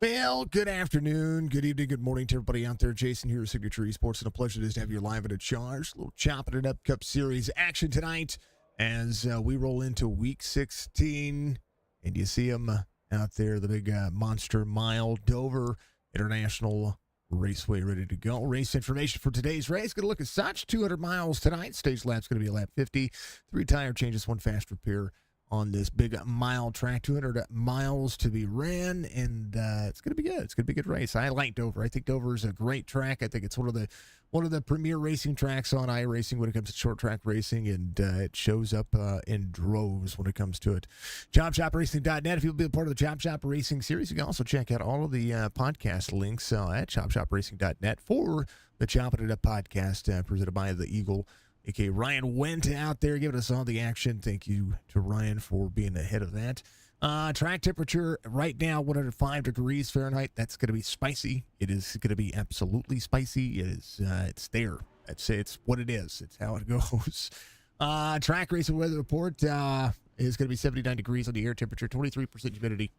Well, good afternoon, good evening, good morning to everybody out there. Jason here, Signature Esports, and a pleasure to have you live and in charge. A little Chopp'N It Up Cup Series action tonight as we roll into Week 16. And you see them out there, the big Monster Mile Dover International Raceway ready to go. Race information for today's race. Going to look at such 200 miles tonight. Stage lap's going to be a lap 50. 3 tire changes, 1 fast repair on this big mile track, 200 miles to be ran, and it's going to be good. It's going to be a good race. I like Dover. I think Dover is a great track. I think it's one of the premier racing tracks on iRacing when it comes to short track racing, and it shows up in droves when it comes to it. ChopShopRacing.net. If you'll be a part of the Chop Shop Racing series, you can also check out all of the podcast links at ChopShopRacing.net for the Chopp'N It Up podcast presented by the Eagle. Okay, Ryan Wendt out there giving us all the action. Thank you to Ryan for being ahead of that. Track temperature right now, 105 degrees Fahrenheit. That's going to be spicy. It is going to be absolutely spicy. It is. It's there. It's what it is. It's how it goes. Track racing weather report is going to be 79 degrees on the air temperature, 23% humidity.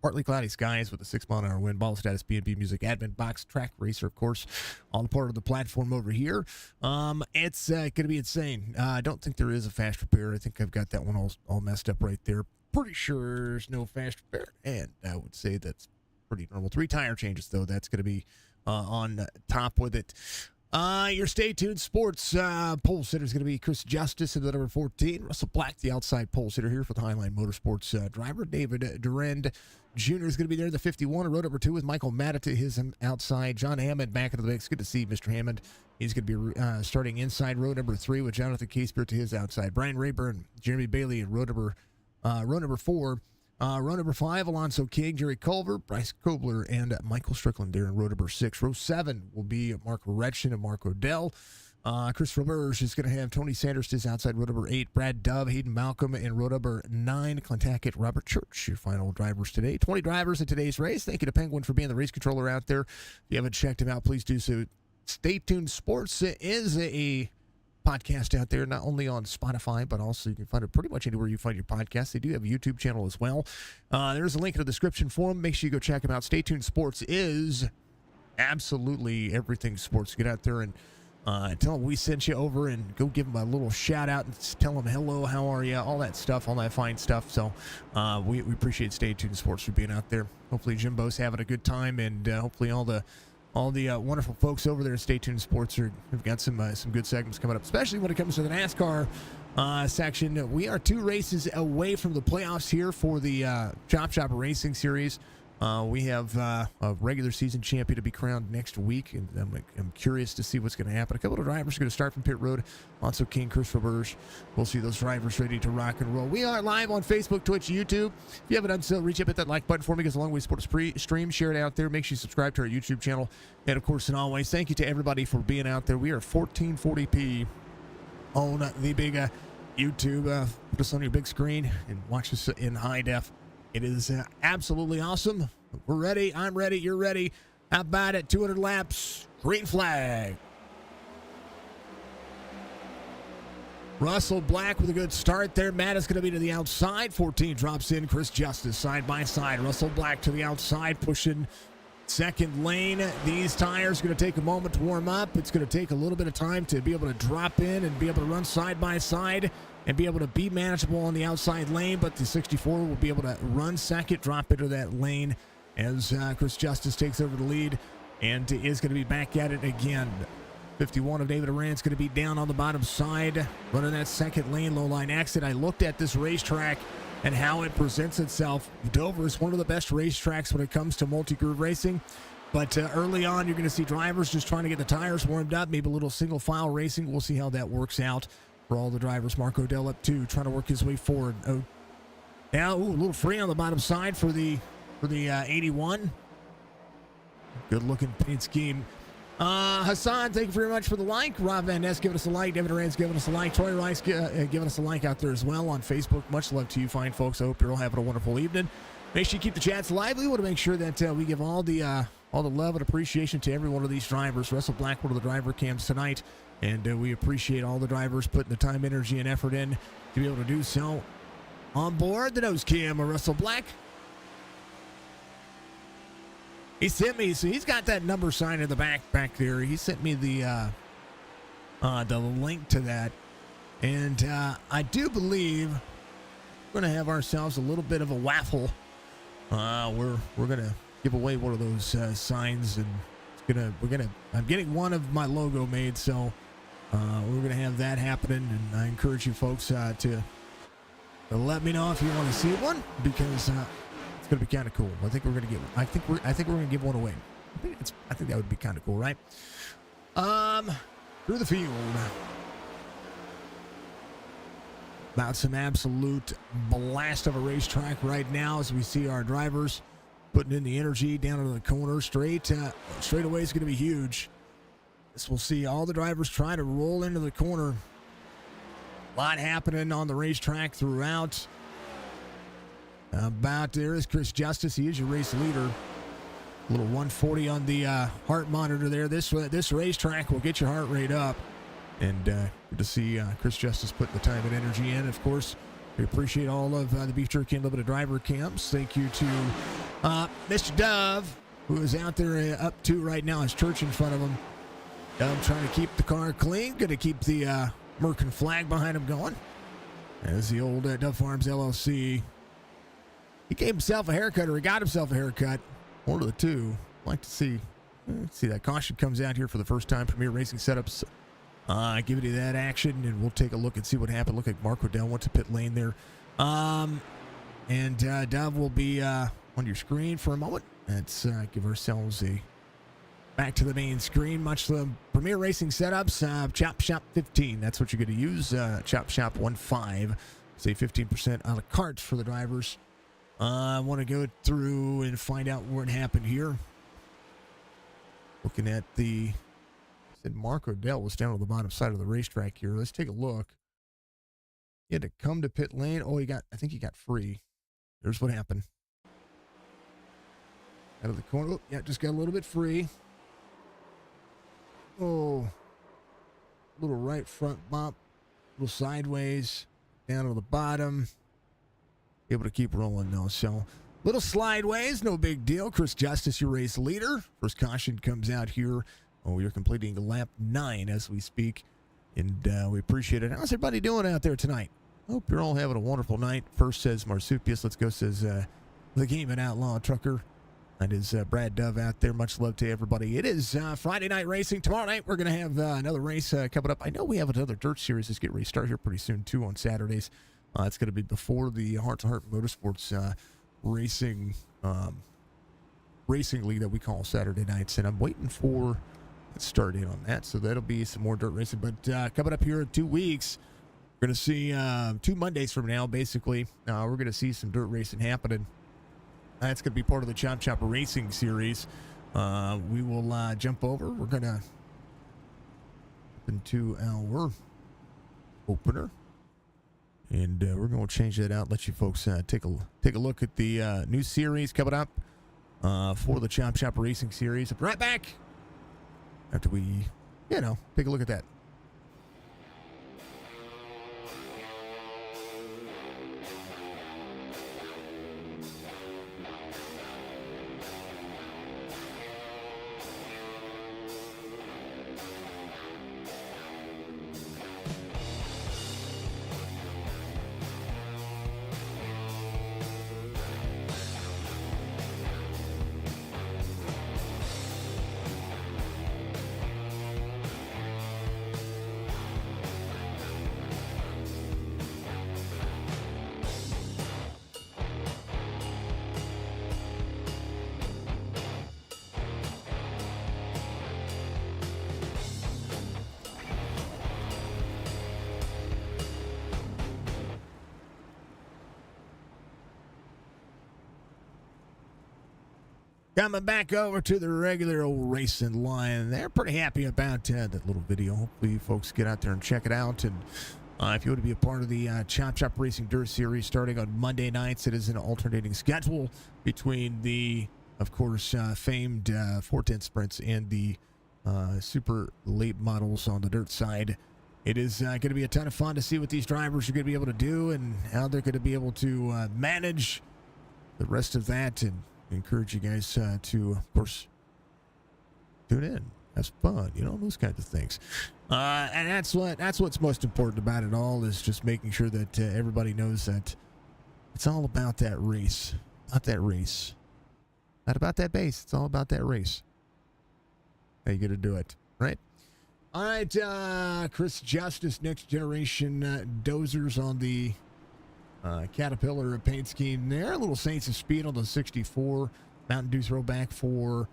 Partly cloudy skies with a 6-mile-an-hour wind. Ball status, B&B Music, admin box, track racer, of course, all part of the platform over here. It's going to be insane. I don't think there is a fast repair. I think I've got that one all messed up right there. Pretty sure there's no fast repair, and I would say that's pretty normal. 3 tire changes, though. That's going to be on top with it. Your Stay Tuned Sports pole sitter is going to be Chris Justice in the number 14. Russell Black, the outside pole sitter here for the Highline Motorsports driver. David Durand Jr. is going to be there, the 51. Row number 2 with Michael Matta to his outside. John Hammond back into the mix. Good to see Mr. Hammond. He's going to be starting inside row number 3 with Jonathan Casebeer to his outside. Brian Rayburn, Jeremy Bailey in row number 4. Row number 5, Alonso King, Jerry Culver, Bryce Kobler, and Michael Strickland there in row number 6. Row 7 will be Mark Retchen and Mark Odell. Christopher Burge is going to have Tony Sanders to his outside, row number 8. Brad Dove, Hayden Malcolm, and row number 9, Clint Hackett, Robert Church, your final drivers today. 20 drivers in today's race. Thank you to Penguin for being the race controller out there. If you haven't checked him out, please do so. Stay Tuned Sports is a podcast out there, not only on Spotify, but also you can find it pretty much anywhere you find your podcast. They do have a YouTube channel as well. There's a link in the description for them. Make sure you go check them out. Stay Tuned Sports is absolutely everything sports. Get out there and tell them we sent you over, and go give them a little shout out and tell them hello, how are you, all that stuff, all that fine stuff. So we appreciate Stay Tuned Sports for being out there. Hopefully Jimbo's having a good time, and hopefully all the wonderful folks over there at Stay Tuned Sports have got some good segments coming up, especially when it comes to the NASCAR section. We are 2 races away from the playoffs here for the Chop Shop Racing Series. We have a regular season champion to be crowned next week, and I'm curious to see what's going to happen. A couple of drivers are going to start from pit road. Alonso King, Christopher Burge. We'll see those drivers ready to rock and roll. We are live on Facebook, Twitch, YouTube. If you haven't done so, reach up, hit that like button for me. It goes a long way to support the stream. Share it out there. Make sure you subscribe to our YouTube channel. And, of course, and always, thank you to everybody for being out there. We are 1440p on the big YouTube. Put us on your big screen and watch us in high def. It is absolutely awesome. We're ready. I'm ready. You're ready. How about it? 200 laps. Green flag. Russell Black with a good start there. Matt is going to be to the outside. 14 drops in. Chris Justice side by side. Russell Black to the outside, pushing second lane. These tires are going to take a moment to warm up. It's going to take a little bit of time to be able to drop in and be able to run side by side and be able to be manageable on the outside lane, but the 64 will be able to run second, drop into that lane as Chris Justice takes over the lead and is going to be back at it again. 51 of David Arand's going to be down on the bottom side, running that second lane, low line exit. I looked at this racetrack and how it presents itself. Dover is one of the best racetracks when it comes to multi-groove racing. But early on, you're going to see drivers just trying to get the tires warmed up, maybe a little single file racing. We'll see how that works out for all the drivers. Mark Odell up 2, trying to work his way forward. Now, a little free on the bottom side for the 81. Good looking paint scheme. Hassan, thank you very much for the like. Rob Van Ness giving us a like. David Arand's giving us a like. Troy Rice giving us a like out there as well on Facebook. Much love to you fine folks. I hope you're all having a wonderful evening. Make sure you keep the chats lively. We want to make sure that we give all the love and appreciation to every one of these drivers. Russell Black, one of the driver cams tonight. And we appreciate all the drivers putting the time, energy, and effort in to be able to do so. On board the nose cam, Russell Black. He sent me, so he's got that number sign in the back there. He sent me the link to that, and I do believe we're gonna have ourselves a little bit of a waffle. We're gonna give away one of those signs, and I'm getting one of my logo made, so we're gonna have that happening, and I encourage you folks to let me know if you want to see one, because it's gonna be kind of cool. I think we're gonna give one away. I think that would be kind of cool, right? Through the field. About some absolute blast of a racetrack right now as we see our drivers putting in the energy down into the corner. Straightaway is going to be huge. This will see all the drivers try to roll into the corner. A lot happening on the racetrack throughout. There is Chris Justice. He is your race leader. A little 140 on the heart monitor there. This racetrack will get your heart rate up. And good to see Chris Justice putting the time and energy in. Of course, we appreciate all of the Beef Jerky and Limited Driver Camps. Thank you to Mr. Dove, who is out there up to right now. His church in front of him. Dove trying to keep the car clean. Going to keep the Merkin flag behind him going. As the old Dove Farms LLC. He gave himself a haircut, or he got himself a haircut. One of the two. Like to see that caution comes out here for the first time. Premier Racing Setups give you that action, and we'll take a look and see what happened. Look like Mark Waddell went to pit lane there. And Dove will be on your screen for a moment. Let's give ourselves a back to the main screen. Much the Premier Racing Setups, Chop Shop 15. That's what you're going to use. Chop Shop 15. Say 15% on a cart for the drivers. I want to go through and find out what happened here. Looking at said Mark Odell was down on the bottom side of the racetrack here. Let's take a look. He had to come to pit lane. Oh, I think he got free. There's what happened. Out of the corner. Oh, yeah, just got a little bit free. Oh, little right front bump, little sideways, down to the bottom. Able to keep rolling though. So little slideways, no big deal. Chris Justice, your race leader. First caution comes out here. Oh, you're completing lap 9 as we speak, and we appreciate it. How's everybody doing out there tonight? Hope you're all having a wonderful night. First says Marsupius. Let's go says the Game and Outlaw Trucker. That is Brad Dove out there. Much love to everybody. It is Friday night racing. Tomorrow night we're going to have another race coming up. I know we have another dirt series that's getting ready to start here pretty soon too on Saturdays. It's going to be before the Heart to Heart Motorsports racing league that we call Saturday nights, and I'm waiting for start in on that, so that'll be some more dirt racing. But coming up here in 2 weeks, we're going to see 2 Mondays from now, basically, we're going to see some dirt racing happening. That's going to be part of the Chop Chop Racing series. We will jump over. We're going to open to our opener, and we're going to change that out. Let you folks take a look at the new series coming up for the Chop Chop Racing series. I'll be right back after we, take a look at that. Coming back over to the regular old racing line. They're pretty happy about that little video. Hopefully you folks get out there and check it out. And if you want to be a part of the Chop Chop Racing Dirt Series starting on Monday nights, it is an alternating schedule between the, of course, famed 410 sprints and the super late models on the dirt side. It is going to be a ton of fun to see what these drivers are going to be able to do and how they're going to be able to manage the rest of that. And encourage you guys to, of course, tune in. Have fun, those kinds of things. And that's what's most important about it all, is just making sure that everybody knows that it's all about that race. Not that race. Not about that base. It's all about that race. How you going to do it, right? All right, Chris Justice, next generation dozers on the Caterpillar paint scheme there. A little Saints of Speed on the 64. Mountain Dew throwback for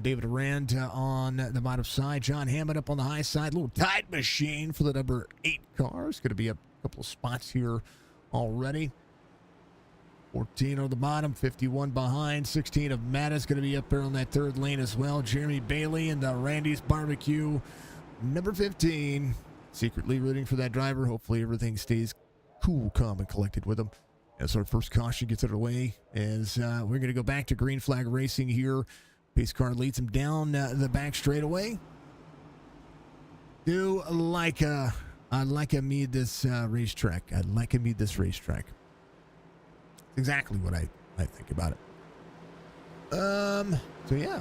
David Arand on the bottom side. John Hammond up on the high side. Little Tide Machine for the number 8 car. It's going to be up a couple of spots here already. 14 on the bottom, 51 behind. 16 of Matta's going to be up there on that third lane as well. Jeremy Bailey and Randy's Barbecue. Number 15. Secretly rooting for that driver. Hopefully everything stays cool, calm, and collected with him. As our first caution gets underway, as we're going to go back to green flag racing here. Pace car leads him down the back straightaway. I like me this racetrack. I like me this racetrack. Exactly what I think about it. So yeah.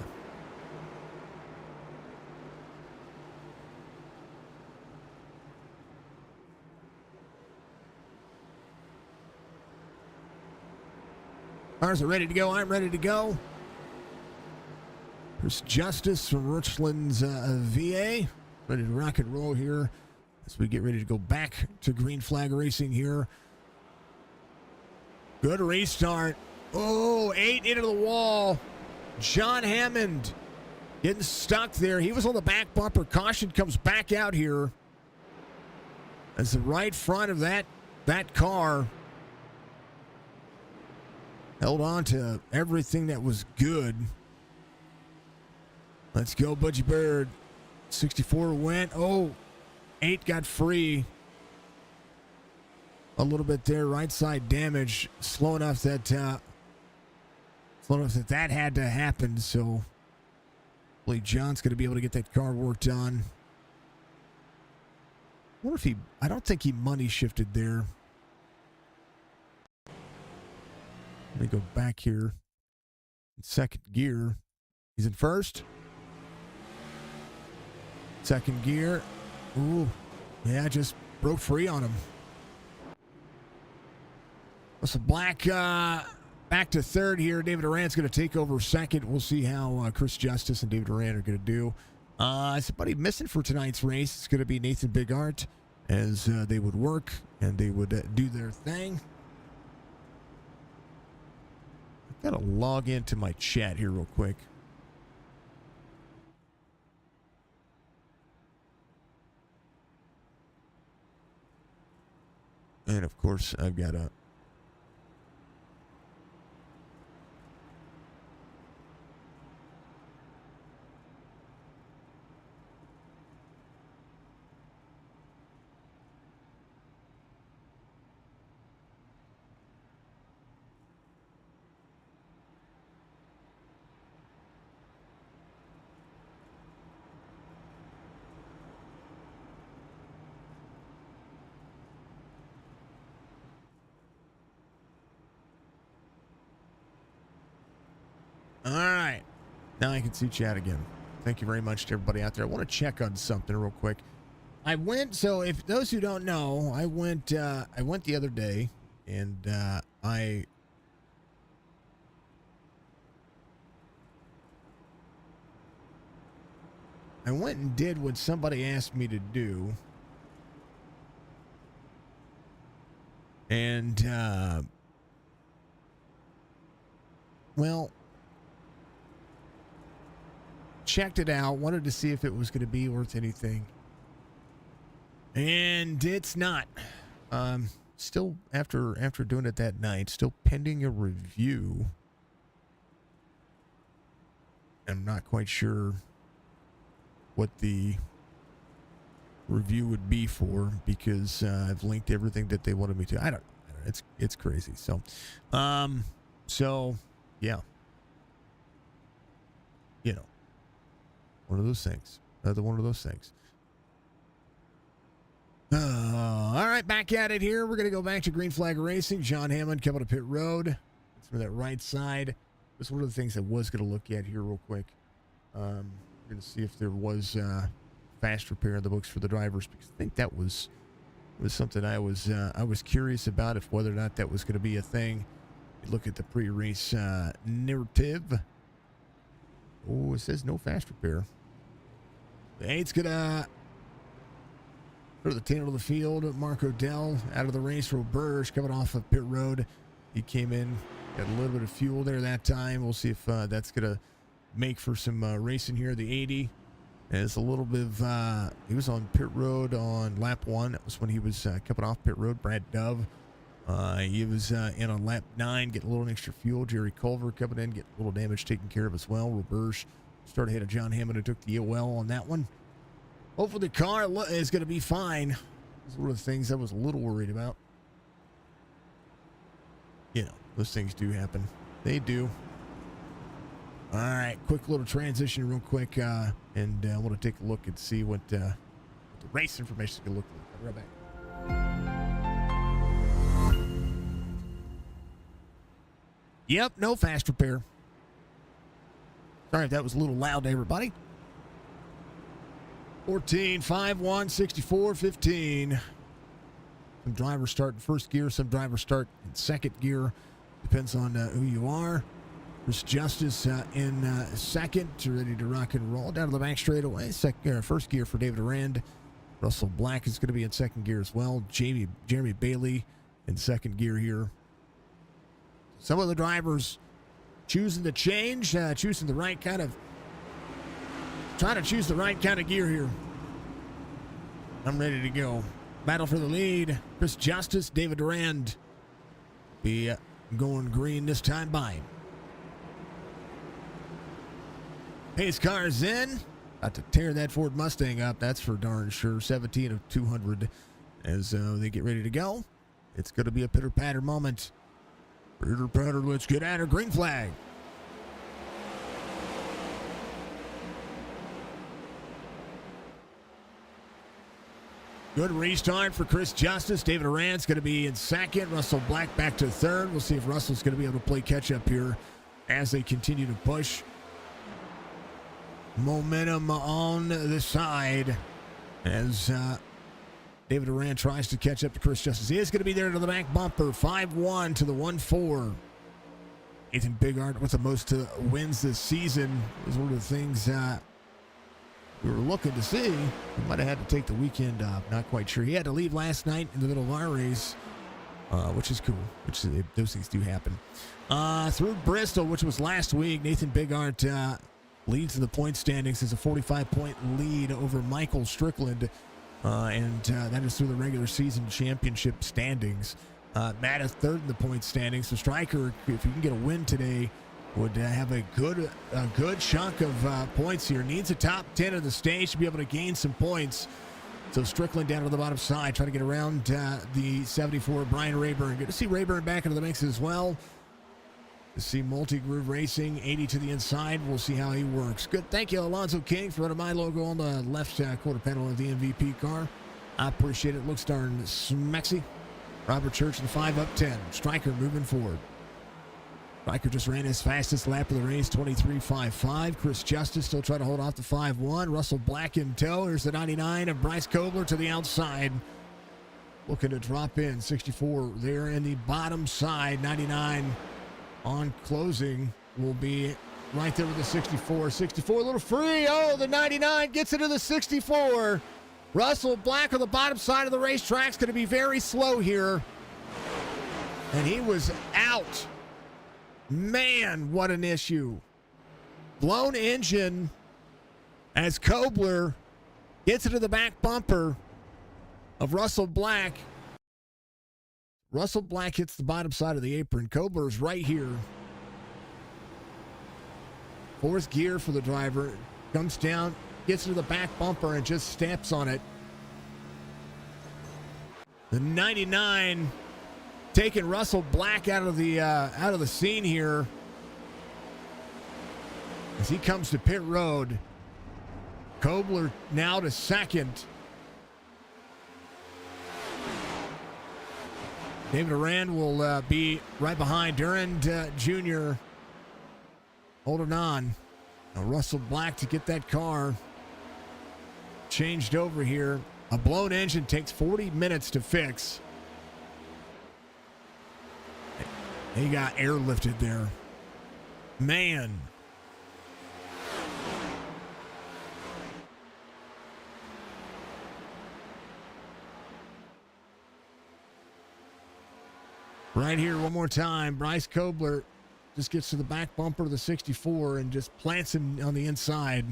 Cars are ready to go. I'm ready to go. There's Justice from Richlands, VA. Ready to rock and roll here as we get ready to go back to green flag racing here. Good restart. Oh, 8 into the wall. John Hammond getting stuck there. He was on the back bumper. Caution comes back out here as the right front of that car held on to everything that was good. Let's go, Budgie Bird. 64 went. Oh, 8 got free. A little bit there, right side damage. Slow enough that that had to happen. So, hopefully John's going to be able to get that car worked on. I don't think he money shifted there. Let me go back here. Second gear. He's in first. Second gear. Ooh. Yeah, just broke free on him. So Black back to third here. David Arand's going to take over second. We'll see how Chris Justice and David Arand are going to do. Somebody missing for tonight's race. It's going to be Nathan Bigart, as they would work and they would do their thing. I've got to log into my chat here real quick. And of course, I've got a all right. Now I can see chat again. Thank you very much to everybody out there. I want to check on something real quick. So if those who don't know, I went the other day and I went and did what somebody asked me to do. And well, checked it out, wanted to see if it was going to be worth anything, and it's not. Still, after doing it that night, still pending a review. I'm not quite sure what the review would be for, because I've linked everything that they wanted me to. I don't know. It's crazy. So yeah, one of those things. Another one of those things. All right, back at it here. We're going to go back to green flag racing. John Hammond coming to pit road. It's for that right side. That's one of the things I was going to look at here real quick. We're going to see if there was fast repair in the books for the drivers, because I think that was something I was curious about, if whether or not that was going to be a thing. You look at the pre-race narrative. Oh, it says no fast repair. The 8's going to go to the tail of the field. Mark Odell out of the race. Roberge coming off of pit road. He came in, got a little bit of fuel there that time. We'll see if that's going to make for some racing here. The 80 has a little bit of, he was on pit road on lap 1. That was when he was coming off pit road. Brad Dove. He was in on lap 9, getting a little extra fuel. Jerry Culver coming in, getting a little damage taken care of as well. Roberge started ahead of John Hammond, who took the AOL on that one. Hopefully the car is going to be fine. Those were the things I was a little worried about. You know, those things do happen. They do. All right, quick little transition real quick, and I want to take a look and see what the race information is going to look like. I'll be right back. Yep, no fast repair. Sorry if that was a little loud to everybody. 14, 5, 1, 64, 15. Some drivers start in first gear, some drivers start in second gear. Depends on who you are. Chris Justice in second, ready to rock and roll. Down to the back straightaway. First gear for David Arand. Russell Black is going to be in second gear as well. Jeremy Bailey in second gear here. Some of the drivers choosing to change, choosing the right kind of, trying to choose the right kind of gear here. I'm ready to go. Battle for the lead. Chris Justice, David Durand be going green this time by. Pace car's in. About to tear that Ford Mustang up. That's for darn sure. 17 of 200 as they get ready to go. It's going to be a pitter-patter moment. Pitter-patter, let's get at her. Green flag. Good restart for Chris Justice. David Arand's going to be in second. Russell Black back to third. We'll see if Russell's going to be able to play catch-up here as they continue to push. Momentum on the side as David Arand tries to catch up to Chris Justice. He is going to be there to the back bumper. 5-1 to the 1-4. Nathan Bigart with the most wins this season was one of the things we were looking to see. He might have had to take the weekend off. Not quite sure. He had to leave last night in the middle of our race, which is cool. Those things do happen. Through Bristol, which was last week, Nathan Bigart leads in the point standings as a 45-point lead over Michael Strickland. And that is through the regular season championship standings. Matt is third in the point standings. So Stryker, if you can get a win today, would have a good chunk of points here. Needs a top 10 of the stage to be able to gain some points. So Strickland down to the bottom side, trying to get around the 74, Brian Rayburn. Good to see Rayburn back into the mix as well. To see Multi-Groove Racing, 80 to the inside. We'll see how he works. Good. Thank you, Alonzo King, for running my logo on the left quarter panel of the MVP car. I appreciate it. Looks darn smexy. Robert Church in 5 up 10. Stryker moving forward. Stryker just ran his fastest lap of the race, 23.55. Chris Justice still trying to hold off the 5-1. Russell Black in tow. Here's the 99 of Bryce Kobler to the outside. Looking to drop in. 64 there in the bottom side. 99 on closing will be right there with the 64. 64 a little free. Oh, the 99 gets into the 64. Russell Black on the bottom side of the racetrack's going to be very slow here. And he was out. Man, what an issue. Blown engine as Kobler gets into the back bumper of Russell Black. Russell Black hits the bottom side of the apron. Kobler is right here. Fourth gear for the driver. Comes down, gets into the back bumper, and just stamps on it. The 99 taking Russell Black out of the scene here as he comes to pit road. Kobler now to second. David Arand will be right behind Durand Jr. holding on. Now Russell Black to get that car changed over here. A blown engine takes 40 minutes to fix. He got airlifted there. Man. Right here, one more time. Bryce Kobler just gets to the back bumper of the 64 and just plants him on the inside.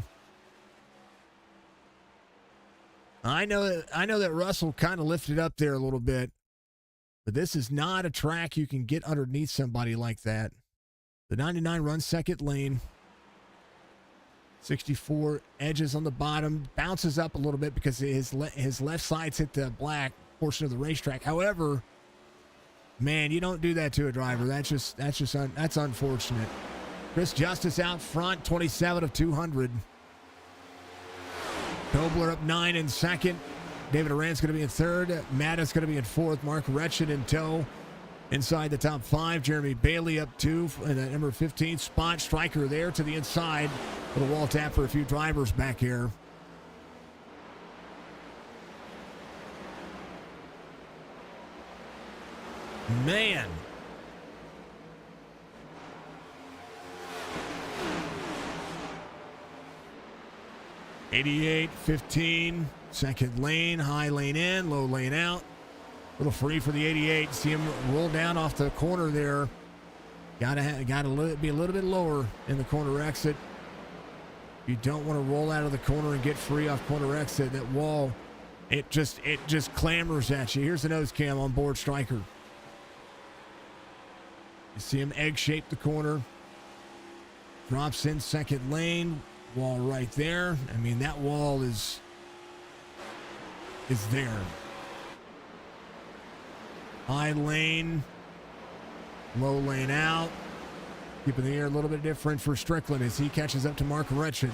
I know that Russell kind of lifted up there a little bit, but this is not a track you can get underneath somebody like that. The 99 runs second lane. 64 edges on the bottom, bounces up a little bit because his left side's hit the black portion of the racetrack. However, man, you don't do that to a driver. That's unfortunate. Chris Justice out front, 27 of 200. Kobler up 9 in second. David Arand's going to be in third. Matta's going to be in fourth. Mark Retchin in tow. Inside the top 5, Jeremy Bailey up 2 in that number 15 spot. Stryker there to the inside. Little wall tap for a few drivers back here. Man. $88.15, second lane, high lane in, low lane out. A little free for the 88. See him roll down off the corner there. Gotta be a little bit lower in the corner exit. You don't want to roll out of the corner and get free off corner exit. That wall, it just clamors at you. Here's the nose cam on board Stryker. You see him egg-shape the corner. Drops in second lane. Wall right there. I mean, that wall is there. High lane. Low lane out. Keeping the air a little bit different for Strickland as he catches up to Mark Retchin.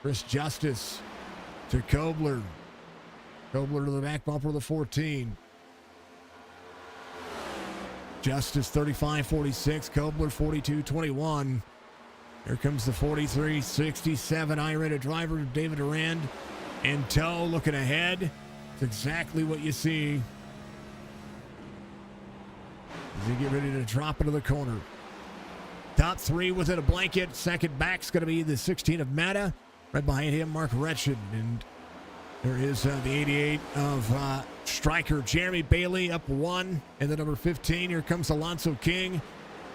Chris Justice to Kobler. Kobler to the back bumper of the 14. Justice 35.46. Kobler 42.21. Here comes the 43.67 iRated driver, David Arand, in tow, looking ahead. It's exactly what you see as they get ready to drop into the corner. Top 3 within a blanket. Second back's going to be the 16 of Matta. Right behind him, Mark Retchin. And there is the 88 of Stryker. Jeremy Bailey up 1. And the number 15, here comes Alonso King.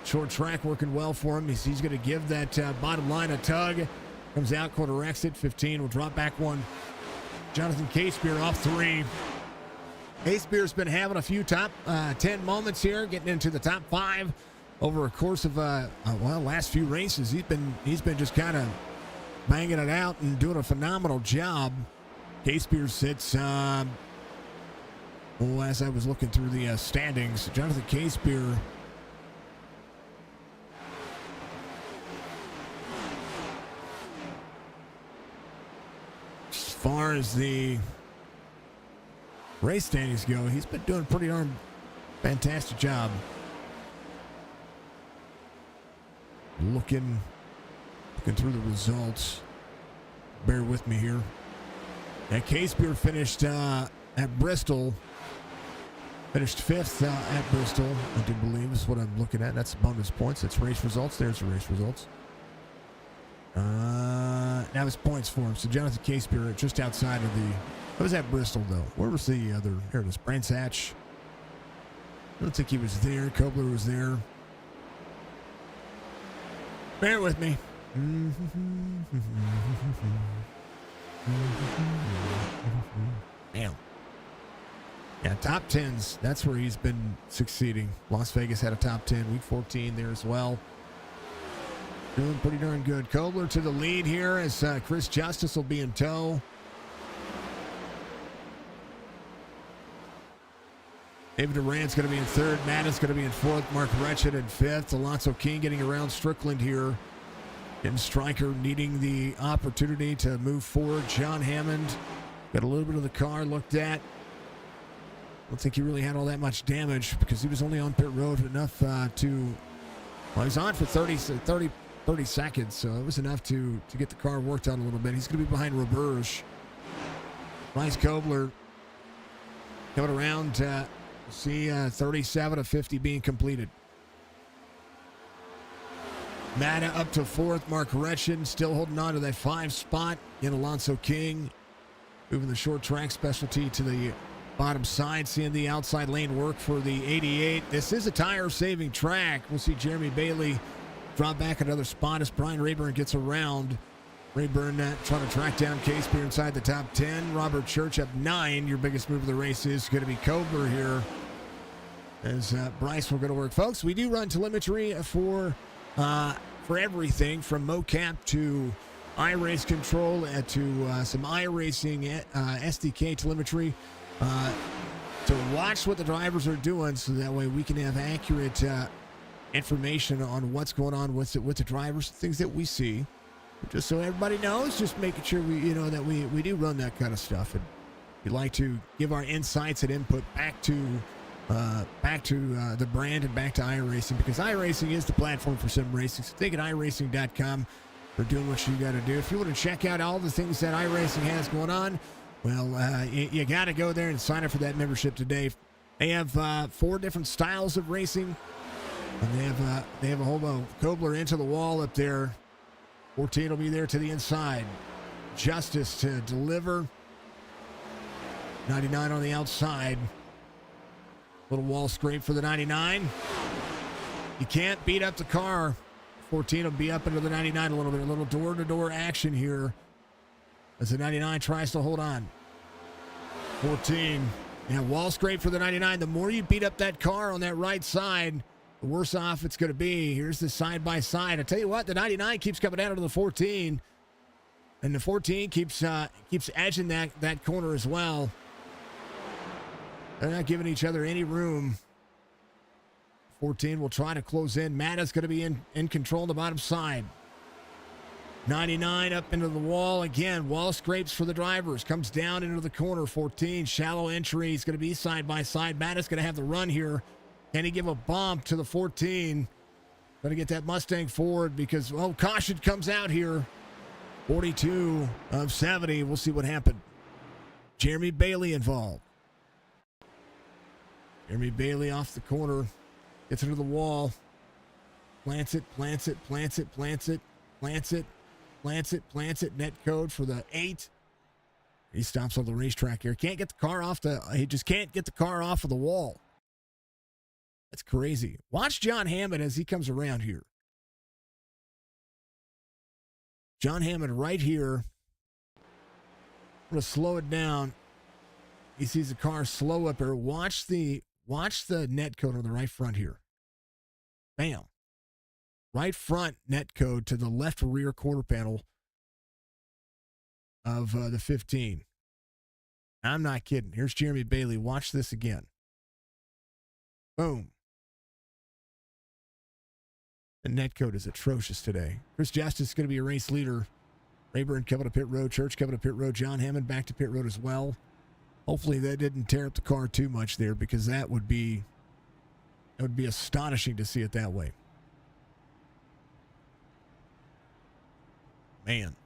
Short track working well for him. He's going to give that bottom line a tug. Comes out, quarter exit. 15 will drop back 1. Jonathan Casebeer off 3. Casebeer's been having a few top 10 moments here, getting into the top 5 over a course of last few races. He's been just kind of banging it out and doing a phenomenal job. Casebeer sits as I was looking through the standings, Jonathan Casebeer as far as the race standings go, he's been doing a pretty darn fantastic job. Looking through the results. Bear with me here. That Casebeer finished at Bristol. Finished 5th at Bristol, I do believe is what I'm looking at. That's bonus points. That's race results. There's the race results. Now it's points for him. So Jonathan Casebeer just outside of the... I was at Bristol, though. Where was the other... Here it is. Brands Hatch. I don't think he was there. Kobler was there. Bear with me. Damn. Yeah, top 10s. That's where he's been succeeding. Las Vegas had a top 10. Week 14 there as well. Doing pretty darn good. Kobler to the lead here as Chris Justice will be in tow. David Durant's going to be in third. Matt is going to be in fourth. Mark Retchin in fifth. Alonso King getting around Strickland here. And Stryker needing the opportunity to move forward. John Hammond got a little bit of the car looked at. I don't think he really had all that much damage because he was only on pit road enough to... Well, he's on for 30 30 seconds, so it was enough to get the car worked on a little bit. He's going to be behind Roberge. Bryce Kobler coming around. See 37 of 50 being completed. Mata up to fourth. Mark Retchen still holding on to that 5 spot. And Alonso King moving the short track specialty to the bottom side. Seeing the outside lane work for the 88. This is a tire-saving track. We'll see Jeremy Bailey drop back another spot as Brian Rayburn gets around. Rayburn trying to track down Casper inside the top 10. Robert Church up 9. Your biggest move of the race is going to be Kobler here as Bryce will go to work. Folks, we do run telemetry for everything from mocap to iRace control to some iRacing SDK telemetry to watch what the drivers are doing so that way we can have accurate information on what's going on with the drivers, things that we see. Just so everybody knows, just making sure that we do run that kind of stuff, and we'd like to give our insights and input back to the brand and back to iRacing, because iRacing is the platform for sim racing. So think at iRacing.com for doing what you got to do. If you want to check out all the things that iRacing has going on, well, you got to go there and sign up for that membership today. They have 4 different styles of racing, and they have a whole Kobler into the wall up there. 14 will be there to the inside. Justice to deliver. 99 on the outside. Little wall scrape for the 99. You can't beat up the car. 14 will be up into the 99 a little bit. A little door-to-door action here as the 99 tries to hold on. 14. Yeah, wall scrape for the 99. The more you beat up that car on that right side, the worse off it's going to be. Here's the side-by-side. I tell you what, the 99 keeps coming down to the 14. And the 14 keeps edging that corner as well. They're not giving each other any room. 14 will try to close in. Mata's going to be in control on the bottom side. 99 up into the wall. Again, wall scrapes for the drivers. Comes down into the corner. 14, shallow entry. He's going to be side-by-side. Mata's going to have the run here. Can he give a bump to the 14? Going to get that Mustang forward because, well, caution comes out here. 42 of 70. We'll see what happened. Jeremy Bailey involved. Jeremy Bailey off the corner. Gets into the wall. Plants it, plants it, plants it, plants it, plants it, plants it, plants it. Net code for the 8. He stops on the racetrack here. Can't get the car off he just can't get the car off of the wall. That's crazy. Watch John Hammond as he comes around here. John Hammond right here. I'm going to slow it down. He sees the car slow up there. Watch the net code on the right front here. Bam. Right front net code to the left rear quarter panel of the 15. I'm not kidding. Here's Jeremy Bailey. Watch this again. Boom. The net code is atrocious today. Chris Justice is going to be a race leader. Rayburn coming to pit road. Church coming to pit road. John Hammond back to pit road as well. Hopefully that didn't tear up the car too much there, because that would be astonishing to see it that way. Man.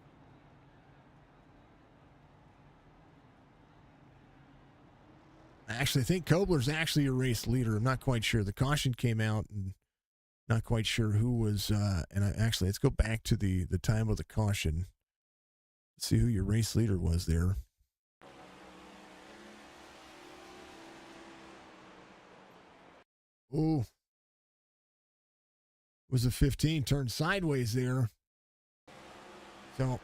Actually, I think Kobler's actually a race leader. I'm not quite sure. The caution came out and not quite sure who was, let's go back to the time of the caution. Let's see who your race leader was there. Oh, was a 15, turned sideways there. So,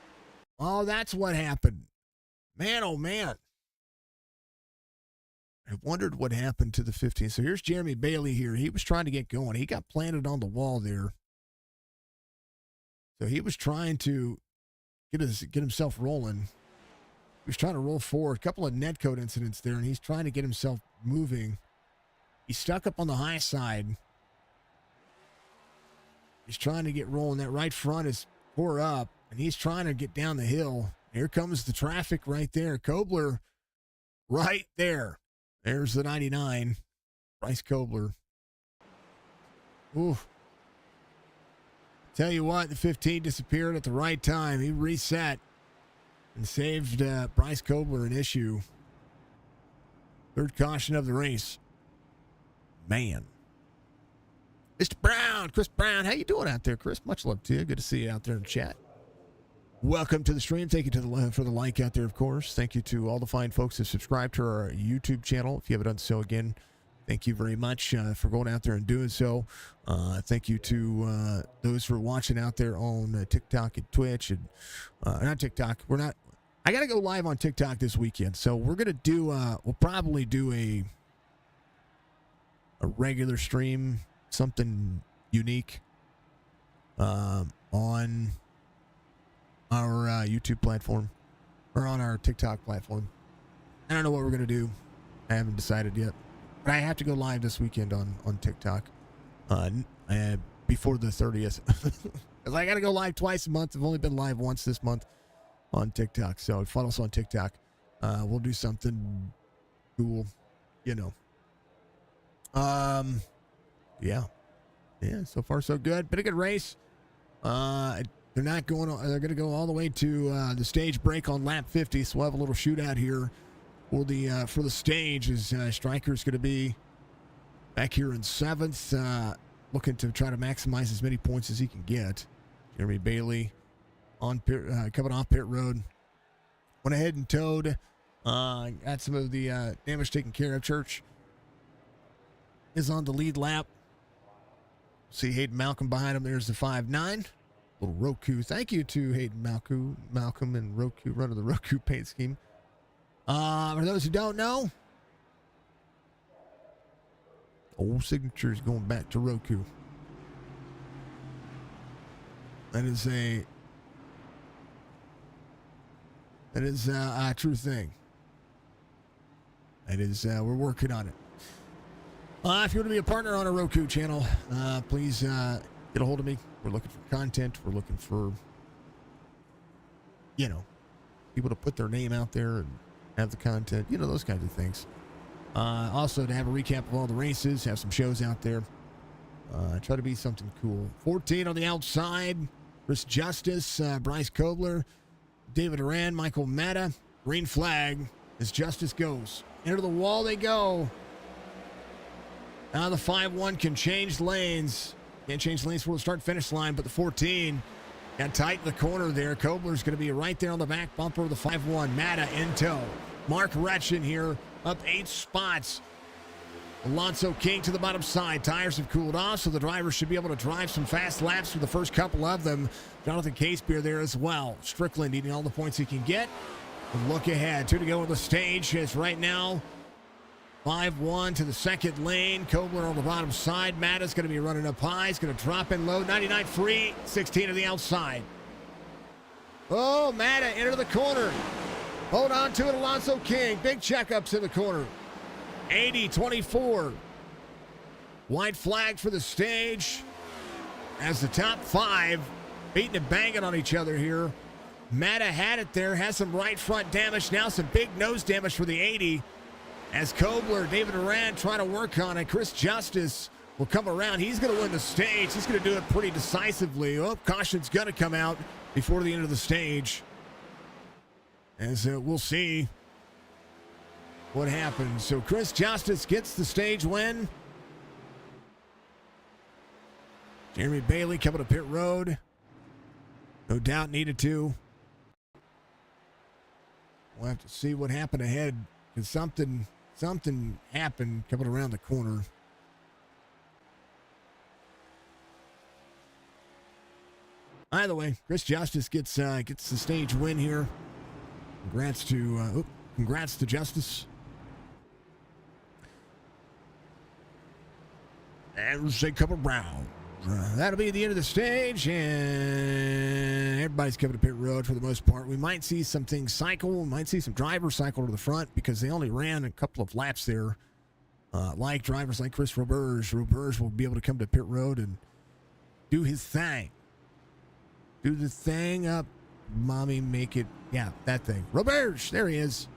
that's what happened. Man, oh man. I wondered what happened to the 15. So here's Jeremy Bailey here. He was trying to get going. He got planted on the wall there. So he was trying to get himself rolling. He was trying to roll forward. A couple of netcode incidents there, and he's trying to get himself moving. He's stuck up on the high side. He's trying to get rolling. That right front is tore up, and he's trying to get down the hill. Here comes the traffic right there. Kobler right there. There's the 99. Bryce Kobler. Ooh. Tell you what, the 15 disappeared at the right time. He reset and saved Bryce Kobler an issue. Third caution of the race. Man. Mr. Brown, Chris Brown, how you doing out there, Chris? Much love to you. Good to see you out there in the chat. Welcome to the stream. Thank you for the like out there, of course. Thank you to all the fine folks that subscribe to our YouTube channel. If you haven't done so, again, thank you very much for going out there and doing so. Thank you to those who are watching out there on TikTok and Twitch. And not TikTok. I got to go live on TikTok this weekend. So we're going to do, we'll probably do a regular stream, something unique on our YouTube platform or on our TikTok platform. I don't know what we're going to do. I haven't decided yet. But I have to go live this weekend on TikTok before the 30th. Because I got to go live twice a month. I've only been live once this month on TikTok. So follow us on TikTok. We'll do something cool, you know. Yeah, so far so good. Been a good race. They're not going. They're going to go all the way to the stage break on lap 50. So we'll have a little shootout here for the stage. As Stryker's going to be back here in 7th, looking to try to maximize as many points as he can get. Jeremy Bailey on coming off pit road. Went ahead and towed. Got some of the damage taken care of. Church is on the lead lap. See Hayden Malcolm behind him. There's the 5.9. Little Roku. Thank you to Hayden Malcolm and Roku, running the Roku paint scheme. For those who don't know, old signatures going back to Roku. That is a true thing. That is, we're working on it. If you want to be a partner on a Roku channel, please get a hold of me. We're looking for content. We're looking for, people to put their name out there and have the content, those kinds of things. Also, to have a recap of all the races, have some shows out there. Try to be something cool. 14 on the outside. Chris Justice, Bryce Kobler, David Duran, Michael Matta. Green flag as Justice goes. Into the wall they go. Now the 5-1 can change lanes. Can't change lanes for the start-finish line, but the 14 got tight in the corner there. Kobler's going to be right there on the back bumper of the 5-1. Matta in tow. Mark Retchen here up 8 spots. Alonso King to the bottom side. Tires have cooled off, so the drivers should be able to drive some fast laps for the first couple of them. Jonathan Casebeer there as well. Strickland needing all the points he can get. Look ahead. 2 to go on the stage. It's right now 5-1 to the second lane. Kobler on the bottom side. Matta's going to be running up high. He's going to drop in low. 99 free. 16 to the outside. Oh, Matta into the corner. Hold on to it, Alonso King. Big checkups in the corner. 80-24. White flag for the stage as the top 5 beating and banging on each other here. Matta had it there. Has some right front damage. Now some big nose damage for the 80. As Kobler, David Duran trying to work on it. Chris Justice will come around. He's going to win the stage. He's going to do it pretty decisively. Oh, caution's going to come out before the end of the stage. As we'll see what happens. So Chris Justice gets the stage win. Jeremy Bailey coming to pit road. No doubt needed to. We'll have to see what happened ahead. Because something happened coming around the corner. Either way, Chris Justice gets the stage win here. Congrats to Justice. And say couple Brown. That'll be the end of the stage, and everybody's coming to pit road for the most part. We might see some things cycle. We might see some drivers cycle to the front because they only ran a couple of laps there. Like drivers like Chris Roberge. Roberge will be able to come to pit road and do his thing. Do the thing up. Mommy, make it. Yeah, that thing. Roberge, there he is.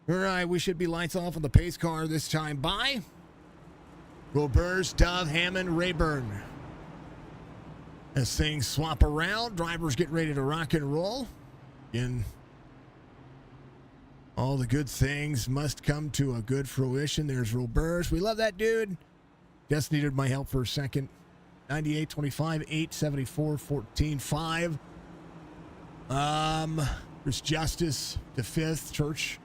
All right, we should be lights off on the pace car this time by Roberts, Dove, Hammond, Rayburn. As things swap around, drivers get ready to rock and roll. And all the good things must come to a good fruition. There's Roberts. We love that dude. Just needed my help for a second. 98, 25, 8, 74, 14, 5. There's Justice to 5th. Church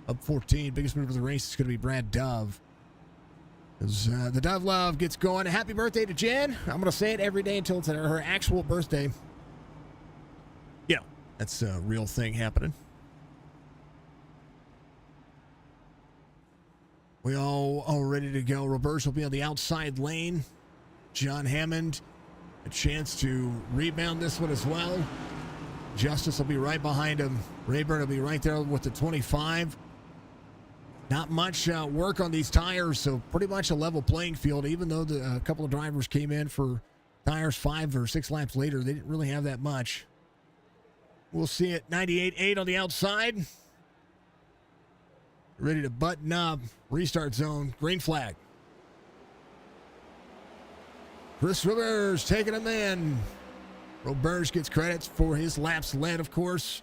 up 14. Biggest move of the race is going to be Brad Dove. As the Dove Love gets going. Happy birthday to Jen. I'm going to say it every day until it's her actual birthday. Yeah, that's a real thing happening. We all ready to go. Roberts will be on the outside lane. John Hammond, a chance to rebound this one as well. Justice will be right behind him. Rayburn will be right there with the 25. Not much work on these tires, so pretty much a level playing field. Even though a couple of drivers came in for tires 5 or 6 laps later, they didn't really have that much. We'll see it. 98.8 on the outside. Ready to button up. Restart zone. Green flag. Chris Rivers taking him in. Roberts gets credits for his laps led, of course.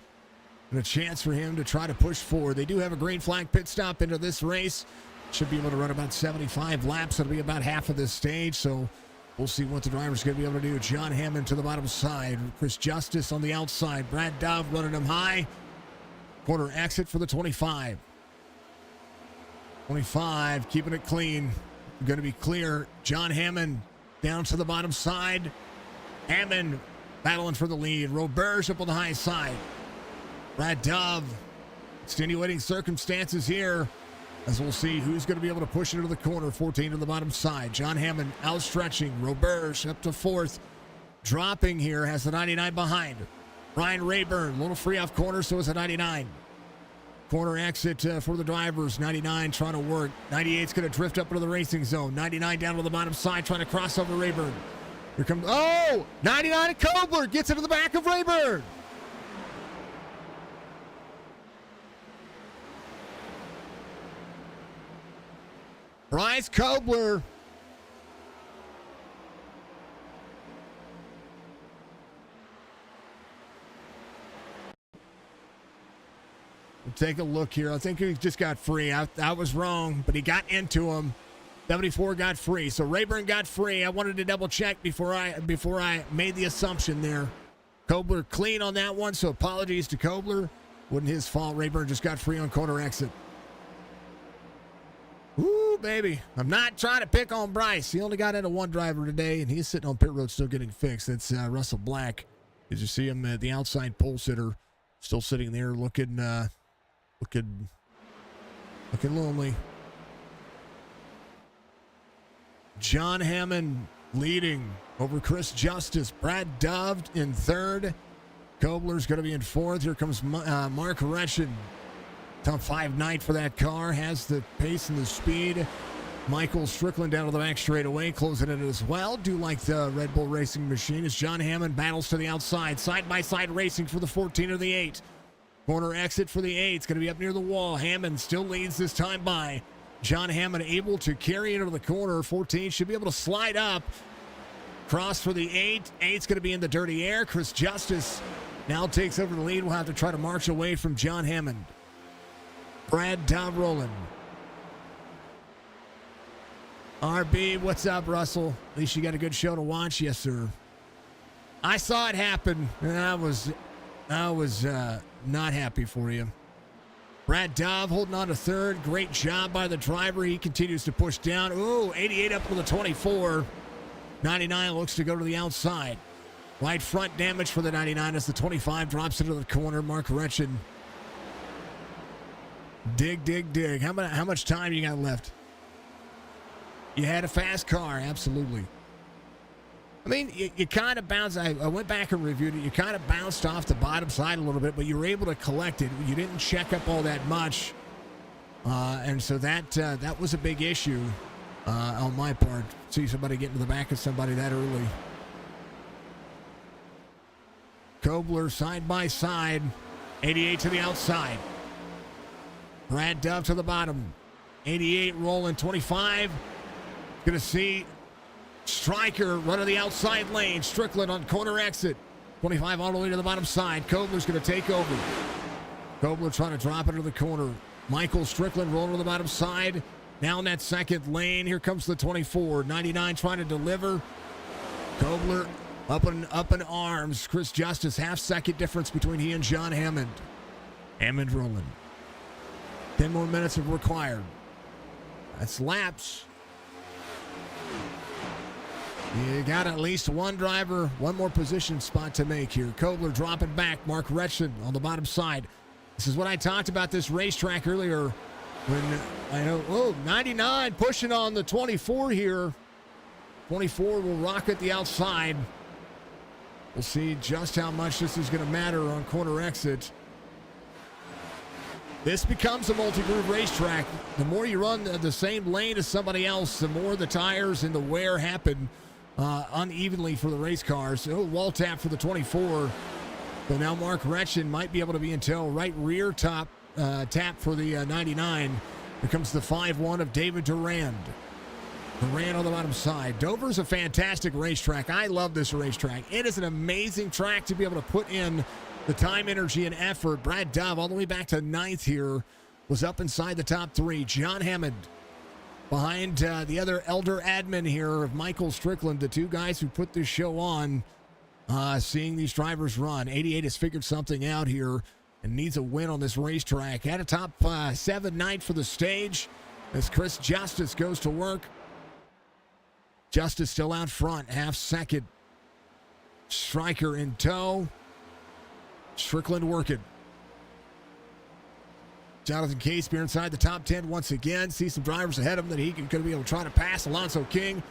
And a chance for him to try to push forward. They do have a green flag pit stop into this race. Should be able to run about 75 laps. It'll be about half of this stage. So we'll see what the driver's going to be able to do. John Hammond to the bottom side. Chris Justice on the outside. Brad Dove running him high. Corner exit for the 25. 25, keeping it clean. Going to be clear. John Hammond down to the bottom side. Hammond battling for the lead. Roberts up on the high side. Brad Dove. Extenuating circumstances here as we'll see who's going to be able to push into the corner. 14 to the bottom side. John Hammond outstretching. Roberts up to 4th. Dropping here. Has the 99 behind. Ryan Rayburn. A little free off corner, so is the 99. Corner exit for the drivers. 99 trying to work. 98's going to drift up into the racing zone. 99 down to the bottom side trying to cross over Rayburn. Here comes, 99 at Kobler gets into the back of Rayburn. Bryce Kobler. Take a look here. I think he just got free. I was wrong, but he got into him. 74 got free. So Rayburn got free. I wanted to double check before I made the assumption there. Kobler clean on that one, so apologies to Kobler. Wasn't his fault. Rayburn just got free on corner exit. Ooh, baby. I'm not trying to pick on Bryce. He only got into one driver today, and he's sitting on pit road still getting fixed. That's Russell Black. As you see him at the outside pole sitter, still sitting there looking lonely. John Hammond leading over Chris Justice. Brad Dove in 3rd. Kobler's going to be in 4th. Here comes Mark Retchen. Top 5 night for that car. Has the pace and the speed. Michael Strickland down to the back straightaway, closing it as well. Do like the Red Bull Racing machine as John Hammond battles to the outside. Side-by-side racing for the 14 or the 8. Corner exit for the 8. It's going to be up near the wall. Hammond still leads this time by. John Hammond able to carry it into the corner. 14 should be able to slide up. Cross for the 8. 8's going to be in the dirty air. Chris Justice now takes over the lead. We'll have to try to march away from John Hammond. Brad Dove rolling. RB, what's up, Russell? At least you got a good show to watch. Yes, sir. I saw it happen, and I was not happy for you. Brad Dove holding on to 3rd. Great job by the driver. He continues to push down. Ooh, 88 up to the 24. 99 looks to go to the outside. Right front damage for the 99 as the 25 drops into the corner. Mark Retchen. Dig. How much time you got left? You had a fast car, absolutely. I mean, you kind of bounced. I went back and reviewed it. You kind of bounced off the bottom side a little bit, but you were able to collect it. You didn't check up all that much. And so that was a big issue on my part. See somebody get into the back of somebody that early. Kobler side by side. 88 to the outside. Brad Dove to the bottom. 88 rolling 25. Going to see Stryker running the outside lane. Strickland on corner exit. 25 all the way to the bottom side. Kobler's going to take over. Kobler trying to drop it into the corner. Michael Strickland rolling to the bottom side. Now in that second lane. Here comes the 24. 99 trying to deliver. Kobler up in arms. Chris Justice, half-second difference between he and John Hammond. Hammond rolling. 10 more minutes are required. That's laps. You got at least one driver, one more position spot to make here. Kobler dropping back. Mark Retchen on the bottom side. This is what I talked about this racetrack earlier when I know, 99 pushing on the 24 here. 24 will rock at the outside. We'll see just how much this is going to matter on corner exit. This becomes a multi-groove racetrack. The more you run the same lane as somebody else, the more the tires and the wear happen unevenly for the race cars. Wall tap for the 24. So now Mark Retchen might be able to be in tow. Right rear top tap for the 99. Here comes the 5-1 of David Durand. Durand on the bottom side. Dover's a fantastic racetrack. I love this racetrack. It is an amazing track to be able to put in the time, energy, and effort. Brad Dove, all the way back to 9th here, was up inside the top 3. John Hammond behind the other elder admin here of Michael Strickland, the two guys who put this show on, seeing these drivers run. 88 has figured something out here and needs a win on this racetrack. Had a top 7 night for the stage as Chris Justice goes to work. Justice still out front, half-second. Stryker in tow. Strickland working. Jonathan Casebeer inside the top 10 once again. See some drivers ahead of him that he going to be able to try to pass. Alonzo King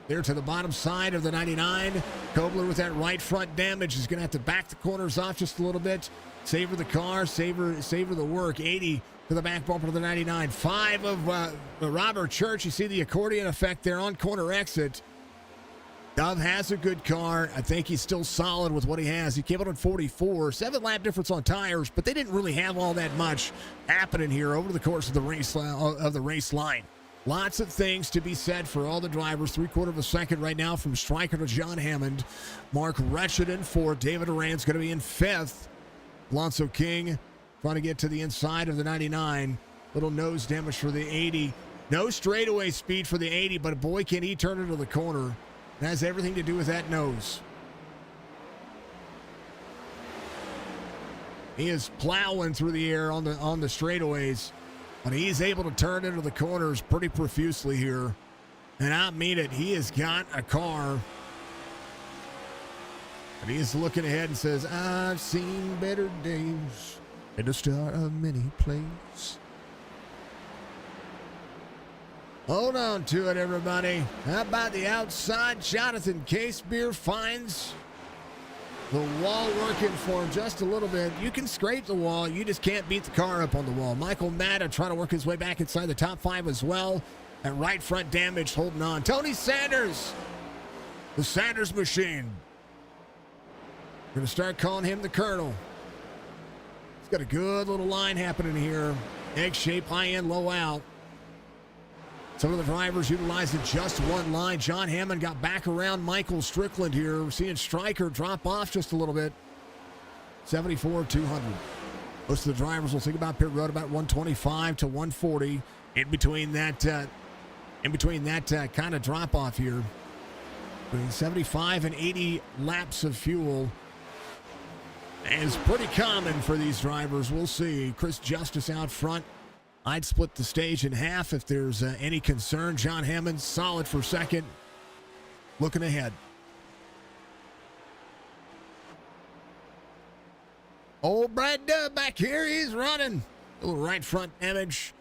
there to the bottom side of the 99. Kobler with that right front damage is going to have to back the corners off just a little bit. Savor the car, savor the work. 80 to the back bumper of the 99. 5 of Robert Church. You see the accordion effect there on corner exit. Dove has a good car. I think he's still solid with what he has. He came out on 44. 7-lap difference on tires, but they didn't really have all that much happening here over the course of the race line. Lots of things to be said for all the drivers. 3/4 of a second right now from Stryker to John Hammond. Mark Retchen in 4th. David Durand's going to be in 5th. Alonzo King trying to get to the inside of the 99. Little nose damage for the 80. No straightaway speed for the 80, but boy, can he turn into the corner. It has everything to do with that nose. He is plowing through the air on the straightaways, but he's able to turn into the corners pretty profusely here. And I mean it, he has got a car. And he is looking ahead and says, I've seen better days in the star of many plays. Hold on to it, everybody. How about the outside? Jonathan Casebeer finds the wall working for him just a little bit. You can scrape the wall. You just can't beat the car up on the wall. Michael Matta trying to work his way back inside the top 5 as well. That right front damage holding on. Tony Sanders, the Sanders machine. We're going to start calling him the Colonel. He's got a good little line happening here. Egg shape, high in, low out. Some of the drivers utilizing just one line. John Hammond got back around Michael Strickland here. We're seeing Stryker drop off just a little bit. 74-200. Most of the drivers will think about pit road about 125 to 140. In between that kind of drop off here. Between 75 and 80 laps of fuel is pretty common for these drivers. We'll see. Chris Justice out front. I'd split the stage in half if there's any concern. John Hammond solid for second. Looking ahead. Old Brad Dove back here. He's running. A little right front damage.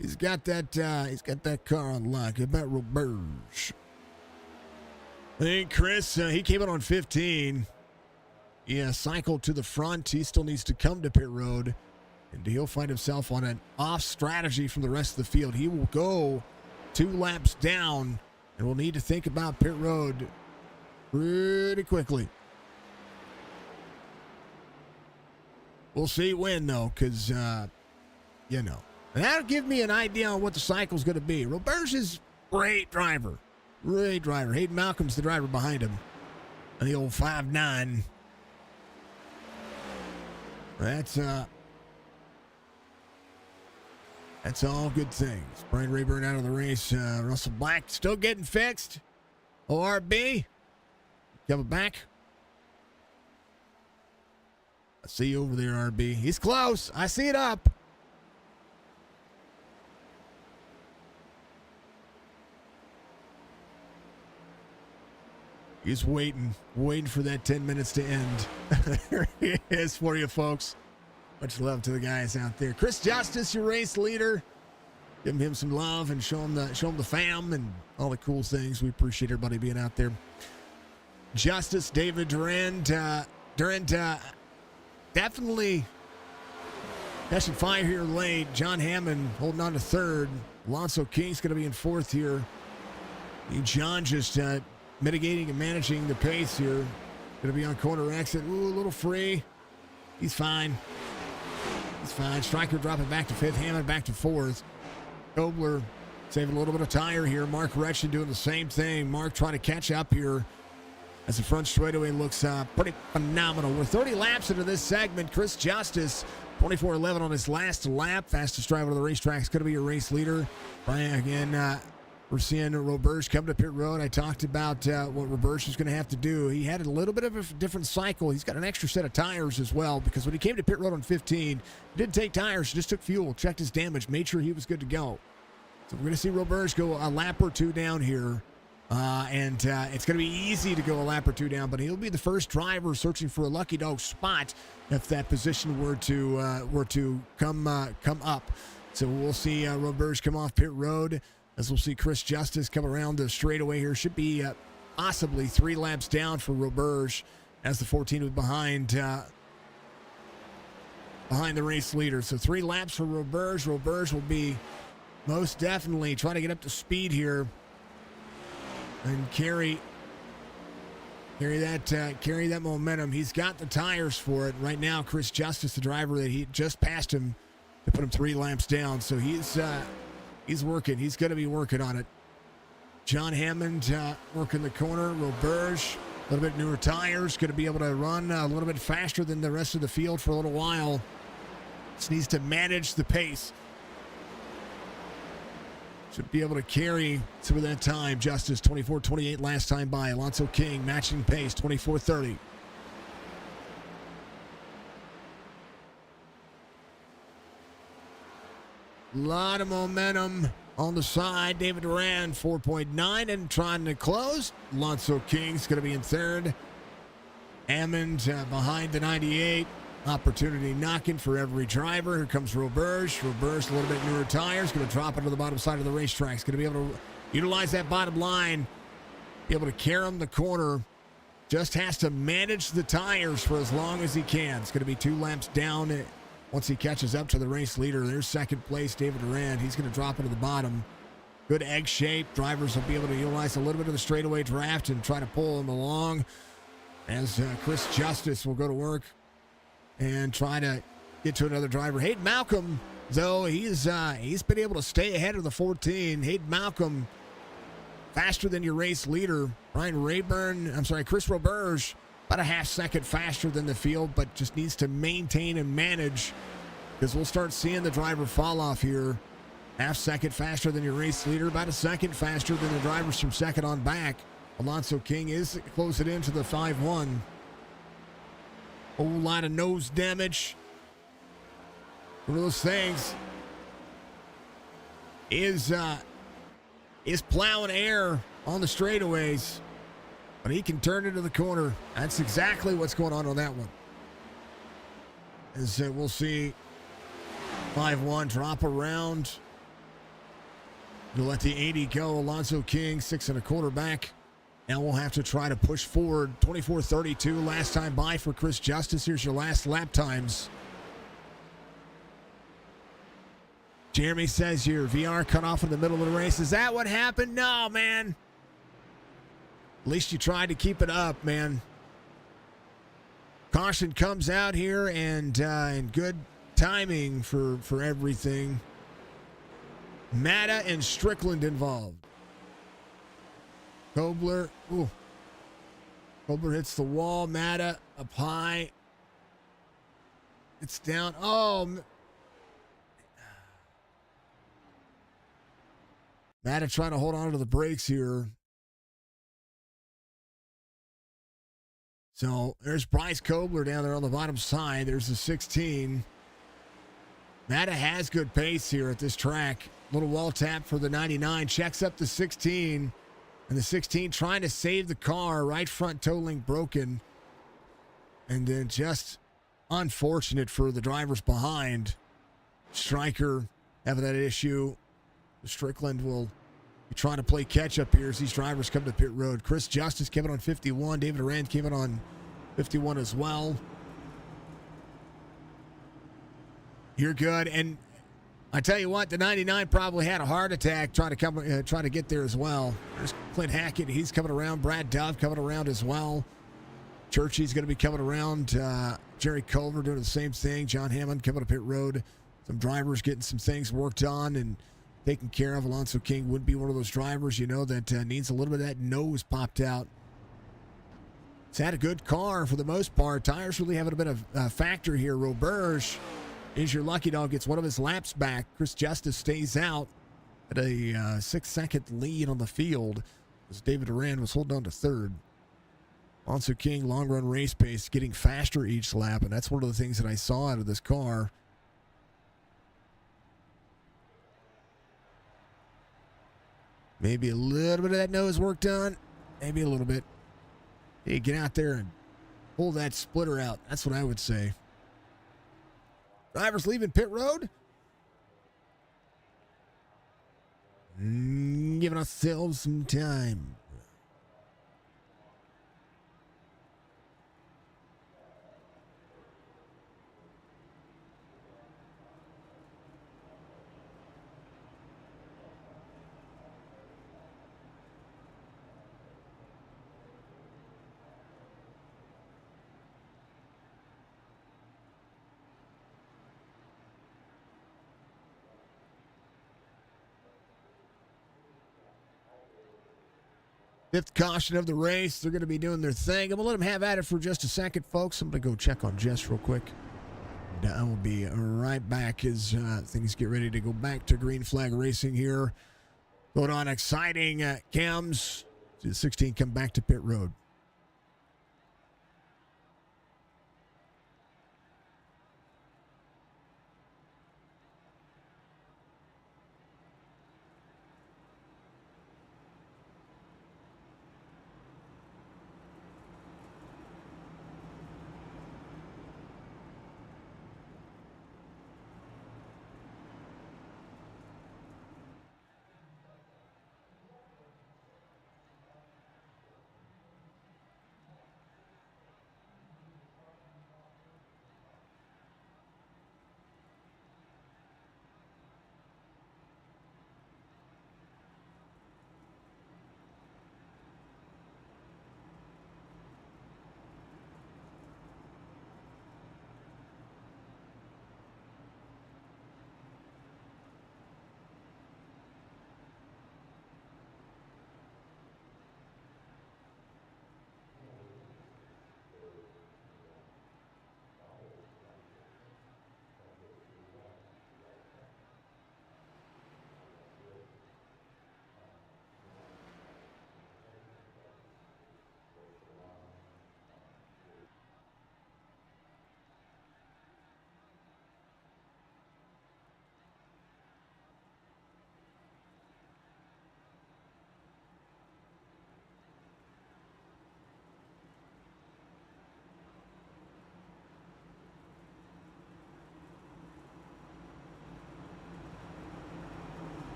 He's got that car on lock. How about Roberge? I think Chris, he came in on 15. Yeah, cycled to the front. He still needs to come to pit road. And he'll find himself on an off strategy from the rest of the field. He will go 2 laps down and will need to think about pit road pretty quickly. We'll see when, though, because, you know. And that'll give me an idea on what the cycle's going to be. Roberge is great driver. Great driver. Hayden Malcolm's the driver behind him. And the old 5'9". That's all good things. Brian Rayburn out of the race. Russell Black still getting fixed. ORB. Coming back. I see you over there, RB. He's close. I see it up. He's waiting for that 10 minutes to end. There he is for you, folks. Much love to the guys out there. Chris Justice, your race leader. Give him some love and show him the fam and all the cool things. We appreciate everybody being out there. Justice, David Durand. Definitely catching fire here late. John Hammond holding on to third. Alonso King's going to be in fourth here. John just mitigating and managing the pace here. Going to be on corner exit. Ooh, a little free. He's fine. He's fine. Stryker dropping back to fifth. Hammond back to fourth. Kobler saving a little bit of tire here. Mark Retchen doing the same thing. Mark trying to catch up here as the front straightaway looks pretty phenomenal. We're 30 laps into this segment. Chris Justice, 24:11 on his last lap. Fastest driver on the racetrack is going to be your race leader. Brian, again, we're seeing Roberge come to pit road. I talked about what Roberge is going to have to do. He had a little bit of a different cycle. He's got an extra set of tires as well, because when he came to pit road on 15, he didn't take tires, just took fuel, checked his damage, made sure he was good to go. So we're going to see Roberge go a lap or two down here. And it's going to be easy to go a lap or two down, but he'll be the first driver searching for a lucky dog spot if that position were to come up. So we'll see Roberge come off pit road, as we'll see Chris Justice come around the straightaway here. Should be possibly 3 laps down for Roberge, as the 14 was behind the race leader. So 3 laps for Roberge. Roberge will be most definitely trying to get up to speed here and carry that momentum. He's got the tires for it. Right now, Chris Justice, the driver that he just passed him, to put him 3 laps down. So he's working. He's going to be working on it. John Hammond working the corner. Roberge, a little bit newer tires, going to be able to run a little bit faster than the rest of the field for a little while. Just needs to manage the pace. Should be able to carry some of that time. Justice, 24:28 last time by. Alonso King matching pace, 24:30. A lot of momentum on the side. David Durand, 4.9 and trying to close. Alonso King's going to be in third. Hammond behind the 98. Opportunity knocking for every driver. Here comes Roberge. Roberge, a little bit newer tires. Going to drop into the bottom side of the racetrack. He's going to be able to utilize that bottom line. Be able to carry him the corner. Just has to manage the tires for as long as he can. It's going to be 2 laps down once he catches up to the race leader. There's second place, David Durand. He's going to drop into the bottom. Good egg shape. Drivers will be able to utilize a little bit of the straightaway draft and try to pull him along, as Chris Justice will go to work and try to get to another driver. Hayden Malcolm, though, he's been able to stay ahead of the 14. Hayden Malcolm, faster than your race leader. Chris Roberge, about a half second faster than the field, but just needs to maintain and manage, because we'll start seeing the driver fall off here. Half second faster than your race leader, about a second faster than the drivers from second on back. Alonso King is closing into the 5-1. Whole lot of nose damage. One of those things is plowing air on the straightaways, but he can turn into the corner. That's exactly what's going on that one. As we'll see 5-1 drop around. We'll let the 80 go. Alonso King, 6 1/4 back. Now we'll have to try to push forward. 24:32 last time by for Chris Justice. Here's your last lap times. Jeremy says your VR cut off in the middle of the race. Is that what happened? No, man. At least you tried to keep it up, man. Caution comes out here, and good timing for everything. Matta and Strickland involved. Kobler. Ooh. Kobler hits the wall. Matta up high. It's down. Oh. Matta trying to hold on to the brakes here. So there's Bryce Kobler down there on the bottom side. There's the 16. Matta has good pace here at this track. Little wall tap for the 99. Checks up the 16. And the 16 trying to save the car. Right front toe link broken. And then just unfortunate for the drivers behind. Stryker having that issue. Strickland will be trying to play catch up here as these drivers come to pit road. Chris Justice came in on 51. David Arand came in on 51 as well. You're good. And I tell you what, the 99 probably had a heart attack trying to get there as well. There's Clint Hackett. He's coming around. Brad Dove coming around as well. Churchy's going to be coming around. Jerry Culver doing the same thing. John Hammond coming to pit road. Some drivers getting some things worked on and taken care of. Alonso King would be one of those drivers, that needs a little bit of that nose popped out. It's had a good car for the most part. Tires really haven't been a factor here. Roberge is your lucky dog, gets one of his laps back. Chris Justice stays out at a 6-second lead on the field as David Duran was holding on to third. Alonso King, long run race pace, getting faster each lap, and that's one of the things that I saw out of this car. Maybe a little bit of that nose work done. Maybe a little bit. Hey, get out there and pull that splitter out. That's what I would say. Drivers leaving pit road. Giving ourselves some time. Fifth caution of the race. They're going to be doing their thing. I'm going to let them have at it for just a second, folks. I'm going to go check on Jess real quick. And I will be right back as things get ready to go back to green flag racing here. Going on exciting cams. See the 16 come back to pit road.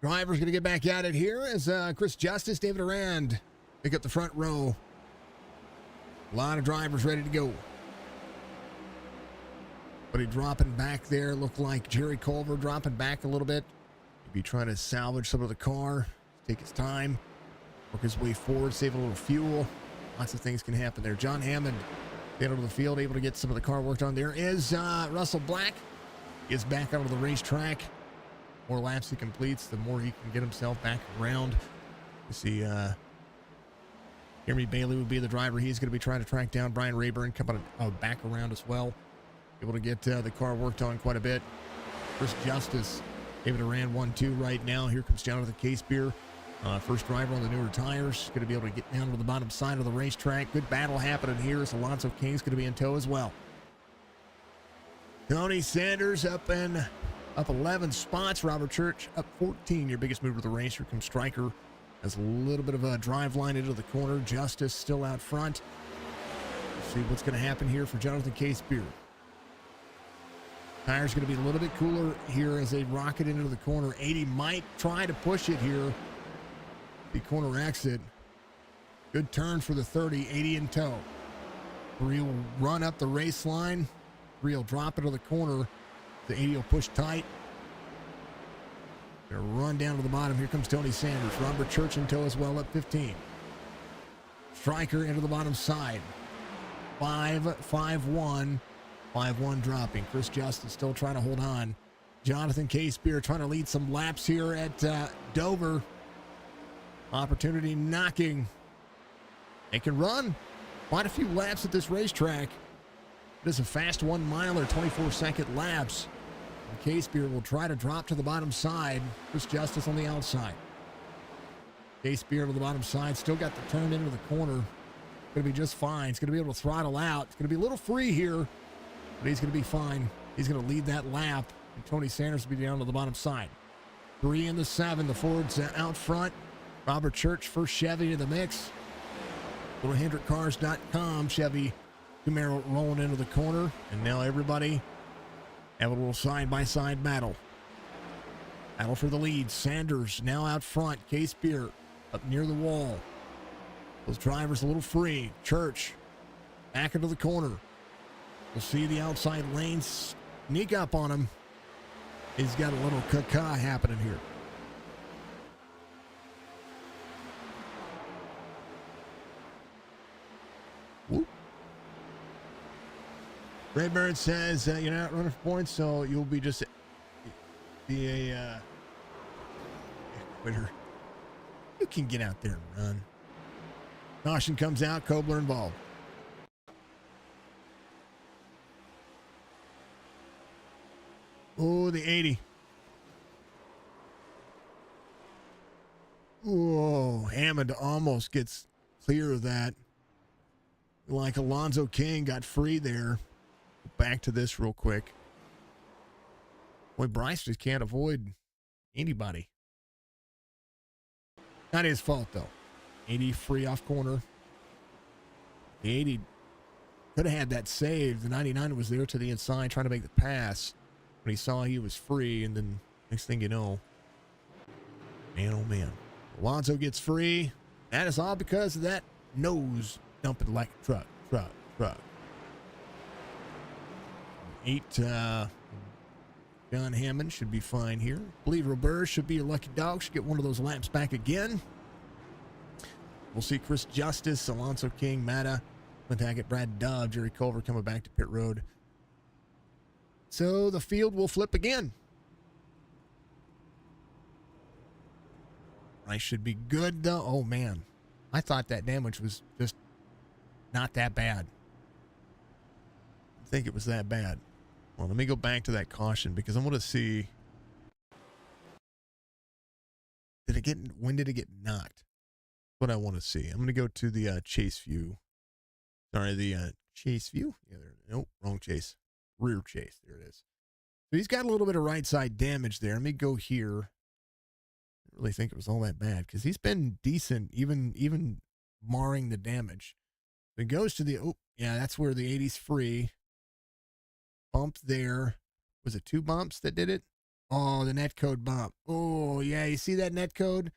Drivers going to get back at it here as Chris Justice, David Arand pick up the front row. A lot of drivers ready to go. Somebody dropping back there. Looked like Jerry Culver dropping back a little bit. Maybe trying to salvage some of the car. Take his time. Work his way forward. Save a little fuel. Lots of things can happen there. John Hammond, out of the field, able to get some of the car worked on. There is Russell Black. He is back out of the racetrack. More laps he completes, the more he can get himself back around. You see, Jeremy Bailey would be the driver. He's going to be trying to track down Brian Rayburn, coming back around as well. Able to get the car worked on quite a bit. Chris Justice able to ran 1-2 right now. Here comes Jonathan Casebeer. First driver on the newer tires. Going to be able to get down to the bottom side of the racetrack. Good battle happening here as Alonzo King's going to be in tow as well. Tony Sanders up 11 spots. Robert Church up 14. Your biggest mover of the race. Here comes Stryker. Has a little bit of a drive line into the corner. Justice still out front. Let's see what's going to happen here for Jonathan Casebeer. Tires going to be a little bit cooler here as they rocket into the corner. 80 might try to push it here. The corner exit. Good turn for the 30. 80 in tow. 3 will run up the race line. 3 will drop into the corner. The 80 will push tight. They'll run down to the bottom. Here comes Tony Sanders. Robert Church in tow as well at 15. Stryker into the bottom side. 5-5-1. 5-1 dropping. Chris Justice still trying to hold on. Jonathan Casebeer trying to lead some laps here at Dover. Opportunity knocking. They can run quite a few laps at this racetrack. It is a fast 1 miler, 24-second laps. And Casebeer will try to drop to the bottom side. Chris Justice on the outside. Casebeer to the bottom side. Still got the turn into the corner. Going to be just fine. It's going to be able to throttle out. It's going to be a little free here, but he's going to be fine. He's going to lead that lap. And Tony Sanders will be down to the bottom side. 3 in the 7. The Fords out front. Robert Church, first Chevy in the mix. LittleHendrickCars.com. Chevy Camaro rolling into the corner. And now everybody have a little side-by-side battle. Battle for the lead. Sanders now out front. Casebeer up near the wall. Those drivers a little free. Church back into the corner. We'll see the outside lane sneak up on him. He's got a little caca happening here. Whoop. Rayburn says you're not running for points, so you'll be just be a quitter. You can get out there and run. Caution comes out. Kobler involved. Oh, the 80. Whoa, Hammond almost gets clear of that. Like Alonzo King got free there. Back to this real quick. Boy, Bryce just can't avoid anybody. Not his fault, though. 80 free off corner. The 80 could have had that saved. The 99 was there to the inside trying to make the pass. When he saw he was free, and then next thing you know, man, oh man. Alonso gets free. That is all because of that nose dumping like a truck. 8, John Hammond should be fine here. I believe Robert should be a lucky dog. Should get one of those laps back again. We'll see Chris Justice, Alonso King, Matta, Clint Hackett, Brad Dove, Jerry Culver coming back to pit road. So the field will flip again. I should be good, though. Oh, man. I thought that damage was just not that bad. I think it was that bad. Well, let me go back to that caution because I want to see. When did it get knocked? What I want to see. I'm going to go to the chase view. Sorry, the chase view. Yeah, nope, wrong chase. Rear chase. There it is. So he's got a little bit of right side damage there. Let me go here. I don't really think it was all that bad because he's been decent, even marring the damage. So he goes to the, oh, yeah, that's where the 80's free. Bump there. Was it 2 bumps that did it? Oh, the net code bump. Oh, yeah, you see that net code?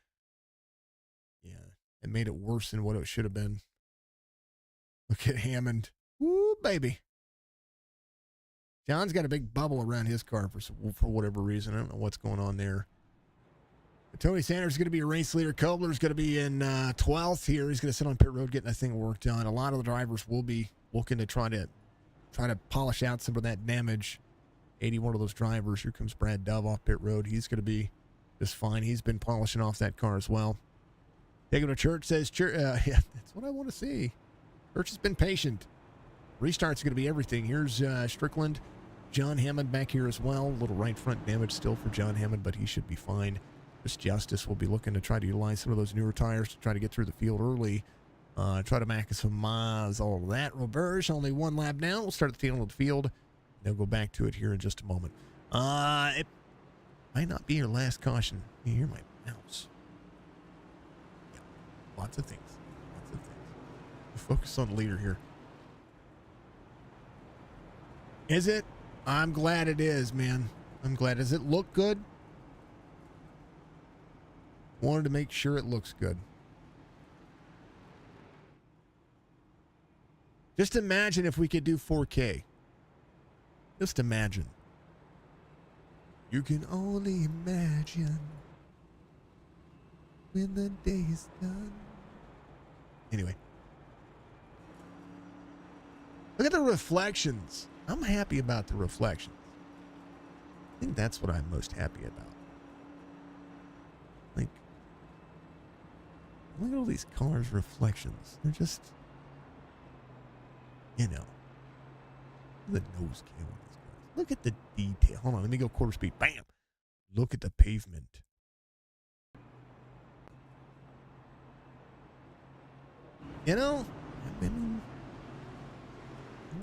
Yeah, it made it worse than what it should have been. Look at Hammond. Woo, baby. John's got a big bubble around his car for whatever reason. I don't know what's going on there. But Tony Sanders is going to be a race leader. Kobler's going to be in 12th here. He's going to sit on pit road getting that thing worked on. A lot of the drivers will be looking to try to polish out some of that damage. 81 of those drivers. Here comes Brad Dove off pit road. He's going to be just fine. He's been polishing off that car as well. Taking to Church says, yeah, that's what I want to see. Church has been patient. Restart's going to be everything. Here's Strickland. John Hammond back here as well. A little right front damage still for John Hammond, but he should be fine. Chris Justice will be looking to try to utilize some of those newer tires to try to get through the field early. Try to maximize all of that. Roberge, only one lap down. We'll start at the tail of the field. They'll go back to it here in just a moment. It might not be your last caution. You hear my mouse. Yeah, lots of things. Lots of things. We'll focus on the leader here. Is it? I'm glad it is, man. I'm glad. Does it look good? Wanted to make sure it looks good. Just imagine if we could do 4K. Just imagine. You can only imagine when the day's done. Anyway. Look at the reflections. I'm happy about the reflections. I think that's what I'm most happy about. Like, look at all these cars' reflections. They're just, you know, the nose cam on these cars. Look at the detail. Hold on, let me go quarter speed. Bam! Look at the pavement. You know, I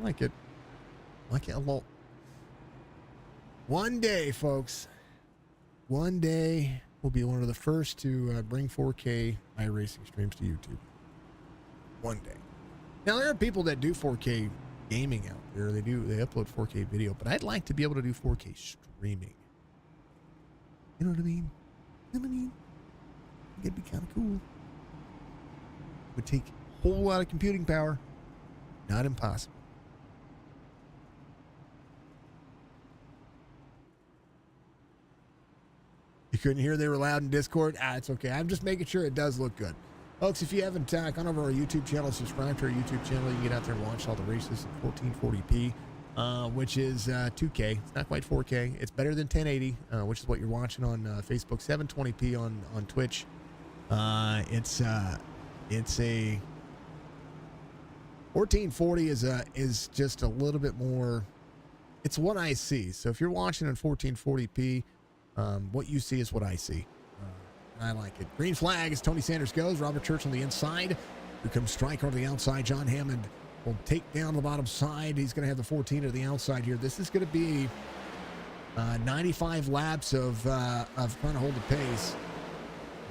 like it. I like it a lot. One day, folks. One day we'll be one of the first to bring 4K iRacing streams to YouTube. One day. Now there are people that do 4K gaming out there. They upload 4K video, but I'd like to be able to do 4K streaming. You know what I mean? You know what I mean? I think it'd be kind of cool. It would take a whole lot of computing power. Not impossible. You couldn't hear they were loud in Discord? It's okay. I'm just making sure it does look good. Folks, if you haven't gone over our YouTube channel, subscribe to our YouTube channel. You can get out there and watch all the races in 1440p, which is 2K. It's not quite 4K. It's better than 1080, which is what you're watching on Facebook. 720p on Twitch. It's a 1440 is just a little bit more. It's what I see. So if you're watching in 1440p, what you see is what I see. I like it. Green flag as Tony Sanders goes. Robert Church on the inside. Here comes Stryker on the outside. John Hammond will take down the bottom side. He's going to have the 14 to the outside here. This is going to be 95 laps of trying to hold the pace.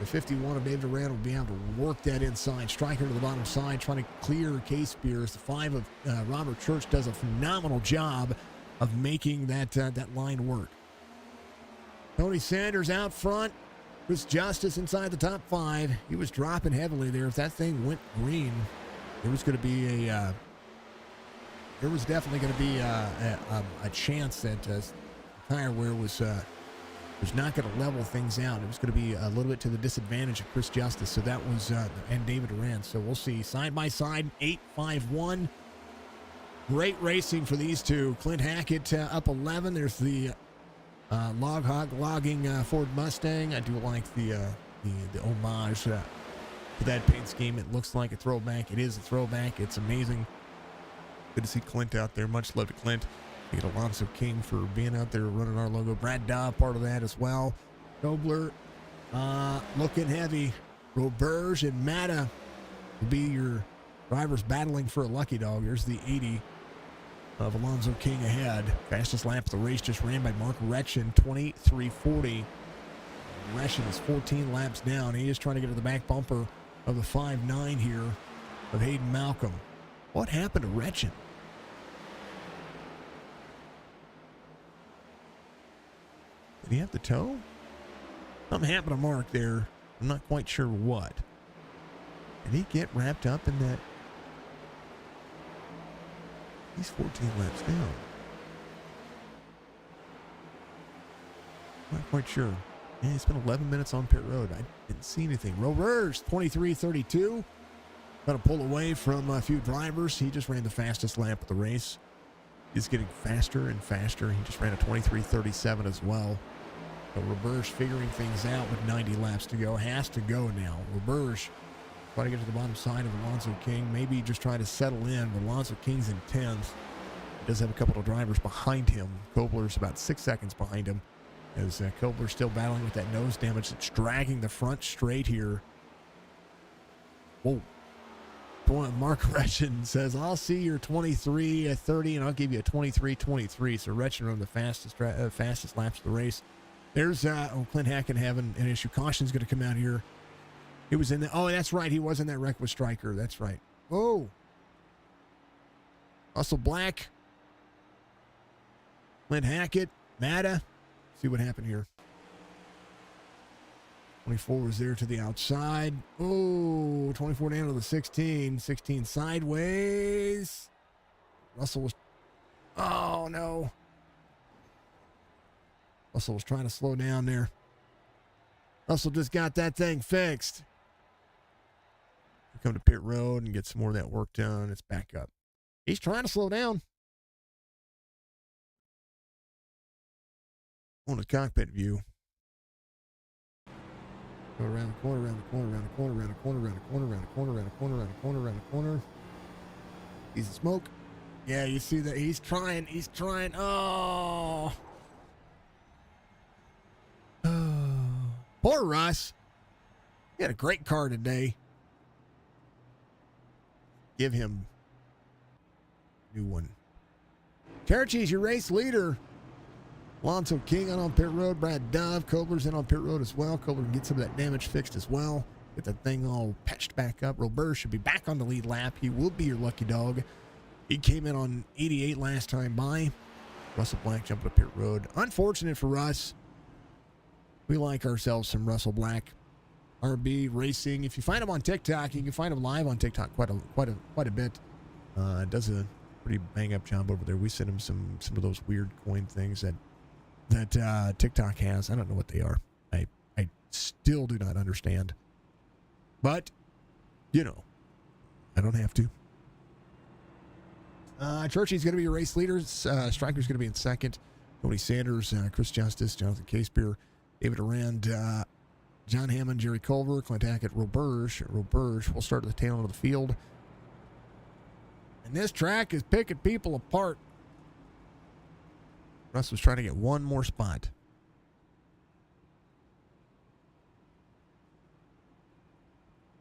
The 51 of David Durant will be able to work that inside. Stryker to the bottom side, trying to clear Case Spears. The 5 of Robert Church does a phenomenal job of making that line work. Tony Sanders out front. Chris Justice inside the top 5. He was dropping heavily there. If that thing went green, there was going to be there was definitely going to be a chance that tire wear was not going to level things out. It was going to be a little bit to the disadvantage of Chris Justice. So that was and David Durant. So we'll see side by side 8-5-1. Great racing for these two. Clint Hackett up 11. There's the logging Ford Mustang. I do like the homage to that paint scheme. It looks like a throwback. It is a throwback. It's amazing. Good to see Clint out there. Much love to Clint. We get Alonso King for being out there running our logo. Brad Dove, part of that as well. Kobler looking heavy. Roberge and Matta will be your drivers battling for a lucky dog. There's the 80 of Alonso King ahead. Fastest lap of the race just ran by Mark Retchen, 23:40. Retchen is 14 laps down. He is trying to get to the back bumper of the 5.9 here of Hayden Malcolm. What happened to Retchen? Did he have the toe? Something happened to Mark there. I'm not quite sure what. Did he get wrapped up in that? He's 14 laps down. Not quite sure. Yeah, he spent 11 minutes on pit road. I didn't see anything. Rovers, 23:32. Going to pull away from a few drivers. He just ran the fastest lap of the race. He's getting faster and faster. He just ran a 23:37 as well. But Roberge figuring things out with 90 laps to go. Has to go now. Roberge trying to get to the bottom side of Alonso King. Maybe just try to settle in. But Alonso King's in 10th. He does have a couple of drivers behind him. Kobler's about 6 seconds behind him. As Kobler's still battling with that nose damage that's dragging the front straight here. Whoa. Mark Retchen says, I'll see your 23:30 and I'll give you a 23:23. So Retchen run the fastest laps of the race. There's Clint Hackett having an issue. Caution's going to come out here. He was in the, oh, that's right. He was in that wreck with Stryker. That's right. Oh. Russell Black. Clint Hackett. Matta. See what happened here. 24 was there to the outside. Oh, 24 down to the 16. 16 sideways. Russell was, oh no. Russell was trying to slow down there. Russell just got that thing fixed. We come to pit road and get some more of that work done. It's back up. He's trying to slow down. On the cockpit view. Go around the corner, around the corner, around the corner, around the corner, around the corner, around the corner, around the corner, around the corner, around the corner. He's a smoke. Yeah, you see that he's trying. He's trying. Oh. Poor Russ. He had a great car today. Give him a new one. Terchi's your race leader. Alonso King on pit road. Brad Dove. Kobler's in on pit road as well. Kobler can get some of that damage fixed as well. Get that thing all patched back up. Robert should be back on the lead lap. He will be your lucky dog. He came in on 88 last time by. Russell Black jumping to pit road. Unfortunate for us. We like ourselves some Russell Black. RB Racing. If you find him on TikTok, you can find him live on TikTok quite a bit. Does a pretty bang up job over there. We sent him some of those weird coin things that TikTok has. I don't know what they are. I still do not understand. But, you know, I don't have to. Churchy's going to be your race leader. Stryker's going to be in second. Tony Sanders, Chris Justice, Jonathan Casebeer, David Arand, John Hammond, Jerry Culver, Clint Hackett, Roberge. Roberge will start at the tail end of the field. And this track is picking people apart. Russ was trying to get one more spot.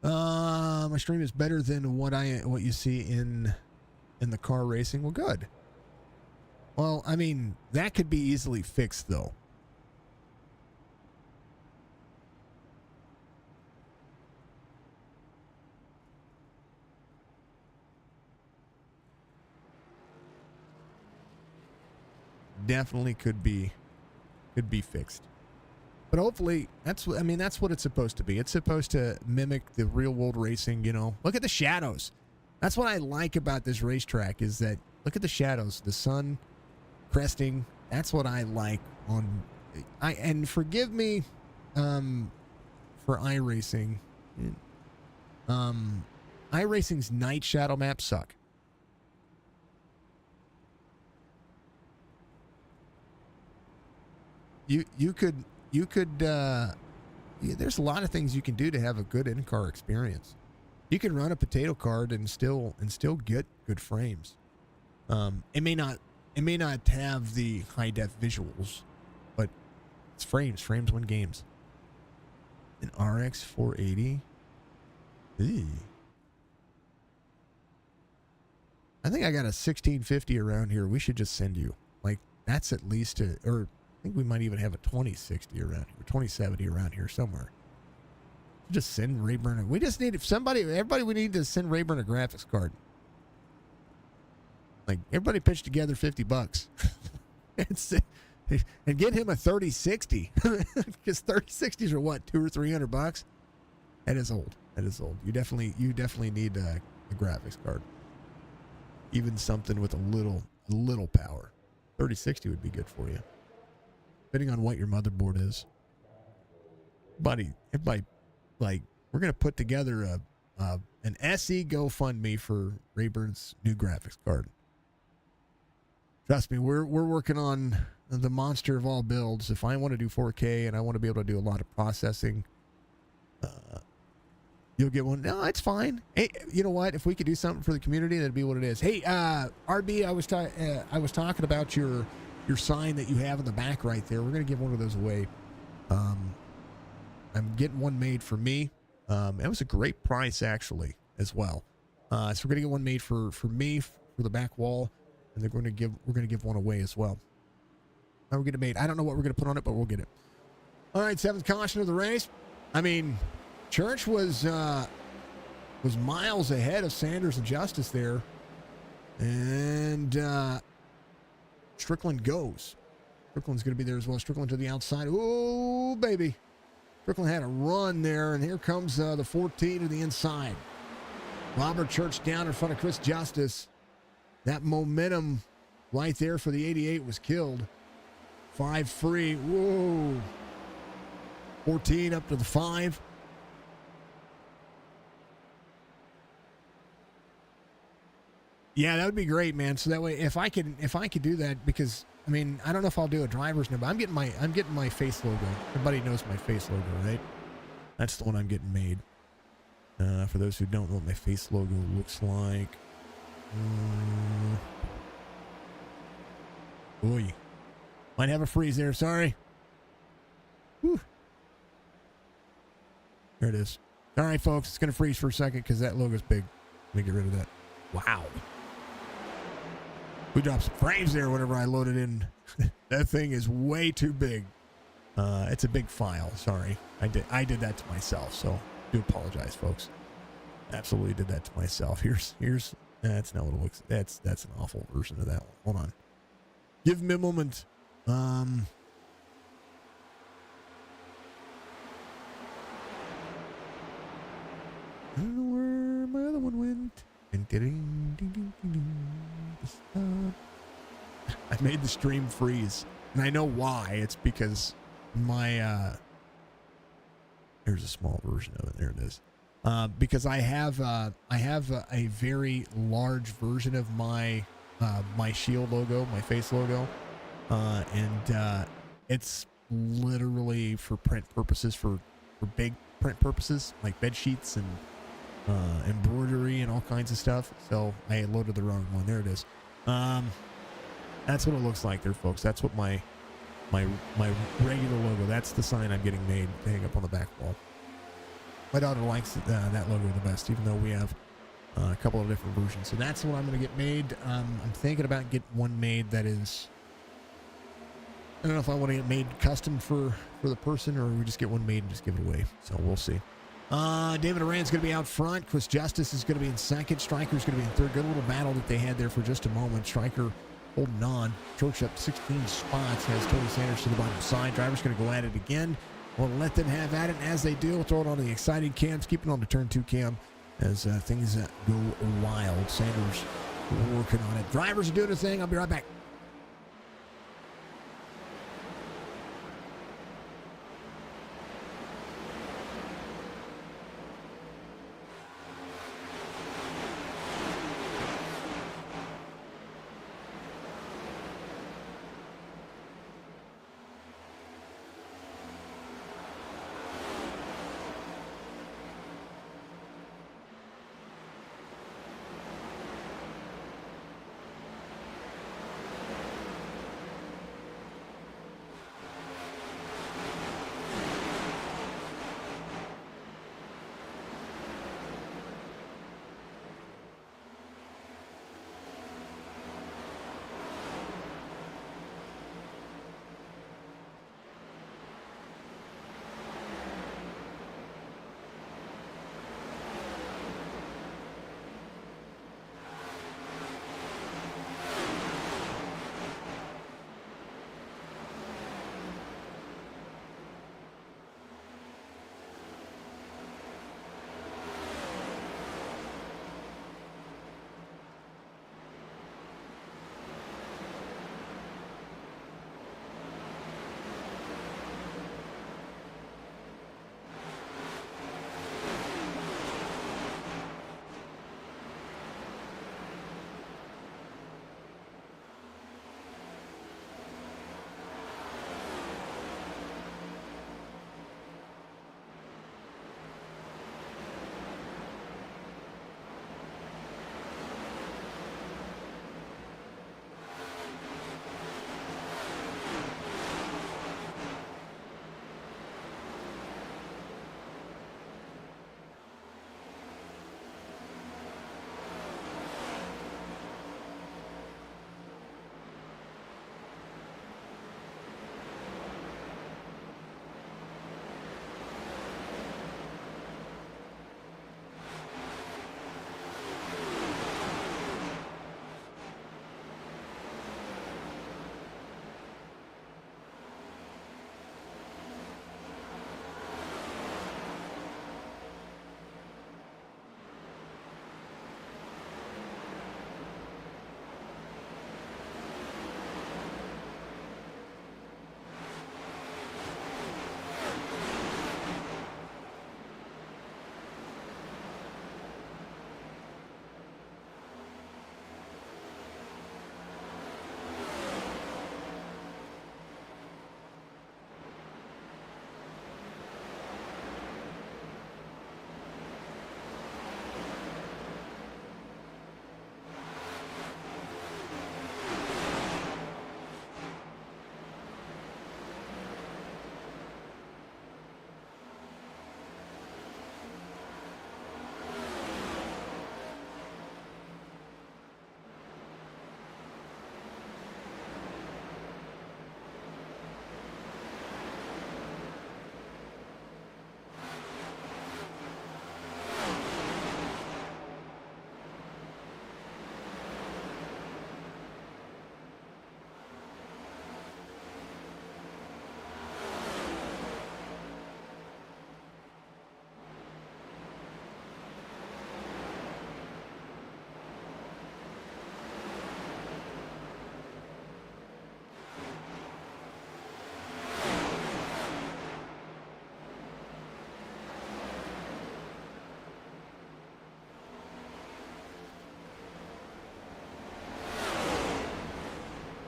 My stream is better than what you see in the car racing. Well, good. Well, I mean, that could be easily fixed, though. Definitely could be fixed. But hopefully that's what it's supposed to be. It's supposed to mimic the real world racing, you know. Look at the shadows. That's what I like about this racetrack is that look at the shadows, the sun cresting. That's what I like and forgive me for iRacing. iRacing's night shadow maps suck. You could there's a lot of things you can do to have a good in-car experience. You can run a potato card and still get good frames. It may not have the high def visuals, but it's frames. Frames win games. An RX 480. Eee. I think I got a 1650 around here. We should just send you. Like that's at least or I think we might even have a 2060 around here, 2070 around here somewhere. Just send Rayburn. We just need everybody. We need to send Rayburn a graphics card. Like everybody pitch together $50 and get him a 3060 because 3060s are what, $200 or $300. That is old. You definitely need a graphics card. Even something with a little power. 3060 would be good for you. depending on what your motherboard is. Buddy, everybody, like, we're going to put together an SE GoFundMe for Rayburn's new graphics card. Trust me, we're working on the monster of all builds. If I want to do 4K and I want to be able to do a lot of processing, you'll get one. No, it's fine. Hey, you know what? If we could do something for the community, that'd be what it is. Hey, RB, I was talking about your sign that you have in the back right there. We're gonna give one of those away. I'm getting one made for me. It was a great price actually as well. So we're gonna get one made for me for the back wall, and we're gonna give one away as well. How we're gonna made? I don't know what we're gonna put on it, but we'll get it. All right, seventh caution of the race. I mean, Church was miles ahead of Sanders and Justice there, and Strickland goes. Strickland's going to be there as well. Strickland to the outside. Oh, baby. Strickland had a run there, and here comes the 14 to the inside. Robert Church down in front of Chris Justice. That momentum right there for the 88 was killed. 5 free. Whoa. 14 up to the 5. Yeah, that would be great, man. So that way, if I could do that, because I mean, I don't know if I'll do a driver's number. I'm getting my face logo. Everybody knows my face logo, right? That's the one I'm getting made. For those who don't know what my face logo looks like, boy, might have a freeze there. Sorry. Whew. There it is. All right, folks, it's gonna freeze for a second because that logo's big. Let me get rid of that. Wow. We dropped some frames there whenever I loaded in. That thing is way too big. It's a big file. Sorry. I did that to myself, so I do apologize, folks. Absolutely did that to myself. Here's that's not what it looks. That's an awful version of that one. Hold on. Give me a moment. I don't know where my other one went. I made the stream freeze, and I know why. It's because my here's a small version of it. There it is. Because I have a very large version of my my shield logo, my face logo, and it's literally for print purposes, for big print purposes, like bed sheets and embroidery and all kinds of stuff. So I loaded the wrong one. There it is. That's what it looks like there, folks. That's what my regular logo. That's the sign I'm getting made to hang up on the back wall. My daughter likes that logo the best, even though we have a couple of different versions. So that's what I'm going to get made. I'm thinking about getting one made that is, I don't know if I want to get made custom for the person, or we just get one made and just give it away. So we'll see. David Aran's going to be out front. Chris Justice is going to be in second. Striker's going to be in third. Good little battle that they had there for just a moment. Striker holding on. Church up 16 spots. Has Tony Sanders to the bottom side. Driver's going to go at it again. We'll let them have at it. And as they do, we'll throw it on the exciting cams. Keep it on the turn 2 cam as things go wild. Sanders working on it. Drivers are doing a thing. I'll be right back.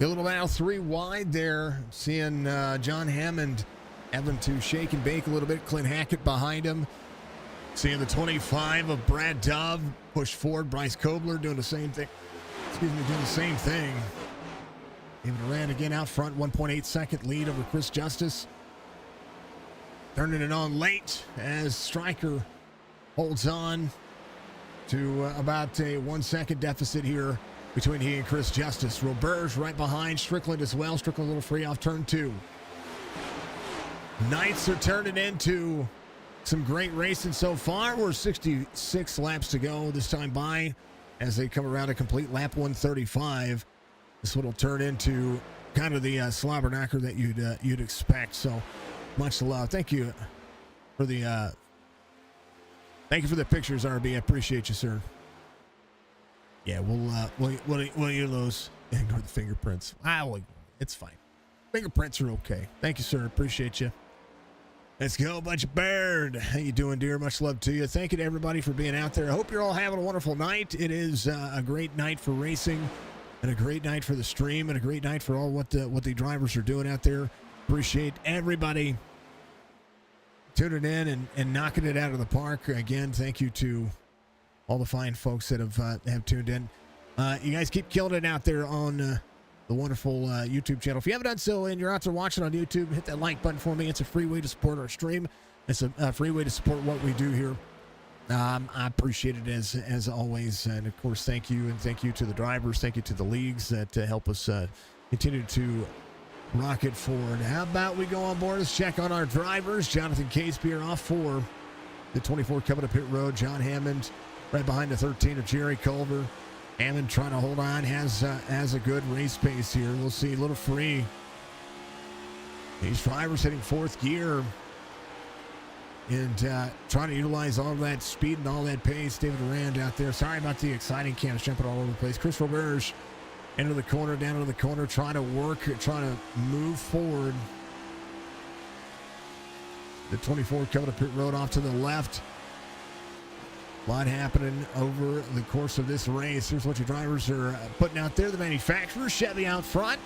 A little battle 3 wide there. Seeing John Hammond having to shake and bake a little bit. Clint Hackett behind him. Seeing the 25 of Brad Dove push forward. Bryce Kobler doing the same thing. Doing the same thing. David Durand again out front. 1.8 second lead over Chris Justice. Turning it on late as Stryker holds on to about a 1 second deficit here between he and Chris Justice. Roberge right behind Strickland as well. Strickland a little free off turn 2. Knights are turning into some great racing so far. We're 66 laps to go this time by as they come around a complete lap 135. This one will turn into kind of the slobber knocker that you'd expect. So much love. Thank you for the pictures, RB. I appreciate you, sir. Yeah, will you lose? Ignore the fingerprints. It's fine. Fingerprints are okay. Thank you, sir. Appreciate you. Let's go, Bunch of Baird. How you doing, dear? Much love to you. Thank you to everybody for being out there. I hope you're all having a wonderful night. It is a great night for racing, and a great night for the stream, and a great night for all what the drivers are doing out there. Appreciate everybody tuning in and knocking it out of the park. Again, thank you to all the fine folks that have tuned in. You guys keep killing it out there on the wonderful YouTube channel. If you haven't done so and you're out there watching on YouTube, hit that like button for me. It's a free way to support our stream. It's a free way to support what we do here. I appreciate it as always. And of course, thank you. And thank you to the drivers. Thank you to the leagues that help us continue to rock it forward. How about we go on board? Let's check on our drivers. Jonathan Casebeer off for the 24 coming to pit road. John Hammond right behind the 13 of Jerry Culver. Hammond trying to hold on, has a good race pace here. We'll see a little free. These drivers hitting 4th gear and trying to utilize all that speed and all that pace. David Durand out there. Sorry about the exciting cams jumping all over the place. Chris Roberge into the corner, down into the corner, trying to move forward. The 24 coming to pit road off to the left. A lot happening over the course of this race. Here's what your drivers are putting out there. The manufacturers, Chevy out front.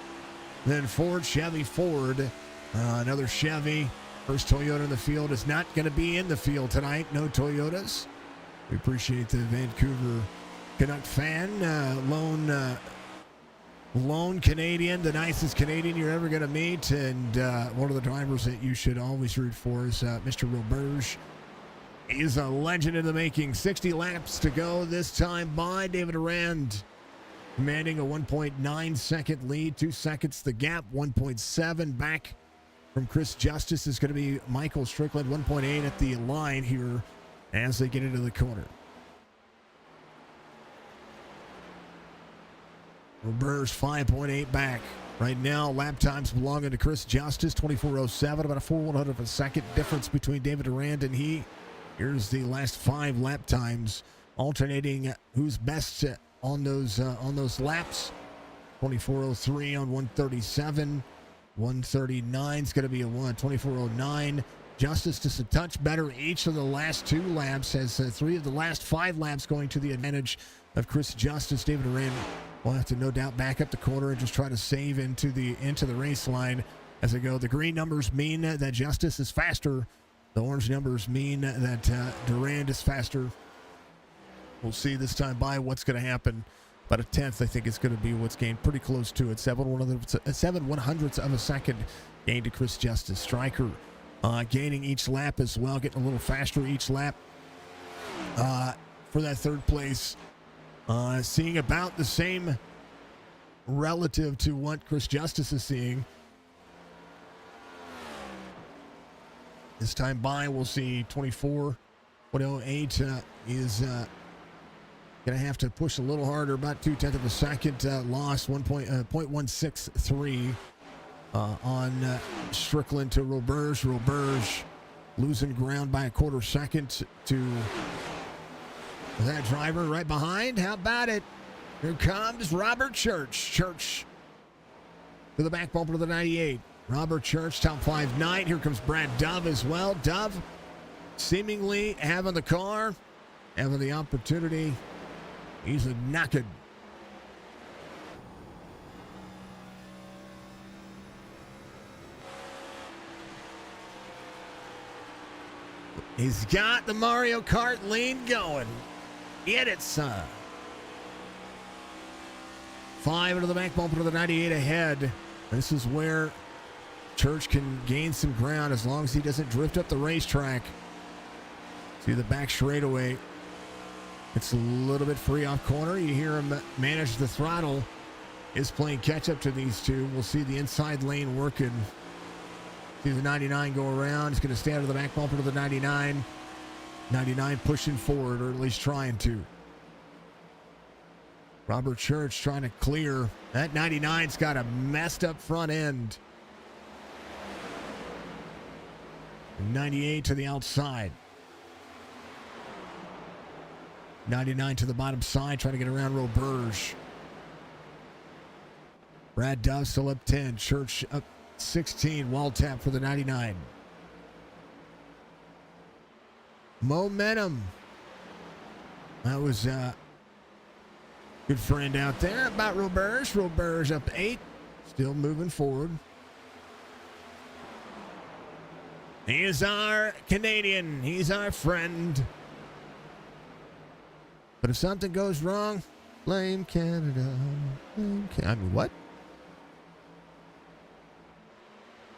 Then Ford, Chevy, Ford. Another Chevy. First Toyota in the field is not going to be in the field tonight. No Toyotas. We appreciate the Vancouver Canuck fan. Lone Canadian, the nicest Canadian you're ever going to meet. And one of the drivers that you should always root for is Mr. Roberge. He's a legend in the making. 60 laps to go this time by. David Durand commanding a 1.9 second lead. 2 seconds the gap. 1.7 back from Chris Justice is going to be Michael Strickland. 1.8 at the line here as they get into the corner. Roberge 5.8 back. Right now, lap times belonging to Chris Justice. 24:07, about a 4/100 of a second difference between David Durand and he. Here's the last 5 lap times, alternating who's best on those laps. 24:03 on 137. 139 is going to be a 24:09. Justice just a touch better each of the last 2 laps, has 3 of the last 5 laps going to the advantage of Chris Justice. David Durand will have to no doubt back up the corner and just try to save into the race line as they go. The green numbers mean that Justice is faster. The orange numbers mean that Durand is faster. We'll see this time by what's going to happen. About a 10th, I think, is going to be what's gained. Pretty close to it. 7/100ths of a second gain to Chris Justice. Stryker gaining each lap as well, getting a little faster each lap for that 3rd place. Seeing about the same relative to what Chris Justice is seeing. This time by, we'll see 24:08 is going to have to push a little harder, about 0.2 of a second. Lost 0.163 on Strickland to Roberge. Roberge losing ground by a 1/4 second to that driver right behind. How about it? Here comes Robert Church. Church to the back bumper of the 98. Robert Church, top 5 night. Here comes Brad Dove as well. Dove seemingly having the car, having the opportunity. He's a knocking. He's got the Mario Kart lead going. Get it, son. 5 into the back bumper to the 98 ahead. This is where Church can gain some ground as long as he doesn't drift up the racetrack. See the back straightaway. It's a little bit free off corner. You hear him manage the throttle. Is playing catch up to these two. We'll see the inside lane working. See the 99 go around. He's going to stay out of the back bumper to the 99. 99 pushing forward, or at least trying to. Robert Church trying to clear. That 99's got a messed up front end. 98 to the outside. 99 to the bottom side, trying to get around Roberge. Brad Dove still up 10. Church up 16. Wall tap for the 99. Momentum. That was a good friend out there about Roberge. Roberge up 8. Still moving forward. He is our Canadian. He's our friend. But if something goes wrong, blame Canada. I mean, what?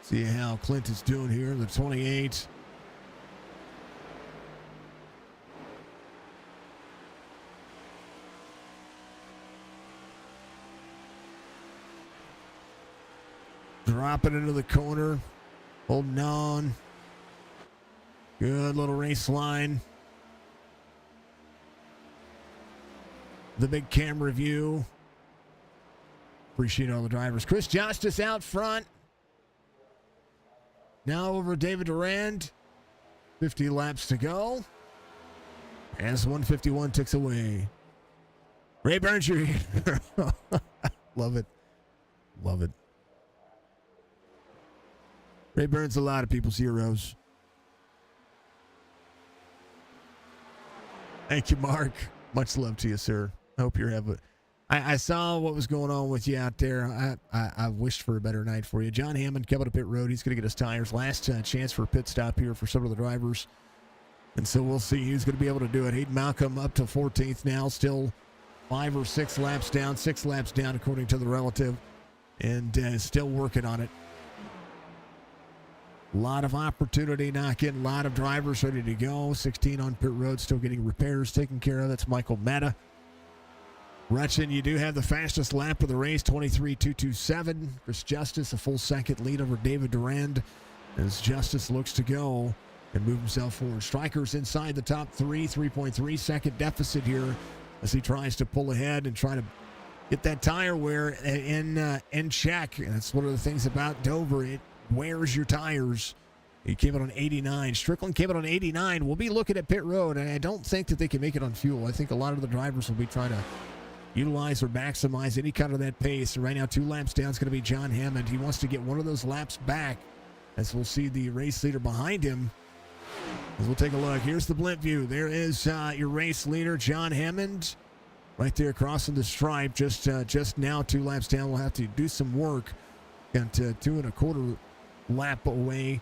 See how Clint is doing here. The 28. Dropping into the corner. Holding on. Good little race line. The big camera view. Appreciate all the drivers. Chris Justice out front. Now over David Durand. 50 laps to go. As 151 ticks away. Ray Burns, you're here. Love it. Love it. Ray Burns, a lot of people's heroes. Thank you, Mark. Much love to you, sir. I hope you're having. I saw what was going on with you out there. I wished for a better night for you. John Hammond coming to pit road. He's going to get his tires. Last chance for a pit stop here for some of the drivers. And so we'll see who's going to be able to do it. Hayden Malcolm up to 14th now. Still 5 or 6 laps down. 6 laps down according to the relative. And still working on it. A lot of opportunity knocking. A lot of drivers ready to go. 16 on pit road. Still getting repairs taken care of. That's Michael Mata. Rutschen, you do have the fastest lap of the race, 23.227. Chris Justice, a full second lead over David Durand as Justice looks to go and move himself forward. Stryker's inside the top 3, 3.3 second deficit here as he tries to pull ahead and try to get that tire wear in check. And that's one of the things about Dover. It wears your tires. He came out on 89. Strickland came out on 89. We'll be looking at pit road, and I don't think that they can make it on fuel. I think a lot of the drivers will be trying to utilize or maximize any kind of that pace. Right now, 2 laps down is going to be John Hammond. He wants to get one of those laps back, as we'll see the race leader behind him. As we'll take a look. Here's the blimp view. There is your race leader, John Hammond, right there crossing the stripe. Just now, 2 laps down. We'll have to do some work. Got 2 1/4 lap away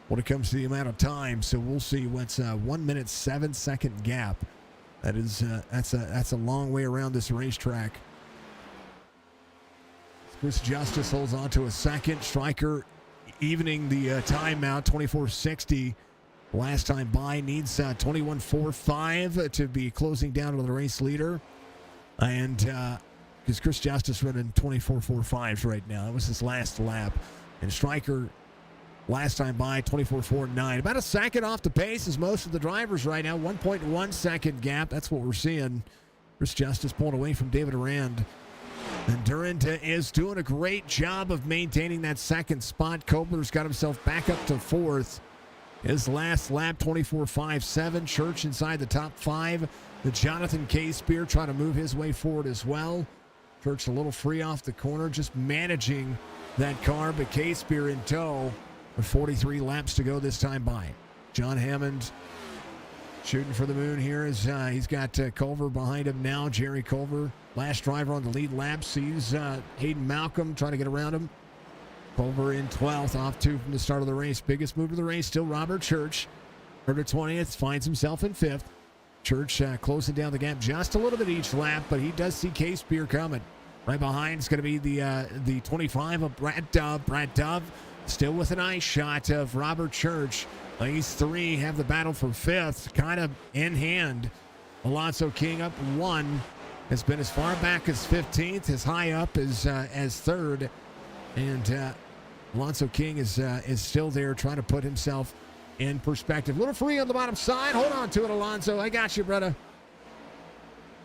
when it comes to the amount of time. So we'll see what's 1 minute 7 second gap. That is that's a long way around this racetrack. Chris Justice holds on to a second. Stryker evening the timeout, 24:60. Last time by, needs 21.45 to be closing down to the race leader. And because Chris Justice running 24.45s right now. That was his last lap. And Stryker last time by, 24.49. About a second off the pace as most of the drivers right now. 1.1 second gap. That's what we're seeing. Chris Justice pulling away from David Durand. And Durand is doing a great job of maintaining that second spot. Kobler's got himself back up to 4th. His last lap, 24.57. Church inside the top 5. The Jonathan K. Spear trying to move his way forward as well. Church a little free off the corner, just managing that car, but K. Spear in tow. With 43 laps to go this time by. John Hammond shooting for the moon here as he's got Culver behind him now. Jerry Culver, last driver on the lead lap, sees Hayden Malcolm trying to get around him. Culver in 12th, off 2 from the start of the race. Biggest move of the race, still Robert Church. Herder 20th, finds himself in 5th. Church closing down the gap just a little bit each lap, but he does see Case Beer coming. Right behind is going to be the 25 of Brad Dove. Brad Dove still with an eye shot of Robert Church. These three have the battle for 5th, kind of in hand. Alonso King up 1. Has been as far back as 15th, as high up as 3rd. And Alonso King is still there trying to put himself in perspective. Little free on the bottom side. Hold on to it, Alonso. I got you, brother.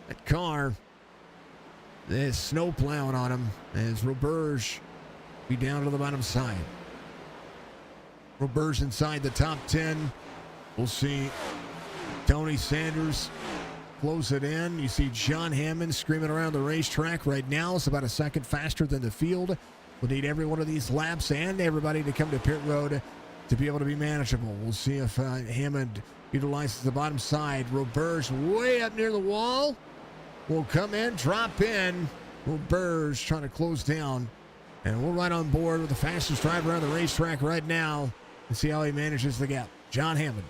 That car, there's snow plowing on him as Roberge be down to the bottom side. Roberge inside the top 10. We'll see Tony Sanders close it in. You see John Hammond screaming around the racetrack right now. It's about a second faster than the field. We'll need every one of these laps and everybody to come to pit road to be able to be manageable. We'll see if Hammond utilizes the bottom side. Roberge way up near the wall. Will come in, drop in. Roberge trying to close down. And we're right on board with the fastest driver on the racetrack right now and see how he manages the gap. John Hammond.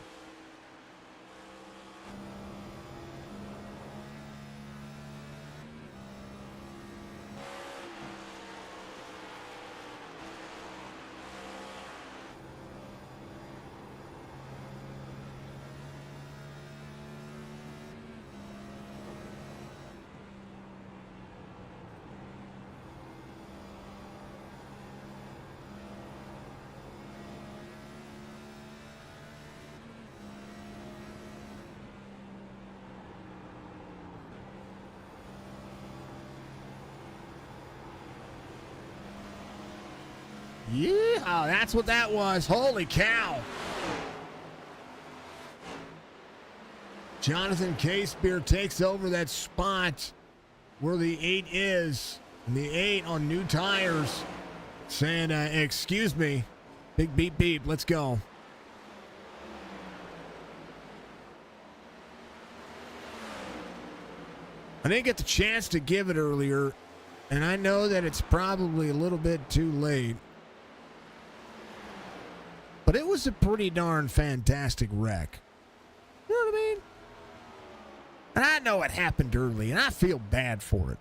Yeah, that's what that was. Holy cow. Jonathan Casebeer takes over that spot where the 8 is. And the 8 on new tires saying, excuse me. Big beep beep. Let's go. I didn't get the chance to give it earlier, and I know that it's probably a little bit too late. But it was a pretty darn fantastic wreck. You know what I mean? And I know it happened early, and I feel bad for it.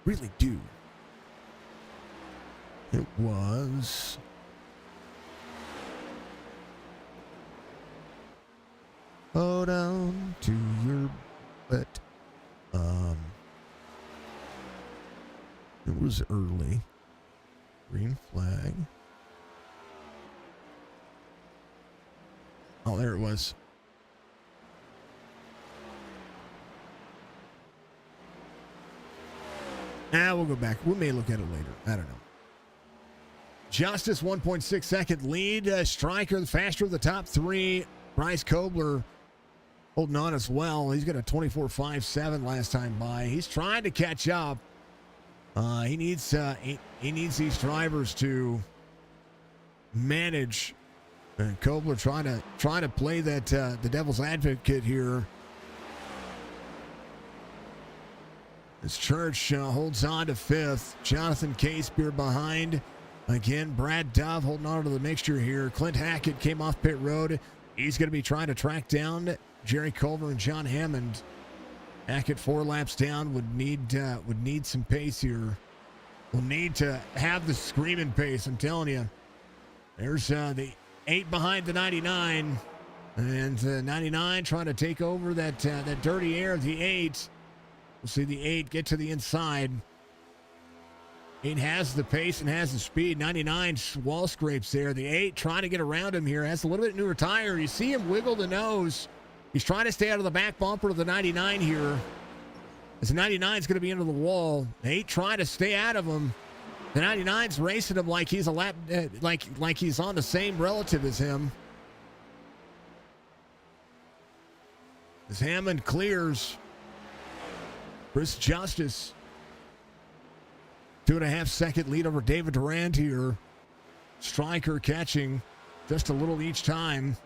Really do. It was... Hold on to your butt. It was early. Green flag. Oh, there it was. We'll go back. We may look at it later. I don't know. Justice, 1.6 second lead. Stryker, the faster of the top 3. Bryce Kobler holding on as well. He's got a 24.57 last time by. He's trying to catch up. He needs these drivers to manage. And Kobler trying to play that the devil's advocate here. As Church holds on to 5th. Jonathan Casebeer behind. Again, Brad Dove holding on to the mixture here. Clint Hackett came off pit road. He's going to be trying to track down Jerry Culver and John Hammond. Hackett 4 laps down would need some pace here. Will need to have the screaming pace, I'm telling you. There's the 8 behind the 99. And 99 trying to take over that dirty air of the 8. We'll see the 8 get to the inside. 8 has the pace and has the speed. 99 wall scrapes there. The 8 trying to get around him here. Has a little bit newer tire. You see him wiggle the nose. He's trying to stay out of the back bumper of the 99 here. As the 99 is going to be into the wall. The 8 trying to stay out of him. The 99's racing him like he's a lap, like he's on the same relative as him. As Hammond clears. Chris Justice. 2.5 second lead over David Durant here. Stryker catching just a little each time.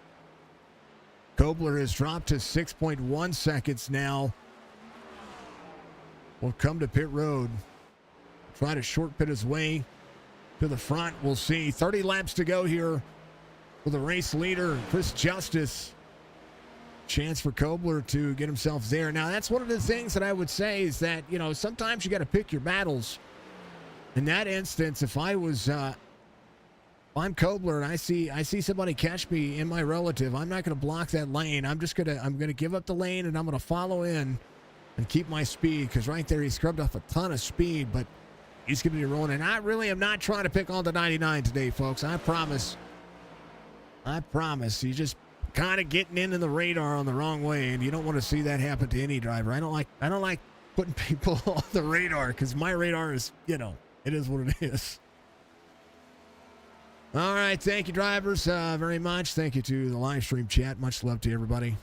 Kobler has dropped to 6.1 seconds now. Will come to pit road. Try to short pit his way to the front. We'll see. 30 laps to go here for the race leader, Chris Justice. chance for Kobler to get himself there. Now, that's one of the things that I would say is that, sometimes you got to pick your battles. In that instance, if I'm Kobler and I see somebody catch me in my relative, I'm not going to block that lane. I'm going to give up the lane, and I'm going to follow in and keep my speed, because right there he scrubbed off a ton of speed, but he's going to be rolling. And I really am not trying to pick on the 99 today, folks. I promise. He's just kind of getting into the radar on the wrong way, and you don't want to see that happen to any driver. I don't like putting people on the radar, because my radar is, it is what it is. All right, thank you, drivers, very much. Thank you to the live stream chat. Much love to everybody.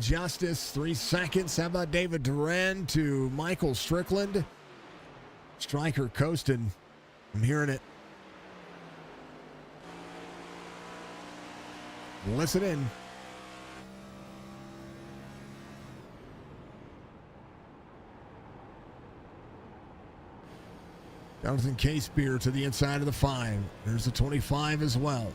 Justice, 3 seconds. How about David Duran to Michael Strickland? Striker coasting. I'm hearing it. Listen in. Jonathan Casebeer to the inside of the 5. There's the 25 as well.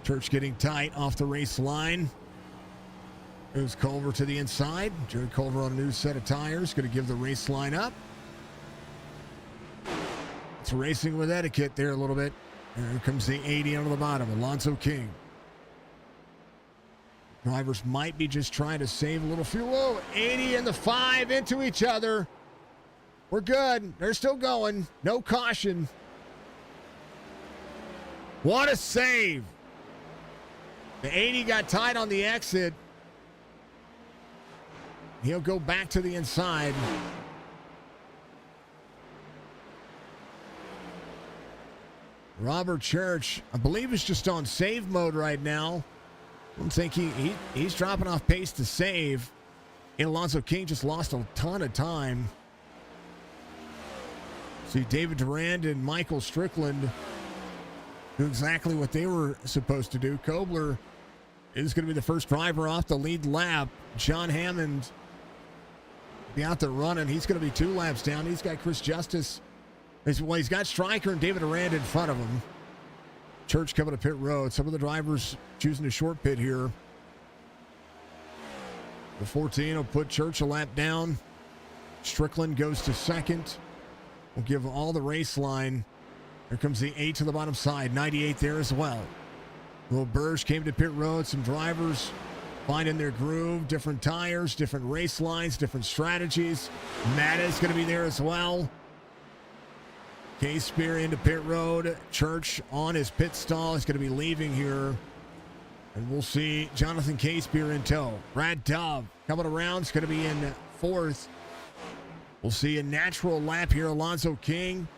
Church getting tight off the race line. Moves Culver to the inside. Jared Culver on a new set of tires. Going to give the race line up. It's racing with etiquette there a little bit. And here comes the 80 out of the bottom. Alonzo King. Drivers might be just trying to save a little fuel. Oh, 80 and the 5 into each other. We're good. They're still going. No caution. What a save. The 80 got tied on the exit. He'll go back to the inside. Robert Church, I believe, is just on save mode right now. I don't think he's dropping off pace to save. And Alonzo King just lost a ton of time. See, David Durand and Michael Strickland do exactly what they were supposed to do. Kobler is going to be the first driver off the lead lap. John Hammond be out there running. He's going to be 2 laps down. He's got Chris Justice. He's got Stryker and David Arand in front of him. Church coming to pit road. Some of the drivers choosing a short pit here. The 14 will put Church a lap down. Strickland goes to second. We'll give all the race line. Here comes the 8 to the bottom side. 98 there as well. Will Burge came to pit road. Some drivers finding their groove. Different tires, different race lines, different strategies. Matta's going to be there as well. Case-Spear into pit road. Church on his pit stall is going to be leaving here. And we'll see Jonathan Case-Spear in tow. Brad Dove coming around is going to be in 4th. We'll see a natural lap here. Alonzo King,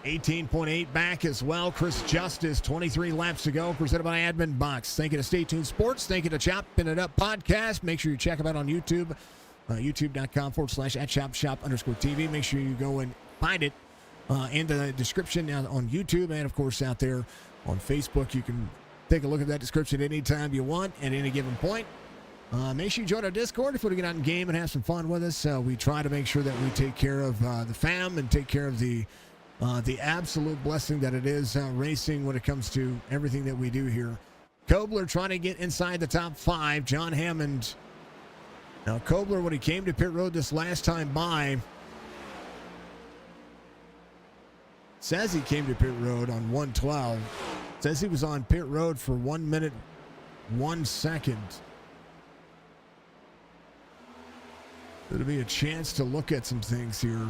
18.8 back as well. Chris Justice, 23 laps to go, presented by Admin Box. Thank you to Stay Tuned Sports. Thank you to Chopp'N It Up Podcast. Make sure you check them out on YouTube, youtube.com/@chop_shop_TV. Make sure you go and find it in the description on YouTube, and of course out there on Facebook. You can take a look at that description anytime you want at any given point. Make sure you join our Discord if you want to get out in game and have some fun with us. We try to make sure that we take care of the fam and take care of the absolute blessing that it is racing when it comes to everything that we do here. Kobler trying to get inside the top 5. John Hammond. Now, Kobler, when he came to pit road this last time by, says he came to pit road on 1:12. Says he was on pit road for 1 minute, 1 second. There'll be a chance to look at some things here.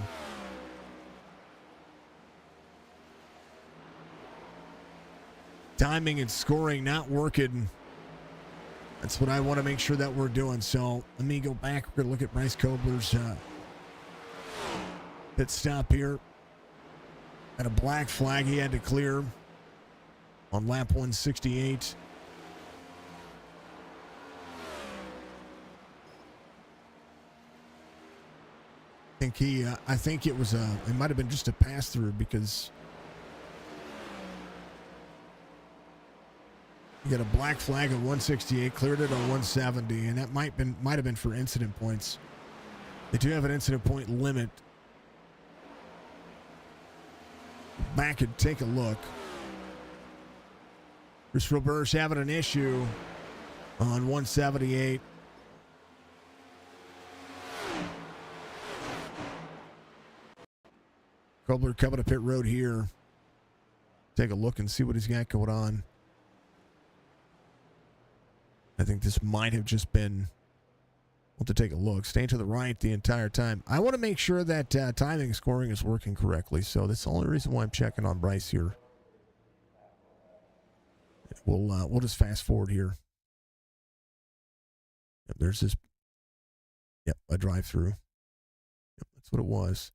Timing and scoring not working. That's what I want to make sure that we're doing. So let me go back. We're going to look at Bryce Kobler's pit stop here. Had a black flag he had to clear on lap 168. I think it was it might have been just a pass through, because you got a black flag at 168, cleared it on 170, and that might have been for incident points. They do have an incident point limit. Back and take a look. Chris Roberge having an issue on 178. Kobler coming to pit road here. Take a look and see what he's got going on. I think this might have just been... We'll have to take a look. Staying to the right the entire time. I want to make sure that timing and scoring is working correctly, so that's the only reason why I'm checking on Bryce here. We'll just fast forward here. Yep, there's this. Yep, a drive-through. Yep, that's what it was.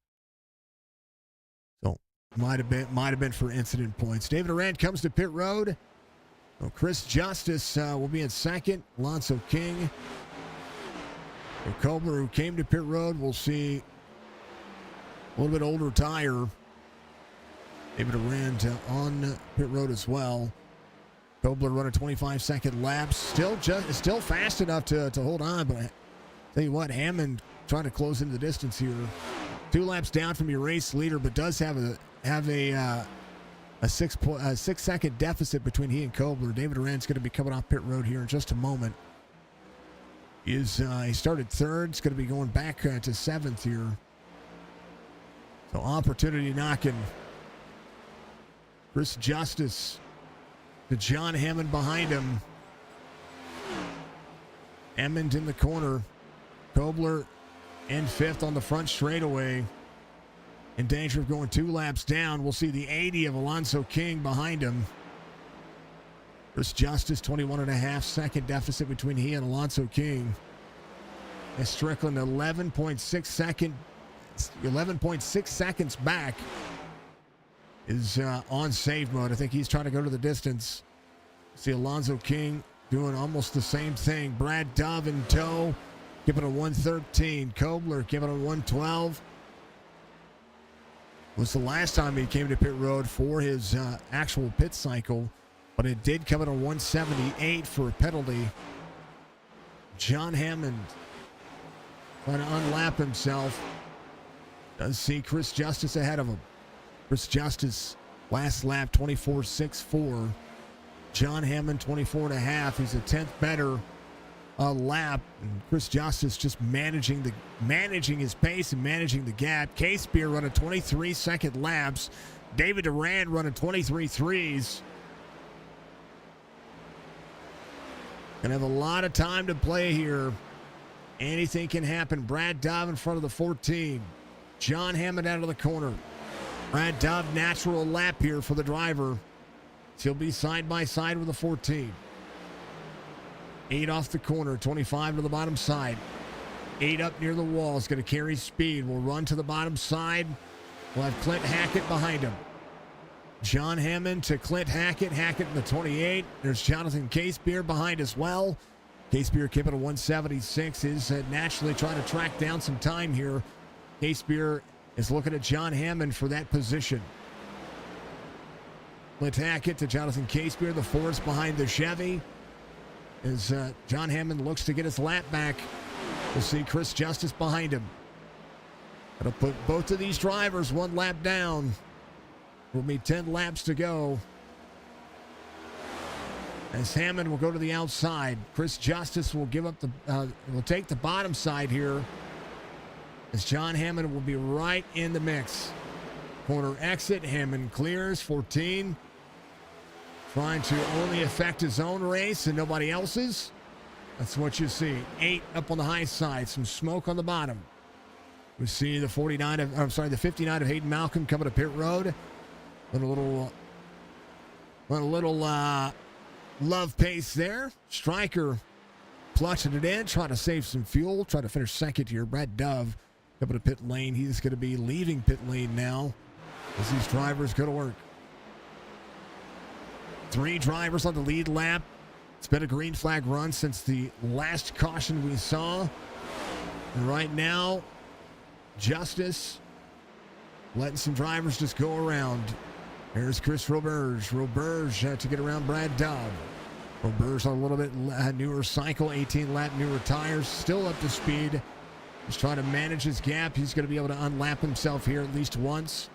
So might have been for incident points. David Arand comes to pit road. So Chris Justice will be in second. Alonso King. Kobler, who came to pit road, we'll see a little bit older tire. David Arand on pit road as well. Kobler running 25-second laps. Still fast enough to hold on, but I tell you what, Hammond trying to close into the distance here. 2 laps down from your race leader, but does have a 6-second deficit between he and Kobler. David Arand's going to be coming off pit road here in just a moment. He started third. It's going to be going back to 7th here. So opportunity knocking. Chris Justice to John Hammond behind him. Hammond in the corner. Kobler in 5th on the front straightaway. In danger of going 2 laps down. We'll see the 80 of Alonso King behind him. Chris Justice, 21.5-second deficit between he and Alonso King. And Strickland, 11.6 seconds back, is on save mode. I think he's trying to go to the distance. See Alonso King doing almost the same thing. Brad Dove in tow, giving a 113. Kobler giving a 112. Was the last time he came to pit road for his actual pit cycle, but it did come at a 178 for a penalty. John Hammond trying to unlap himself. Does see Chris Justice ahead of him. Chris Justice, last lap, 24.64. John Hammond, 24.5. He's a 10th better lap. And Chris Justice just managing his pace and managing the gap. Case Beer running 23-second laps. David Durand running 23 threes. Gonna have a lot of time to play here. Anything can happen. Brad Dove in front of the 14. John Hammond out of the corner. Brad Dove, natural lap here for the driver. He'll be side by side with the 14. 8 off the corner, 25 to the bottom side. 8 up near the wall. Is going to carry speed. Will run to the bottom side. We'll have Clint Hackett behind him. John Hammond to Clint Hackett. Hackett in the 28. There's Jonathan Casebeer behind as well. Casebeer keeping a 176. Is naturally trying to track down some time here. Casebeer is looking at John Hammond for that position. Clint Hackett to Jonathan Casebeer. The force behind the Chevy. As John Hammond looks to get his lap back. We'll see Chris Justice behind him. That'll put both of these drivers 1 lap down. Will be 10 laps to go. As Hammond will go to the outside. Chris Justice will give up will take the bottom side here. As John Hammond will be right in the mix. Corner exit. Hammond clears 14. Trying to only affect his own race and nobody else's. That's what you see. 8 up on the high side. Some smoke on the bottom. We see the 59 of Hayden Malcolm coming to pit road. A little love pace there. Stryker clutching it in, trying to save some fuel, trying to finish second here. Brad Dove coming to pit lane. He's going to be leaving pit lane now as these drivers go to work. 3 drivers on the lead lap. It's been a green flag run since the last caution we saw. And right now, Justice letting some drivers just go around. There's Chris Roberge. Roberge to get around Brad Dove. Roberge on a little bit newer cycle, 18-lap newer tires, still up to speed. He's trying to manage his gap. He's going to be able to unlap himself here at least once.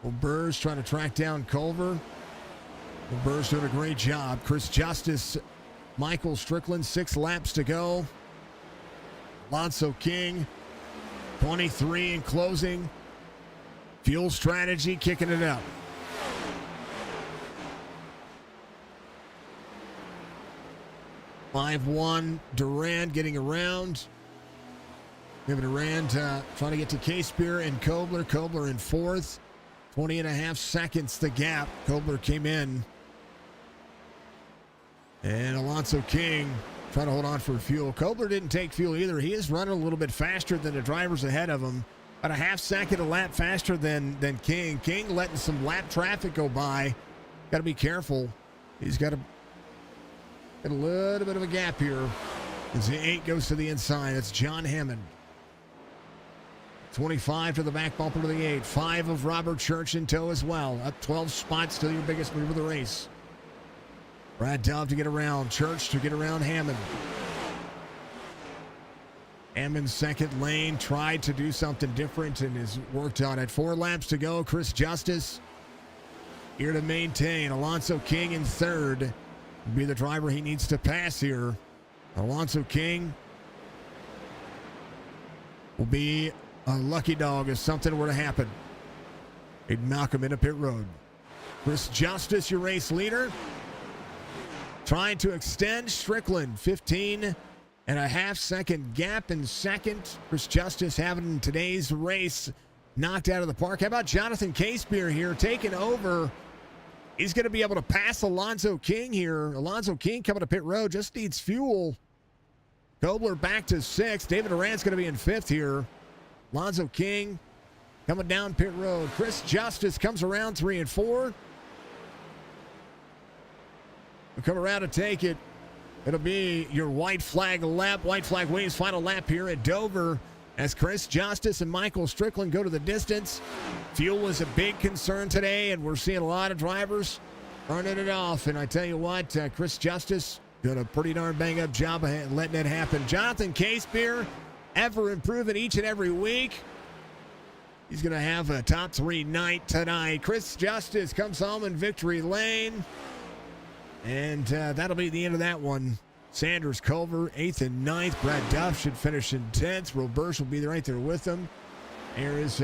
Well, Burr's trying to track down Culver. Well, Burr's doing a great job. Chris Justice, Michael Strickland, 6 laps to go. Alonso King, 23 in closing. Fuel strategy kicking it up. (5-1) Durand getting around. David Durand trying to get to K-Spear and Kobler. Kobler in 4th. 20.5 seconds the gap. Kobler came in. And Alonso King trying to hold on for fuel. Kobler didn't take fuel either. He is running a little bit faster than the drivers ahead of him. About a half second a lap faster than King. King letting some lap traffic go by. Got to be careful. He's got a little bit of a gap here as the 8 goes to the inside. It's John Hammond. 25 to the back bumper to the 8. 5 of Robert Church in tow as well. Up 12 spots to your biggest move of the race. Brad Dove to get around. Church to get around Hammond. Hammond's second lane tried to do something different and has worked on it. 4 laps to go. Chris Justice here to maintain. Alonso King in 3rd. Will be the driver he needs to pass here. Alonso King will be a lucky dog if something were to happen. He'd knock him into pit road. Chris Justice, your race leader. Trying to extend Strickland. 15.5 second gap in second. Chris Justice having today's race knocked out of the park. How about Jonathan K-Spear here taking over? He's going to be able to pass Alonso King here. Alonso King coming to pit road. Just needs fuel. Kobler back to 6th. David Durant's going to be in 5th here. Alonso King coming down pit road. Chris Justice comes around 3 and 4. We'll come around to take it. It'll be your white flag lap. White flag Williams final lap here at Dover as Chris Justice and Michael Strickland go to the distance. Fuel was a big concern today, and we're seeing a lot of drivers burning it off. And I tell you what, Chris Justice did a pretty darn bang-up job of letting it happen. Jonathan K-Spear, ever improving each and every week. He's going to have a top 3 night tonight. Chris Justice comes home in victory lane. And that'll be the end of that one. Sanders, Culver, 8th and 9th. Brad Duff should finish in 10th. Roberts will be right there with them. There is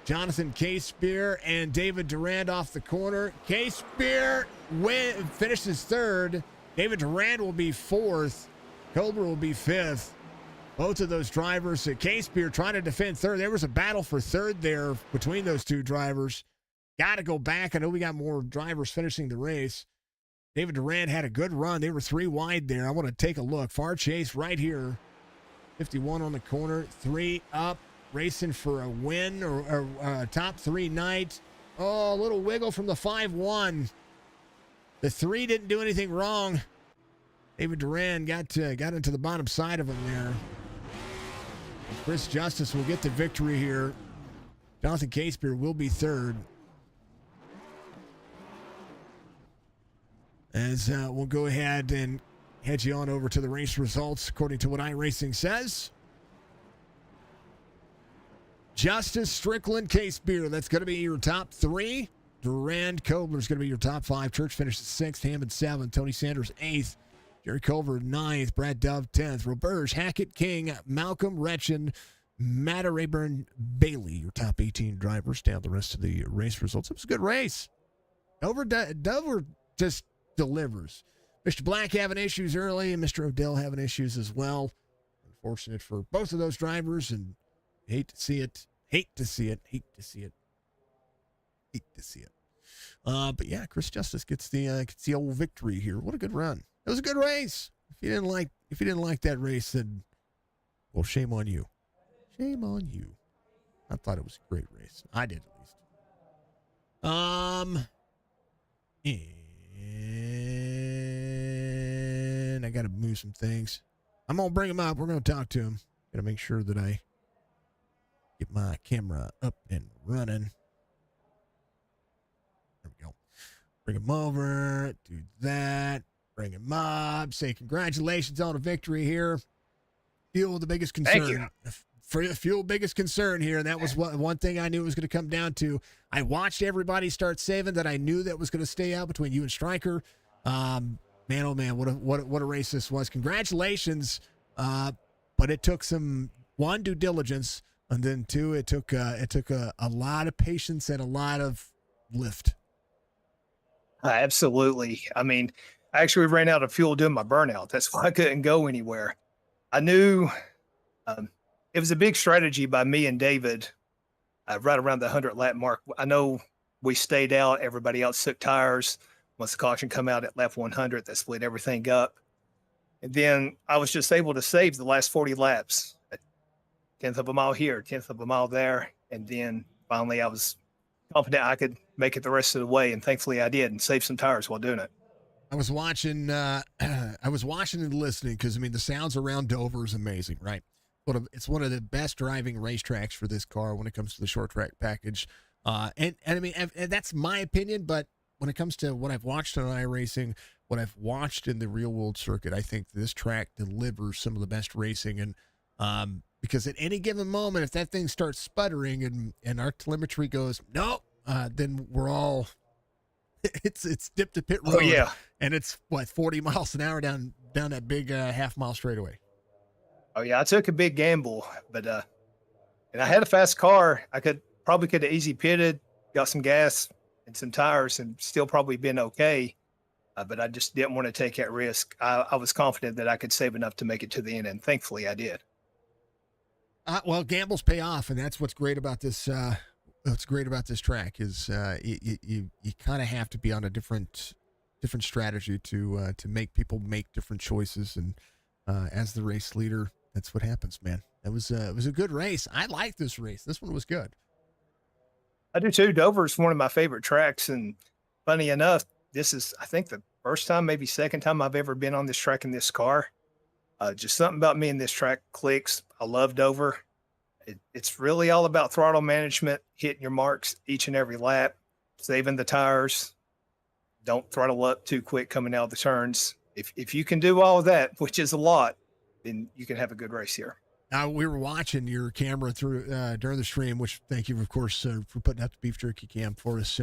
Jonathan K-Spear and David Durand off the corner. K-Spear finishes 3rd. David Durand will be 4th. Culver will be 5th. Both of those drivers, K-Spear trying to defend 3rd. There was a battle for 3rd there between those 2 drivers. Got to go back. I know we got more drivers finishing the race. David Durand had a good run. They were 3 wide there. I want to take a look. Far chase right here. 51 on the corner. 3 up. Racing for a win or a top 3 night. Oh, a little wiggle from the 5-1. The 3 didn't do anything wrong. David Durand got into the bottom side of him there. Chris Justice will get the victory here. Jonathan K-Spear will be 3rd. As we'll go ahead and head you on over to the race results according to what iRacing says. Justice, Strickland, K-Spear. That's going to be your top 3. Durand, Kobler is going to be your top 5. Church finishes 6th. Hammond 7th. Tony Sanders 8th. Jerry Culver 9th. Brad Dove 10th. Roberge, Hackett, King, Malcolm, Retchen, Matt Rayburn, Bailey, your top 18 drivers. Down the rest of the race results. It was a good race. Dover just delivers. Mr. Black having issues early and Mr. Odell having issues as well. Unfortunate for both of those drivers, and hate to see it. But yeah, Chris Justice gets the old victory here. What a good run. It was a good race. If you didn't like that race, then well, shame on you. Shame on you. I thought it was a great race. I did at least. And I got to move some things. I'm going to bring him up. We're going to talk to him. Got to make sure that I get my camera up and running. There we go. Bring him over. Do that. Bring him up. Say congratulations on a victory here. fuel the biggest Thank you. concern. Fuel biggest concern here, and that was one thing I knew it was going to come down to. I watched everybody start saving that I knew that was going to stay out between you and Stryker. Man, oh man, what a race this was! Congratulations, but it took some due diligence, and then two, it took a lot of patience and a lot of lift. Absolutely. I mean, I actually ran out of fuel doing my burnout. That's why I couldn't go anywhere. I knew it was a big strategy by me and David right around the 100 lap mark. I know we stayed out. Everybody else took tires. Once the caution come out at lap 100, that split everything up. And then I was just able to save the last 40 laps, a tenth of a mile here, tenth of a mile there. And then finally I was confident I could make it the rest of the way. And thankfully I did and saved some tires while doing it. I was watching and listening because, I mean, the sounds around Dover is amazing, right? It's one of the best driving racetracks for this car when it comes to the short track package. And I mean, and that's my opinion, but when it comes to what I've watched on iRacing, what I've watched in the real world circuit, I think this track delivers some of the best racing. And because at any given moment, if that thing starts sputtering and our telemetry goes, no, then we're all, it's dip to pit road. Oh, yeah. And it's 40 miles an hour down that big half mile straightaway. Oh yeah. I took a big gamble, but, and I had a fast car. I could have easy pitted, got some gas and some tires and still probably been okay. But I just didn't want to take that risk. I was confident that I could save enough to make it to the end. And thankfully I did. Well, gambles pay off. And that's what's great about this. What's great about this track is you kind of have to be on a different strategy to make people make different choices. And as the race leader, that's what happens, man. It was a good race. I like this race. This one was good. I do too. Dover's one of my favorite tracks. And funny enough, this is, I think, the first time, maybe second time I've ever been on this track in this car. Just something about me and this track clicks. I love Dover. It's really all about throttle management, hitting your marks each and every lap, saving the tires. Don't throttle up too quick coming out of the turns. If you can do all of that, which is a lot, then you can have a good race here. We were watching your camera through during the stream, which thank you, of course, for putting out the beef jerky cam for us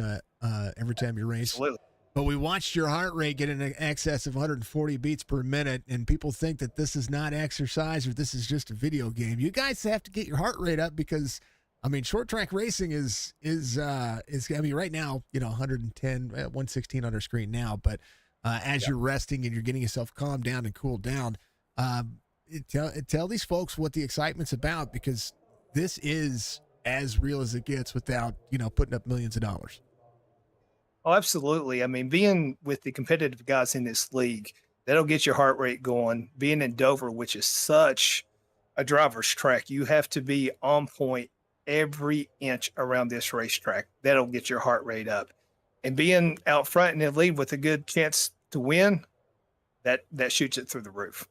every time you race. Absolutely. But we watched your heart rate get in excess of 140 beats per minute, and people think that this is not exercise or this is just a video game. You guys have to get your heart rate up because, I mean, short track racing is I mean, right now, 110, 116 on our screen now, but as you're resting and you're getting yourself calmed down and cooled down, tell these folks what the excitement's about, because this is as real as it gets without, putting up millions of dollars. Oh, absolutely. I mean, being with the competitive guys in this league, that'll get your heart rate going. Being in Dover, which is such a driver's track, you have to be on point every inch around this racetrack. That'll get your heart rate up. And being out front in the lead with a good chance to win, that shoots it through the roof.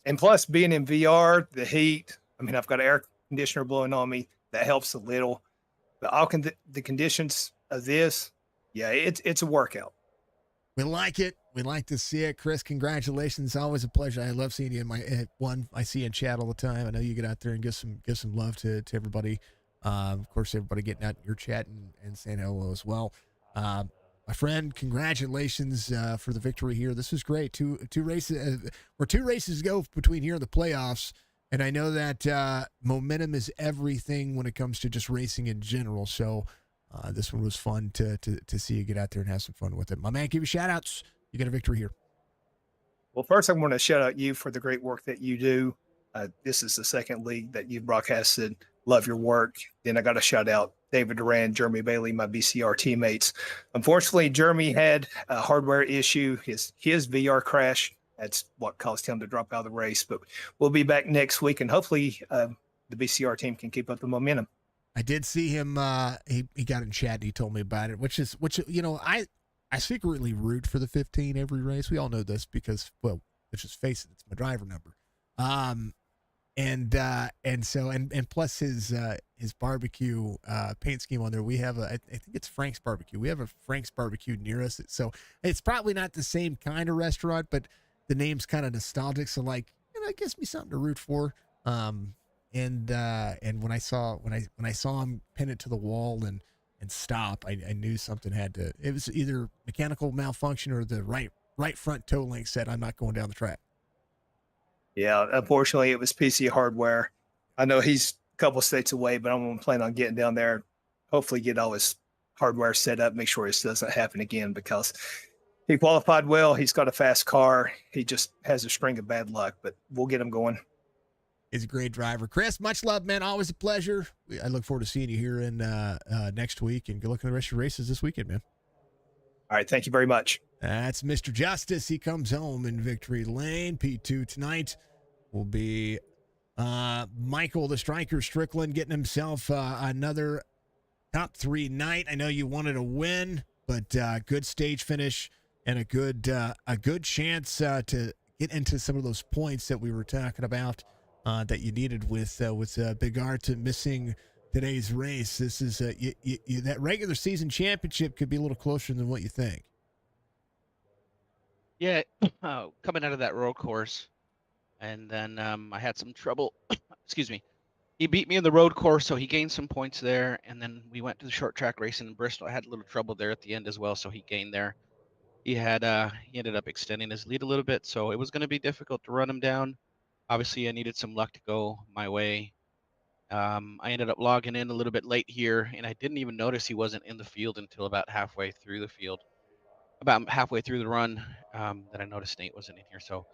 And plus, being in VR, the heat, I mean, I've got an air conditioner blowing on me. That helps a little. But the conditions of this, yeah, it's a workout. We like it. We like to see it. Chris, congratulations. Always a pleasure. I love seeing you in my I see you in chat all the time. I know you get out there and give some love to everybody. Of course, everybody getting out in your chat and saying hello as well. My friend, congratulations for the victory here. This was great. Two races, we're 2 races to go between here and the playoffs. And I know that momentum is everything when it comes to just racing in general. So this one was fun to see you get out there and have some fun with it. My man, give you shout outs. You got a victory here. Well, first I want to shout out you for the great work that you do. This is the second league that you've broadcasted. Love your work. Then I got to shout out David Duran, Jeremy Bailey, my BCR teammates. Unfortunately, Jeremy had a hardware issue. His VR crashed. That's what caused him to drop out of the race. But we'll be back next week, and hopefully the BCR team can keep up the momentum. I did see him. He got in chat and he told me about it, which I secretly root for the 15 every race. We all know this because, well, let's just face it, it's my driver number. And plus his barbecue paint scheme on there. We have I think it's Frank's Barbecue. We have a Frank's Barbecue near us. So it's probably not the same kind of restaurant, but the name's kind of nostalgic. So like, that gives me something to root for. And when I saw him pin it to the wall and stop, I knew something had to. It was either mechanical malfunction or the right front toe link said, "I'm not going down the track." Yeah, unfortunately, it was PC hardware. I know he's a couple states away, but I'm going to plan on getting down there, hopefully get all his hardware set up, make sure this doesn't happen again because he qualified well. He's got a fast car. He just has a string of bad luck, but we'll get him going. He's a great driver. Chris, much love, man. Always a pleasure. I look forward to seeing you here in next week, and good luck in the rest of your races this weekend, man. All right. Thank you very much. That's Mr. Justice. He comes home in victory lane. P2 tonight will be Michael, the striker Strickland, getting himself another top 3 night. I know you wanted a win, but good stage finish and a good chance to get into some of those points that we were talking about that you needed with Big Art missing today's race. This is that regular season championship could be a little closer than what you think. Yeah, coming out of that road course, and then I had some trouble. Excuse me. He beat me in the road course, so he gained some points there. And then we went to the short track racing in Bristol. I had a little trouble there at the end as well, so he gained there. He ended up extending his lead a little bit, so it was going to be difficult to run him down. Obviously, I needed some luck to go my way. I ended up logging in a little bit late here, and I didn't even notice he wasn't in the field until about halfway through the field. About halfway through the run, that I noticed Nate wasn't in here. So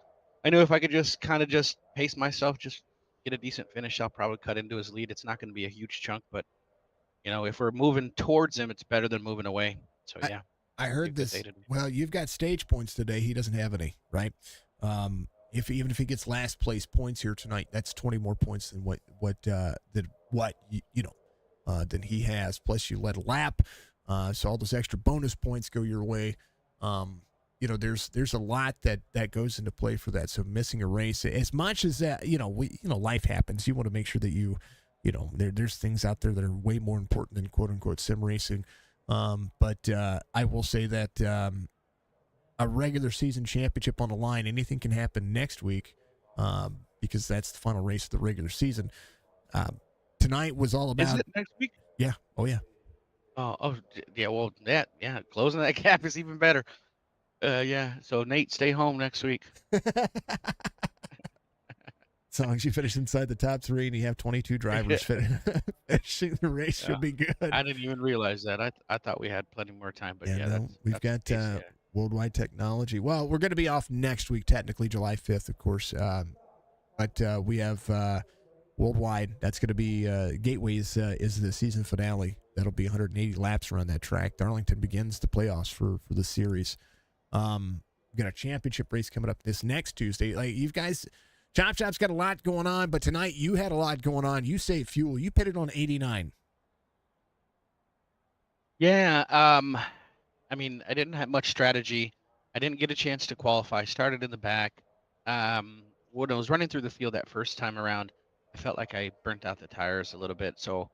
I knew if I could just kind of just pace myself, just get a decent finish, I'll probably cut into his lead. It's not going to be a huge chunk, but if we're moving towards him, it's better than moving away. So yeah, I heard this. Well, you've got stage points today. He doesn't have any, right? Even if he gets last place points here tonight, that's 20 more points than than he has. Plus, you led a lap, so all those extra bonus points go your way. There's a lot that goes into play for that. So missing a race, as much as that, life happens. You want to make sure that there's things out there that are way more important than quote unquote sim racing. But I will say that a regular season championship on the line, anything can happen next week because that's the final race of the regular season. Tonight was all about. Is it next week? Yeah. Oh yeah. Yeah. Well, yeah. Closing that gap is even better. Yeah. So Nate, stay home next week. As long as you finish inside the top 3 and you have 22 drivers finishing the race, you'll be good. I didn't even realize that. I thought we had plenty more time, but we've got Worldwide Technology. Well, we're going to be off next week, technically July 5th, of course. But we have Worldwide. That's going to be Gateways is the season finale. That'll be 180 laps around that track. Darlington begins the playoffs for the series. We've got a championship race coming up this next Tuesday. Like you guys, Chop Chop's got a lot going on, but tonight you had a lot going on. You saved fuel. You pitted on 89. Yeah. I mean, I didn't have much strategy. I didn't get a chance to qualify. Started in the back. When I was running through the field that first time around, I felt like I burnt out the tires a little bit. So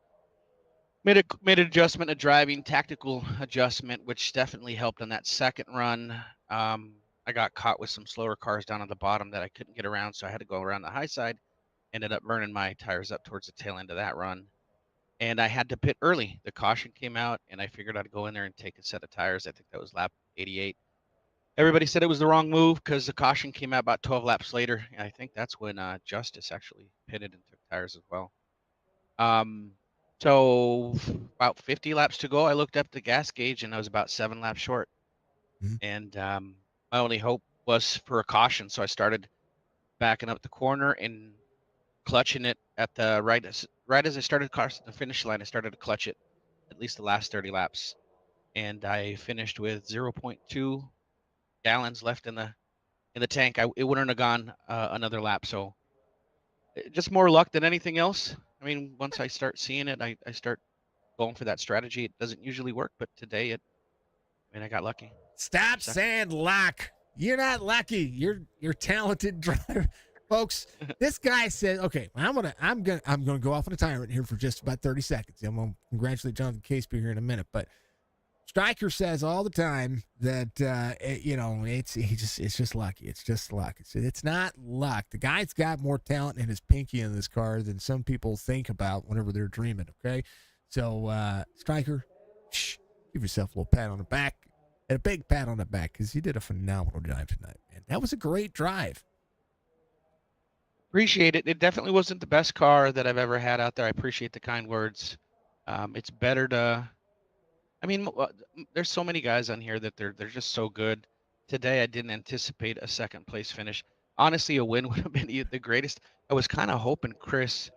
made an adjustment, a driving tactical adjustment, which definitely helped on that second run. I got caught with some slower cars down at the bottom that I couldn't get around, so I had to go around the high side. Ended up burning my tires up towards the tail end of that run. And I had to pit early. The caution came out, and I figured I'd go in there and take a set of tires. I think that was lap 88. Everybody said it was the wrong move because the caution came out about 12 laps later. And I think that's when Justice actually pitted and took tires as well. So about 50 laps to go, I looked up the gas gauge, and I was about 7 laps short. Mm-hmm. And my only hope was for a caution, so I started backing up the corner and clutching it at the right as I started crossing the finish line. I started to clutch it at least the last 30 laps, and I finished with 0.2 gallons left in the tank. It wouldn't have gone another lap, so just more luck than anything else. I mean, once I start seeing it, I start going for that strategy. It doesn't usually work, but today I got lucky. Stop saying luck. You're not lucky. You're talented driver. Folks, this guy said, okay, I'm gonna go off on a tyrant here for just about 30 seconds. I'm gonna congratulate Jonathan Caseby here in a minute, but Stryker says all the time that it's just lucky. It's just luck. It's not luck. The guy's got more talent in his pinky in this car than some people think about whenever they're dreaming. Okay, so Stryker, give yourself a little pat on the back and a big pat on the back because you did a phenomenal drive tonight, man. That was a great drive. Appreciate it. It definitely wasn't the best car that I've ever had out there. I appreciate the kind words. It's better to. I mean, there's so many guys on here that they're just so good. Today, I didn't anticipate a second place finish. Honestly, a win would have been the greatest. I was kind of hoping Chris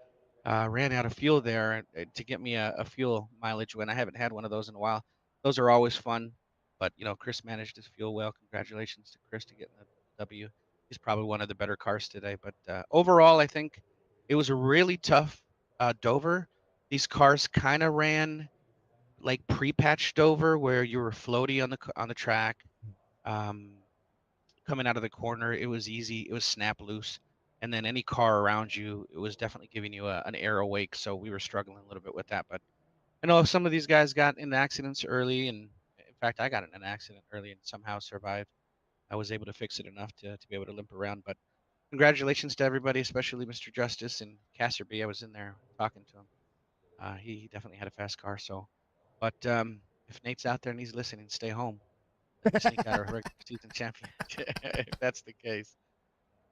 ran out of fuel there to get me a fuel mileage win. I haven't had one of those in a while. Those are always fun, but Chris managed his fuel well. Congratulations to Chris to getting the W. He's probably one of the better cars today. But overall, I think it was a really tough Dover. These cars kind of ran like pre-patched Dover, where you were floaty on the track. Coming out of the corner, it was easy. It was snap loose, and then any car around you, it was definitely giving you an air awake. So we were struggling a little bit with that. But I know some of these guys got in accidents early, and in fact, I got in an accident early and somehow survived. I was able to fix it enough to be able to limp around. But congratulations to everybody, especially Mr. Justice and Casserby. I was in there talking to him. He definitely had a fast car. So, but if Nate's out there and he's listening, stay home. Let me sneak out a regular season champion if that's the case.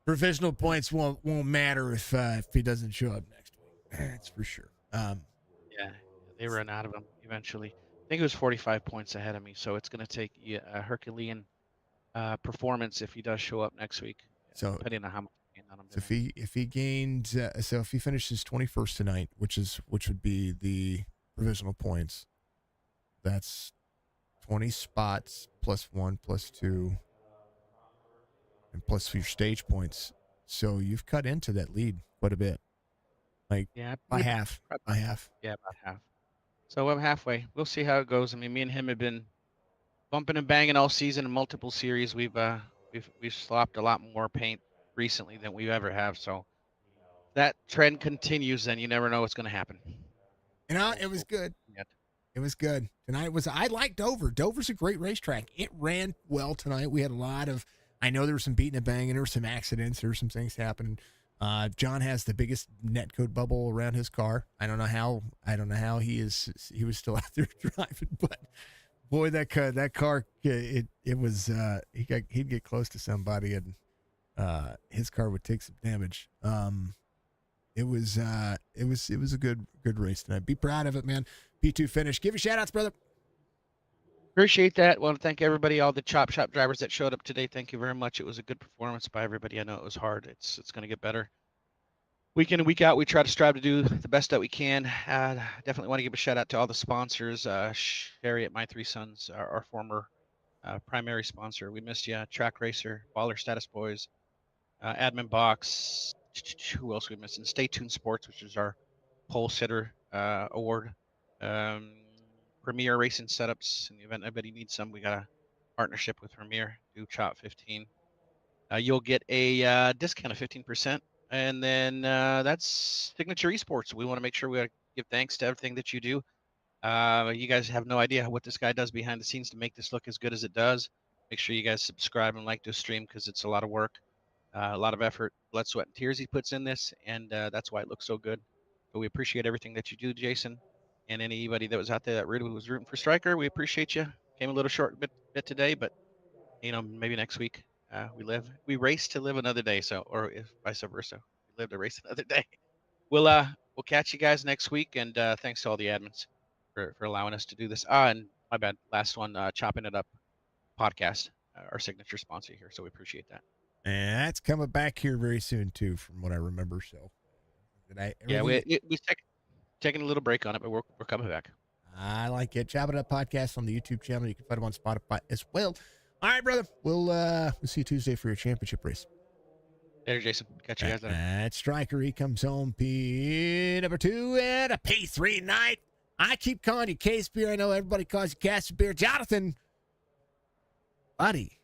Provisional points won't matter if he doesn't show up next week. That's for sure. Yeah, they run out of them eventually. I think it was 45 points ahead of me, so it's going to take a Herculean performance if he does show up next week. So depending on how much on him. So if he gained, so if he finishes 21st tonight, which would be the provisional points, that's 20 spots plus 1 plus 2 and plus your stage points. So you've cut into that lead quite a bit, like by half. Yeah, about half. So I'm halfway. We'll see how it goes. I mean, me and him have been bumping and banging all season in multiple series. We've slopped a lot more paint recently than we ever have. So that trend continues, then you never know what's going to happen. It was good. It was good. Tonight I like Dover. Dover's a great racetrack. It ran well tonight. We had a lot of, I know there was some beating and banging. There were some accidents. There were some things happening. John has the biggest netcode bubble around his car. I don't know how he was still out there driving, but boy, that car, it was, he'd get close to somebody and his car would take some damage. It was a good race tonight. Be proud of it, man. P2 finish. Give your shout outs, brother. Appreciate that. Want to thank everybody, all the Chop Shop drivers that showed up today. Thank you very much. It was a good performance by everybody. I know it was hard. It's going to get better. Week in and week out, we try to strive to do the best that we can. Definitely want to give a shout out to all the sponsors. Sherry at My Three Sons, our former primary sponsor. We missed you. Track Racer, Baller Status Boys, Admin Box. Who else we missing? Stay Tuned Sports, which is our pole sitter award. Premier Racing Setups. In the event anybody needs some, we got a partnership with Premier. Do Chop 15. You'll get a discount of 15%. And then that's Signature Esports. We want to make sure we give thanks to everything that you do. You guys have no idea what this guy does behind the scenes to make this look as good as it does. Make sure you guys subscribe and like this stream because it's a lot of work, a lot of effort, blood, sweat, and tears he puts in this, and that's why it looks so good. So we appreciate everything that you do, Jason, and anybody that was out there that really was rooting for Stryker. We appreciate you. Came a little short bit today, but maybe next week. We race to live another day. So, or if vice versa, we live to race another day. We'll catch you guys next week. And thanks to all the admins for allowing us to do this. And my bad. Last one, Chopping It Up podcast, our signature sponsor here. So we appreciate that. And that's coming back here very soon too, from what I remember. So, we taking a little break on it, but we're coming back. I like it. Chopping It Up podcast on the YouTube channel. You can find them on Spotify as well. All right, brother. We'll see you Tuesday for your championship race. Later, Jason. Catch you guys later. That's Stryker. He comes home P number 2 and a P3 night. I keep calling you Case Beer. I know everybody calls you Castor Beer. Jonathan, buddy,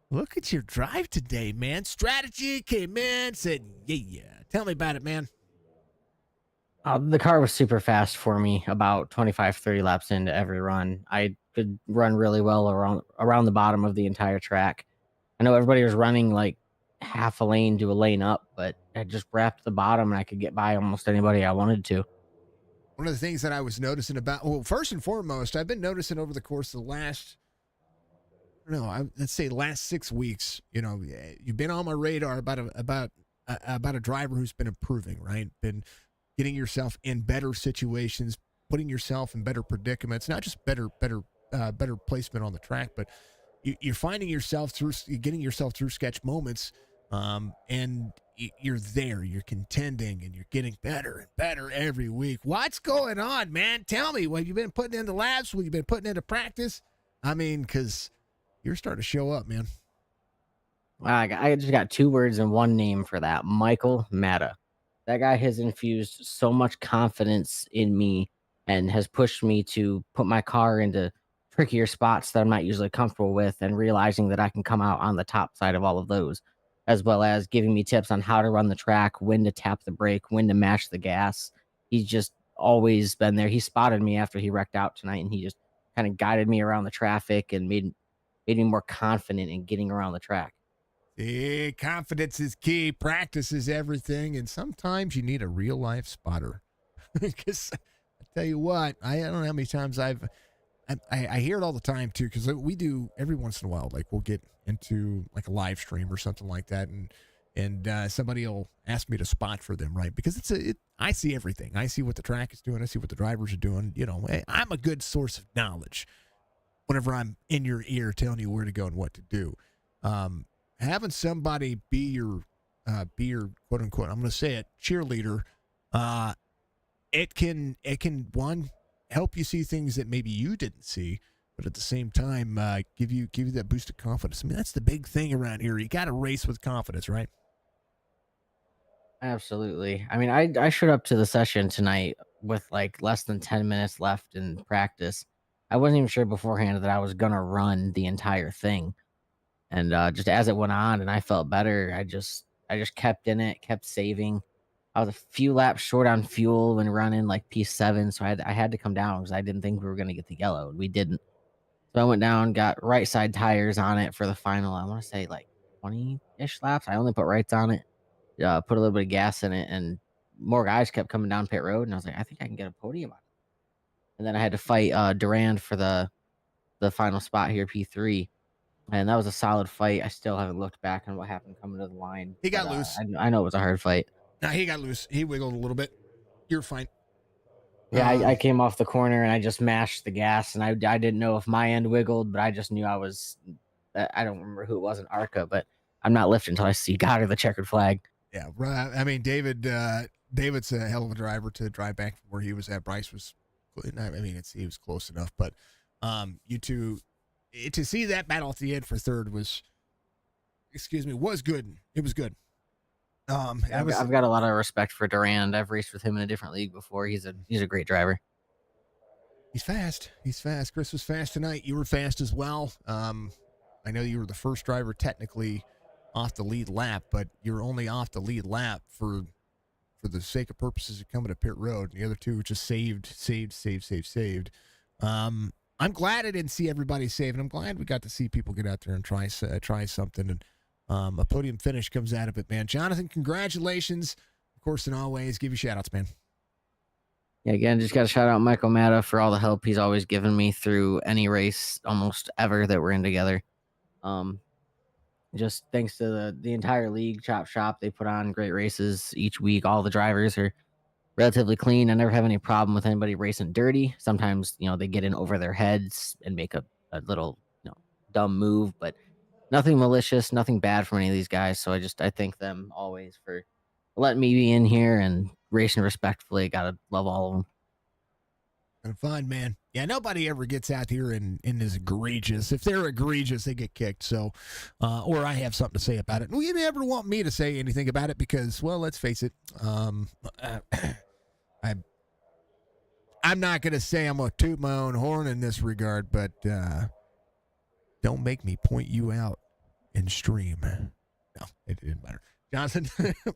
look at your drive today, man. Strategy came in, said, yeah. Tell me about it, man. The car was super fast for me about 25, 30 laps into every run. I could run really well around the bottom of the entire track. I know everybody was running like half a lane to a lane up, but I just wrapped the bottom and I could get by almost anybody I wanted to. One of the things that I was noticing well, first and foremost, I've been noticing over the course of the last, let's say last 6 weeks, you've been on my radar about a driver who's been improving, right? Been getting yourself in better situations, putting yourself in better predicaments, not just better placement on the track, but you're finding yourself getting yourself through sketch moments, and you're there, you're contending, and you're getting better and better every week. What's going on, man? Tell me, what you've been putting into labs, what you've been putting into practice? I mean, because you're starting to show up, man. I just got 2 words and 1 name for that: Michael Matta. That guy has infused so much confidence in me and has pushed me to put my car into trickier spots that I'm not usually comfortable with, and realizing that I can come out on the top side of all of those, as well as giving me tips on how to run the track, when to tap the brake, when to mash the gas. He's just always been there. He spotted me after he wrecked out tonight, and he just kind of guided me around the traffic and made me more confident in getting around the track. See, confidence is key. Practice is everything. And sometimes you need a real life spotter. Because I tell you what, I don't know how many times I hear it all the time too. Because we do every once in a while, like we'll get into like a live stream or something like that. And somebody will ask me to spot for them, right? Because I see everything. I see what the track is doing. I see what the drivers are doing. I'm a good source of knowledge whenever I'm in your ear telling you where to go and what to do. Having somebody be your quote unquote, I'm going to say it, cheerleader, it can one, help you see things that maybe you didn't see, but at the same time give you that boost of confidence. I mean, that's the big thing around here. You got to race with confidence, right? Absolutely. I mean, I showed up to the session tonight with like less than 10 minutes left in practice. I wasn't even sure beforehand that I was gonna run the entire thing. And just as it went on and I felt better, I just kept in it, kept saving. I was a few laps short on fuel when running like P7, so I had to come down because I didn't think we were gonna get the yellow, and we didn't. So I went down, got right side tires on it for the final. I want to say like 20-ish laps. I only put rights on it, put a little bit of gas in it, and more guys kept coming down pit road, and I was like, I think I can get a podium on it. And then I had to fight Durand for the final spot here, P3. And that was a solid fight. I still haven't looked back on what happened coming to the line. He got loose. I know it was a hard fight. No, he got loose. He wiggled a little bit. You're fine. Yeah, I came off the corner and I just mashed the gas, and I didn't know if my end wiggled, but I just knew I was. I don't remember who it was in ARCA, but I'm not lifting until I see God or the checkered flag. Yeah, right. I mean, David's a hell of a driver to drive back from where he was at. Bryce was, I mean, he was close enough, but you two. To see that battle at the end for third was good. It was good. I've got a lot of respect for Durand. I've raced with him in a different league before. He's a great driver. He's fast. Chris was fast tonight. You were fast as well. I know you were the first driver technically off the lead lap, but you're only off the lead lap for the sake of purposes of coming to pit road. And the other two just saved. I'm glad I didn't see everybody save, and I'm glad we got to see people get out there and try something, and a podium finish comes out of it, man. Jonathan, congratulations. Of course, and always, give you shout-outs, man. Yeah, again, just got to shout out Michael Matta for all the help he's always given me through any race almost ever that we're in together. Just thanks to the entire league, Chop Shop, they put on great races each week. All the drivers are relatively clean. I never have any problem with anybody racing dirty. Sometimes, they get in over their heads and make a little, dumb move, but nothing malicious, nothing bad from any of these guys. So I thank them always for letting me be in here and racing respectfully. Gotta love all of them. And fun, man. Yeah, nobody ever gets out here and is egregious. If they're egregious, they get kicked. So, or I have something to say about it. And you never want me to say anything about it because, well, let's face it, I'm not going to say I'm going to toot my own horn in this regard, but don't make me point you out in stream. No, it didn't matter. Johnson,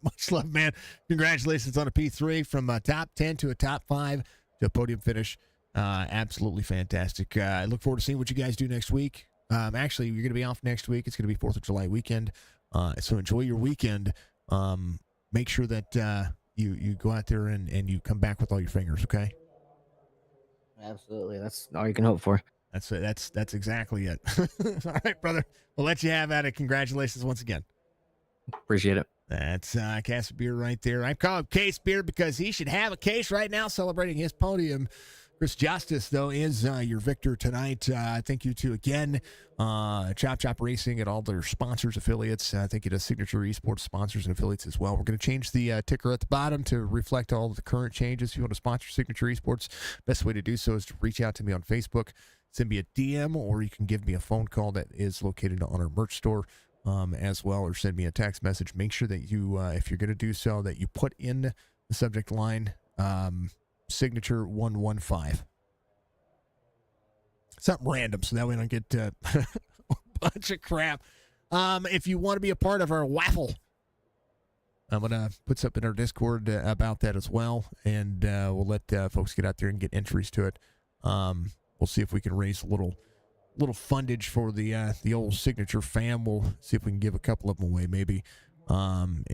much love, man. Congratulations on a P3 from a top 10 to a top 5 to a podium finish. Absolutely fantastic. I look forward to seeing what you guys do next week. Actually, you're going to be off next week. It's going to be 4th of July weekend. So enjoy your weekend. Make sure that you go out there and you come back with all your fingers, okay? Absolutely. That's all you can hope for. That's exactly it. All right, brother. We'll let you have at it. Congratulations once again. Appreciate it. That's Case Beer right there. I call him Case Beer because he should have a case right now celebrating his podium. Chris Justice, though, is your victor tonight. Thank you to, again, Chop Racing and all their sponsors, affiliates. Thank you to Signature Esports sponsors and affiliates as well. We're going to change the ticker at the bottom to reflect all of the current changes. If you want to sponsor Signature Esports, best way to do so is to reach out to me on Facebook, send me a DM, or you can give me a phone call that is located on our merch store as well, or send me a text message. Make sure that you, if you're going to do so, that you put in the subject line Signature 115. Something random, so that we don't get a bunch of crap. If you want to be a part of our waffle, I'm going to put something in our Discord about that as well, and we'll let folks get out there and get entries to it. We'll see if we can raise a little fundage for the old Signature fam. We'll see if we can give a couple of them away, maybe. Yeah,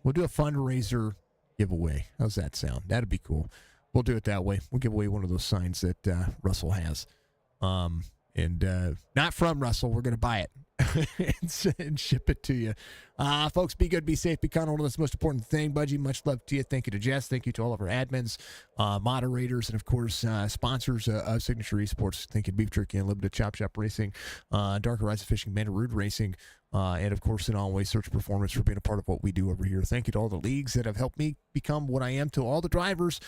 we'll do a fundraiser giveaway. How's that sound? That'd be cool. We'll do it that way. We'll give away one of those signs that Russell has. Not from Russell. We're going to buy it and ship it to you. Folks, be good, be safe, be kind. That's the most important thing. Budgie, much love to you. Thank you to Jess. Thank you to all of our admins, moderators, and, of course, sponsors of Signature Esports. Thank you to Beef Jerky Unlimited, Chop Racing, Dark Horizon Fishing, Mandarood Racing, and, of course, in Always Search Performance for being a part of what we do over here. Thank you to all the leagues that have helped me become what I am, to all the drivers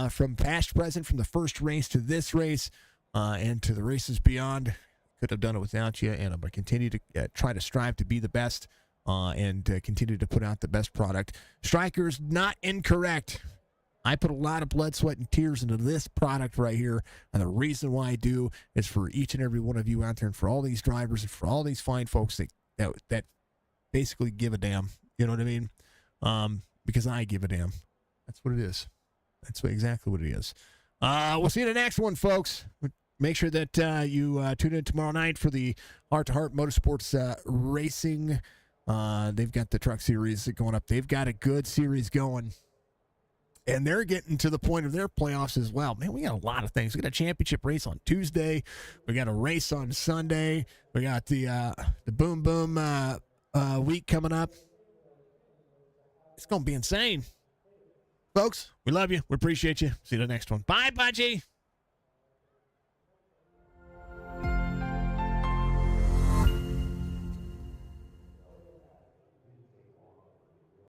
from past, present, from the first race to this race and to the races beyond. Could have done it without you, and I'm going to continue to try to strive to be the best and continue to put out the best product. Strikers, not incorrect. I put a lot of blood, sweat, and tears into this product right here, and the reason why I do is for each and every one of you out there, and for all these drivers, and for all these fine folks that basically give a damn. You know what I mean? Because I give a damn. That's what it is. That's exactly what it is. We'll see you in the next one, folks. Make sure that you tune in tomorrow night for the Heart to Heart Motorsports Racing. They've got the truck series going up. They've got a good series going. And they're getting to the point of their playoffs as well. Man, we got a lot of things. We got a championship race on Tuesday. We got a race on Sunday. We got the Boom Boom week coming up. It's going to be insane. Folks, we love you. We appreciate you. See you in the next one. Bye, Budgie.